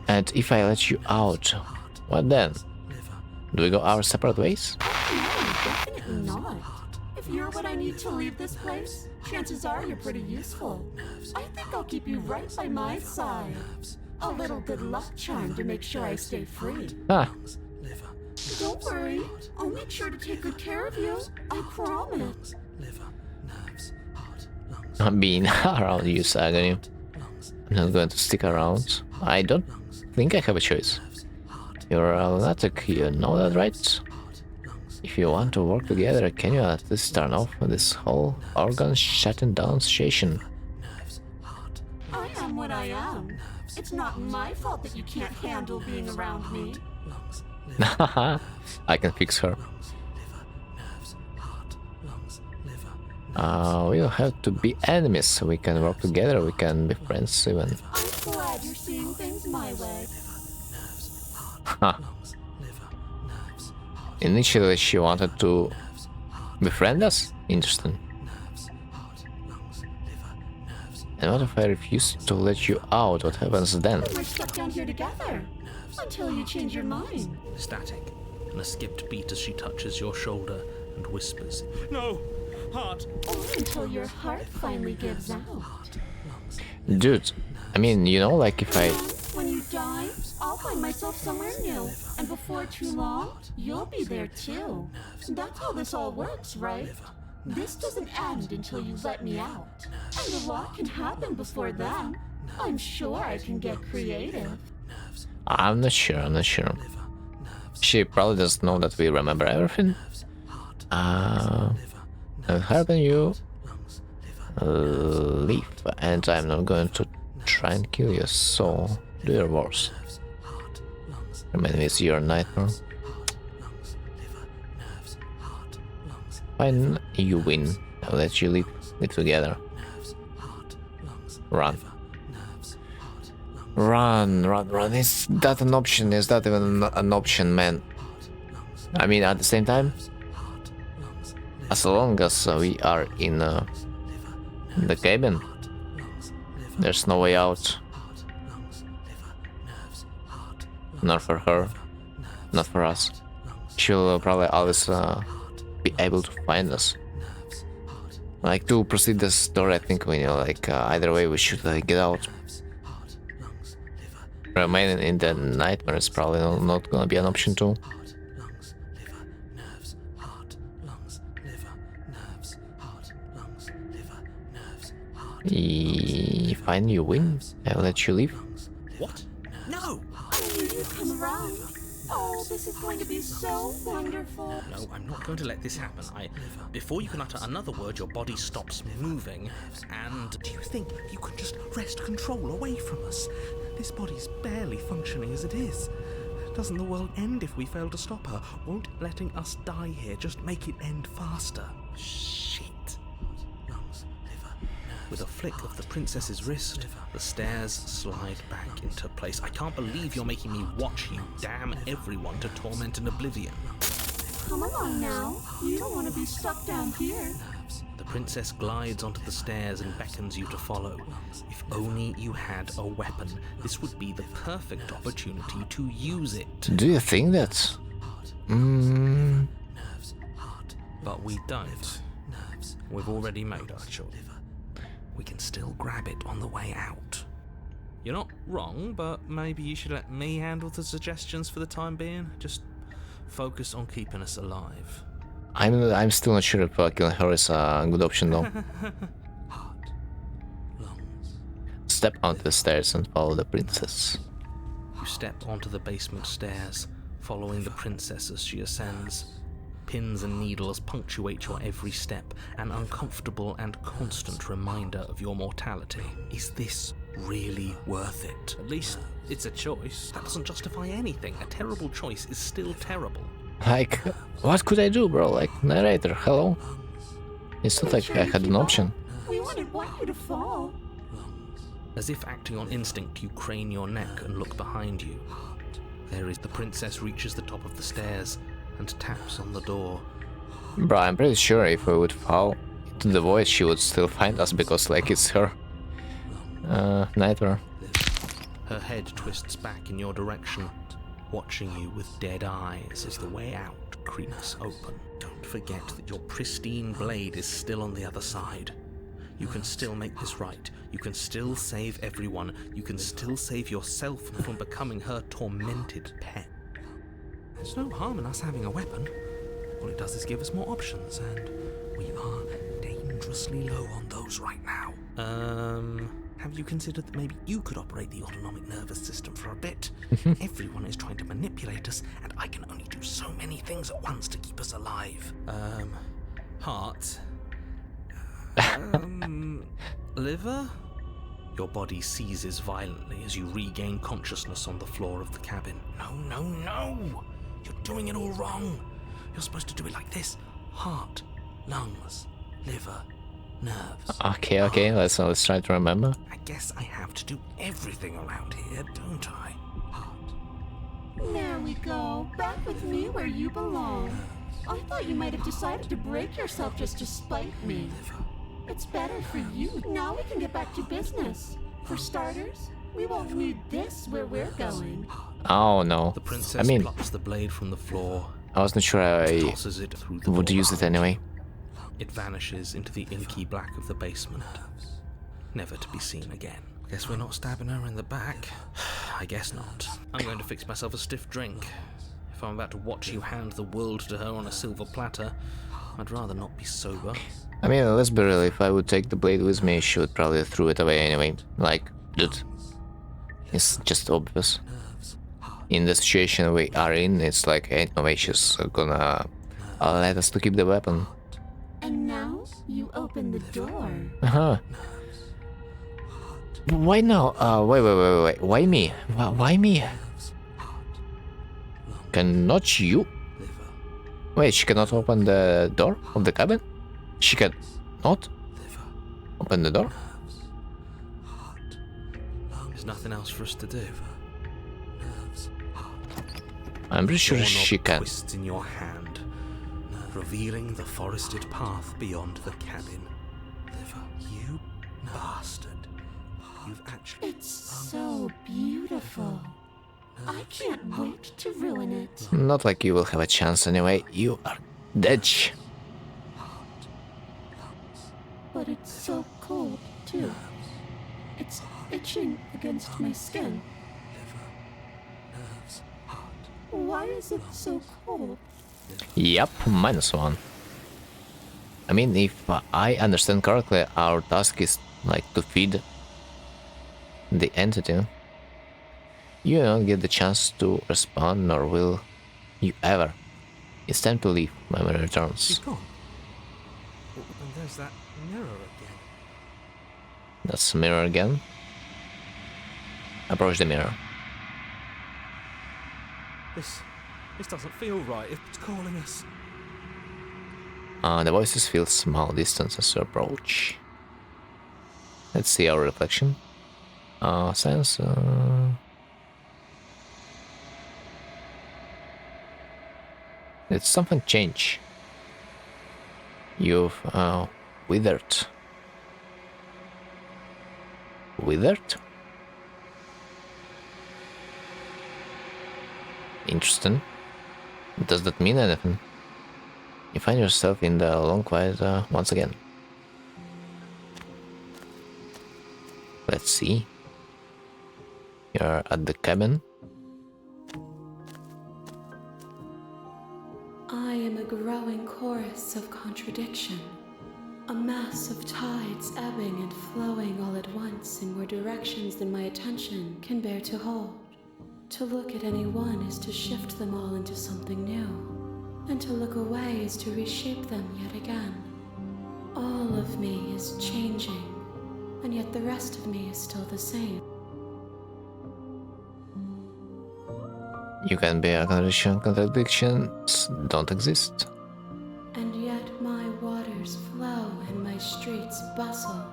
And if I let you out, what then? Do we go our separate ways? No, definitely not. If you're what I need to leave this place, chances are you're pretty useful. I think I'll keep you right by my side. A little good luck charm to make sure I stay free. Ah, Don't worry, I'll make sure to take good care of you. I promise. I'm being around you, Sagani. I'm not going to stick around. I don't think I have a choice. You're a lunatic, you know that, right? If you want to work together, can you at least turn off this whole organ shutting down station? I am what I am. It's not my fault that you can't handle being around me. I can fix her. We don't have to be enemies. We can work together. We can be friends even. I'm glad you're seeing things my way. Initially, she wanted to befriend us. Interesting. And what if I refuse to let you out? What happens then? We're stuck down here together until you change your mind. Static, and a skipped beat as she touches your shoulder and whispers, "No, heart." Or until your heart finally gives out. Dude, I mean, you know, like if I... When you die, I'll find myself somewhere new. And before too long, you'll be there too. That's how this all works, right? This doesn't end until you let me out. And a lot can happen before then. I'm sure I can get creative. I'm not sure. She probably doesn't know that we remember everything. And happen you leave, and I'm not going to try and kill you, so do your worst. Remind me, it's your nightmare. Fine, you win. I'll let you live together. Run. Run. Is that an option? Is that even an option, man? I mean, at the same time, as long as we are in the cabin, there's no way out. Not for her, not for us. She'll probably always be able to find us. Like, to proceed the story, I think we know, like, either way we should get out. Remaining in the nightmare is probably not gonna be an option too. Fine, you win. I'll let you leave. What? No! I knew you'd come around. Oh, this is going to be so wonderful. No, I'm not going to let this happen. Before you can utter another word, your body stops moving. And do you think you could just wrest control away from us? This body's barely functioning as it is. Doesn't the world end if we fail to stop her? Won't letting us die here just make it end faster? Shit. With a flick of the princess's wrist, the stairs slide back into place. I can't believe you're making me watch you damn everyone to torment and oblivion. Come along now. You don't want to be stuck down here. The princess glides onto the stairs and beckons you to follow. If only you had a weapon, this would be the perfect opportunity to use it. Do you think that? But we don't. We've already made our choice. We can still grab it on the way out. You're not wrong, but maybe you should let me handle the suggestions for the time being. Just focus on keeping us alive. I'm still not sure if killing her is a good option though. Heart, lungs. Step onto the stairs and follow the princess. You step onto the basement stairs, following the princess as she ascends. Pins and needles punctuate your every step, an uncomfortable and constant reminder of your mortality. Is this really worth it? At least it's a choice. That doesn't justify anything. A terrible choice is still terrible. Like, what could I do, bro? Like, narrator, hello? It's not like I had an option. We wouldn't want you to fall. As if acting on instinct, you crane your neck and look behind you. There is the princess reaches the top of the stairs and taps on the door. Bro, I'm pretty sure if we would fall into the void, she would still find us because, like, it's her nightmare. Her head twists back in your direction, watching you with dead eyes as the way out creaks open. Don't forget that your pristine blade is still on the other side. You can still make this right. You can still save everyone. You can still save yourself from becoming her tormented pet. There's no harm in us having a weapon. All it does is give us more options, and we are dangerously low on those right now. Have you considered that maybe you could operate the autonomic nervous system for a bit? Everyone is trying to manipulate us, and I can only do so many things at once to keep us alive. Heart. Liver? Your body seizes violently as you regain consciousness on the floor of the cabin. No! You're doing it all wrong. You're supposed to do it like this. Heart, lungs, liver, nerves. Okay, let's try to remember. I guess I have to do everything around here, don't I? Heart. There we go. Back with me where you belong. I thought you might have decided to break yourself just to spite me. It's better for you. Now we can get back to business. For starters, we won't need this where we're going. Oh no. The princess plucks the blade from the floor. I wasn't sure I tosses it through the would door. use it anyway. It vanishes into the inky black of the basement, never to be seen again. Guess we're not stabbing her in the back. I guess not. I'm going to fix myself a stiff drink. If I'm about to watch you hand the world to her on a silver platter, I'd rather not be sober. I mean, let's be real, if I would take the blade with me, she would probably throw it away anyway. Like, dude, it's just obvious. In the situation we are in, it's like, ain't no way she's gonna let us to keep the weapon. And now you open the door. Uh-huh. Why now? Wait. Why me? Why me? Cannot you? Wait, she cannot open the door of the cabin? She cannot open the door? There's nothing else for us to do. I'm pretty sure she can. Twists in your hand, revealing the forested path beyond the cabin. You bastard. You've actually... It's so beautiful. I can't wait to ruin it. Not like you will have a chance anyway. You are dead. But it's so cold, too. It's itching against my skin. Why is it so cold? Yep, -1. I mean, if I understand correctly, our task is like to feed the entity. You don't get the chance to respond, nor will you ever. It's time to leave. Memory returns. She's gone. And there's that mirror again. That's the mirror again. Approach the mirror. This doesn't feel right. It's calling us. The voices feel small distance as you approach. Let's see our reflection. Sense. Did something change? You've withered. Withered? Interesting. Does that mean anything? You find yourself in the long quiet once again. Let's see. You're at the cabin. I am a growing chorus of contradiction, a mass of tides ebbing and flowing all at once in more directions than my attention can bear to hold. To look at any one is to shift them all into something new, and to look away is to reshape them yet again. All of me is changing, and yet the rest of me is still the same. You can be a contradiction. Contradictions don't exist. And yet my waters flow and my streets bustle.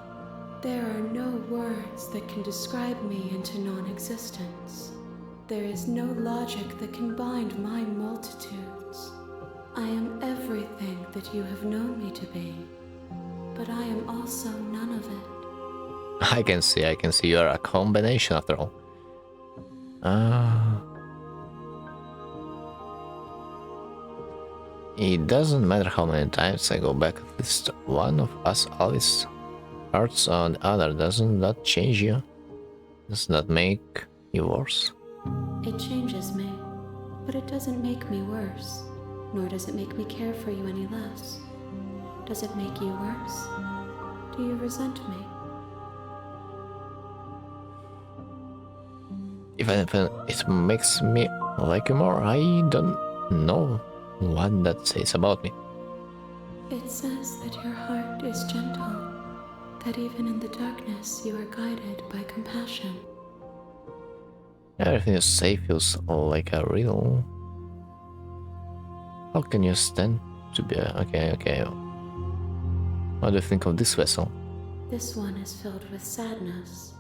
There are no words that can describe me into non-existence. There is no logic that can bind my multitudes. I am everything that you have known me to be, but I am also none of it. I can see you're a combination after all. It doesn't matter how many times I go back, at least one of us always hurts on the other. Doesn't that change you? Does that make you worse? It changes me, but it doesn't make me worse, nor does it make me care for you any less. Does it make you worse? Do you resent me? Even if it makes me like you more, I don't know what that says about me. It says that your heart is gentle, that even in the darkness you are guided by compassion. Everything you say feels like a riddle. How can you stand to be... Okay. What do you think of this vessel? This one is filled with sadness.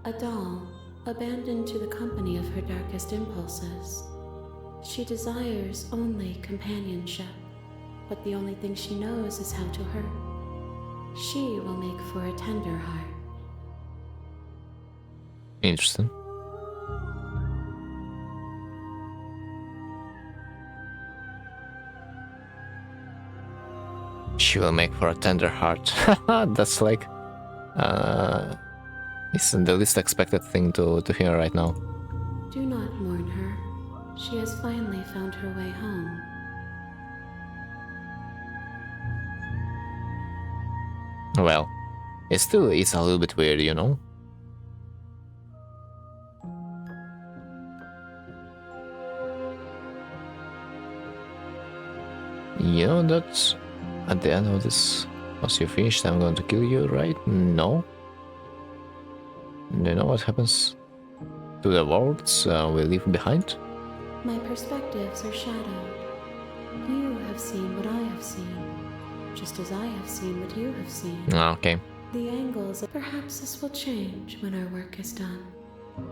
A doll, abandoned to the company of her darkest impulses. She desires only companionship, but the only thing she knows is how to hurt. She will make for a tender heart. Interesting. She will make for a tender heart. That's like... it's the least expected thing to hear right now. Do not mourn her. She has finally found her way home. Well, it still is a little bit weird, you know? You know that at the end of this, once you're finished, I'm going to kill you, right? No? Do you know what happens to the worlds we leave behind? My perspectives are shadowed. You have seen what I have seen, just as I have seen what you have seen. Okay. The angles, perhaps this will change when our work is done.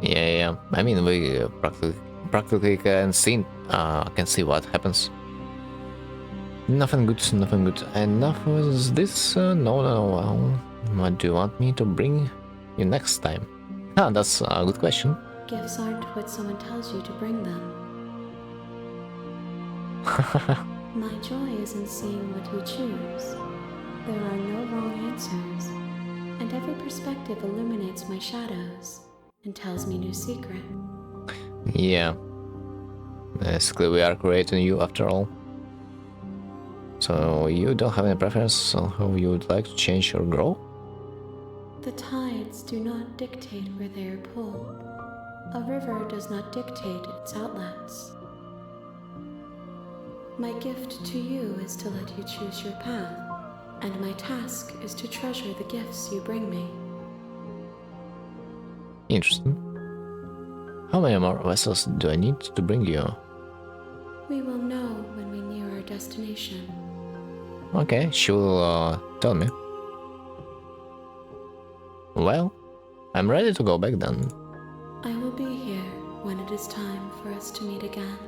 Yeah. I mean, we practically can see what happens. Nothing good. Enough was this? No. Well, what do you want me to bring you next time? That's a good question. Gifts aren't what someone tells you to bring them. My joy is in seeing what you choose. There are no wrong answers, and every perspective illuminates my shadows and tells me new secret. Yeah. Basically, we are creating you after all. So you don't have any preference on how you would like to change or grow? The tides do not dictate where they are pulled. A river does not dictate its outlets. My gift to you is to let you choose your path, and my task is to treasure the gifts you bring me. Interesting. How many more vessels do I need to bring you? We will know when we near our destination. Okay, she will tell me. Well, I'm ready to go back then. I will be here when it is time for us to meet again.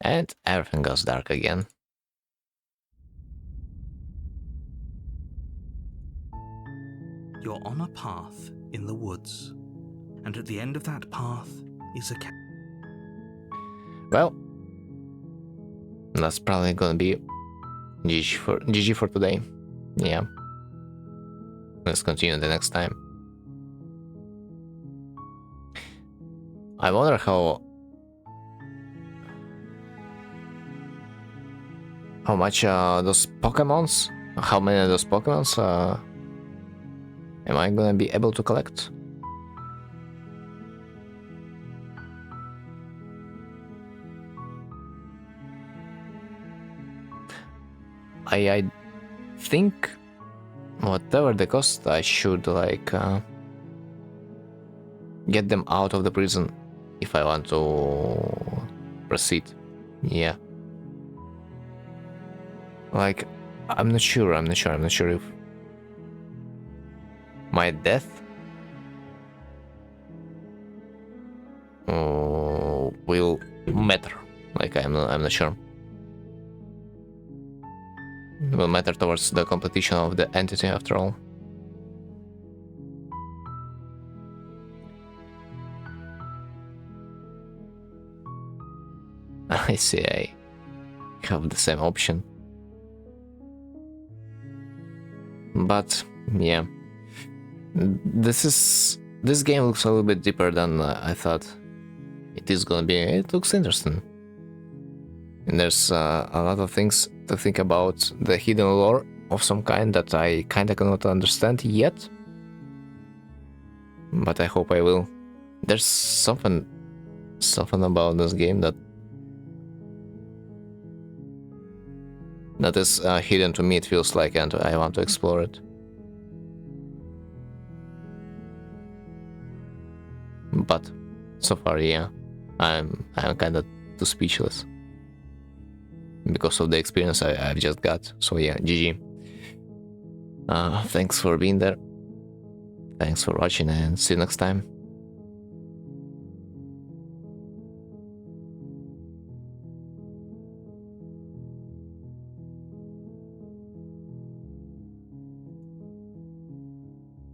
And everything goes dark again. You're on a path in the woods, and at the end of that path is a Well, that's probably gonna be GG for today. Yeah. Let's continue the next time. I wonder how much those Pokemons, how many of those Pokemons am I gonna be able to collect? I think whatever the cost, I should like get them out of the prison if I want to proceed. Yeah. Like, I'm not sure if my death will matter. Like, I'm not sure. It will matter towards the completion of the entity after all. I see, I have the same option. But yeah, this game looks a little bit deeper than I thought it is gonna be. It looks interesting. And there's a lot of things to think about, the hidden lore of some kind that I kinda cannot understand yet. but I hope I will. There's something about this game that is hidden to me, it feels like, and I want to explore it. But so far, yeah, I'm kind of too speechless because of the experience I've just got. So yeah, GG. Thanks for being there. Thanks for watching, and see you next time.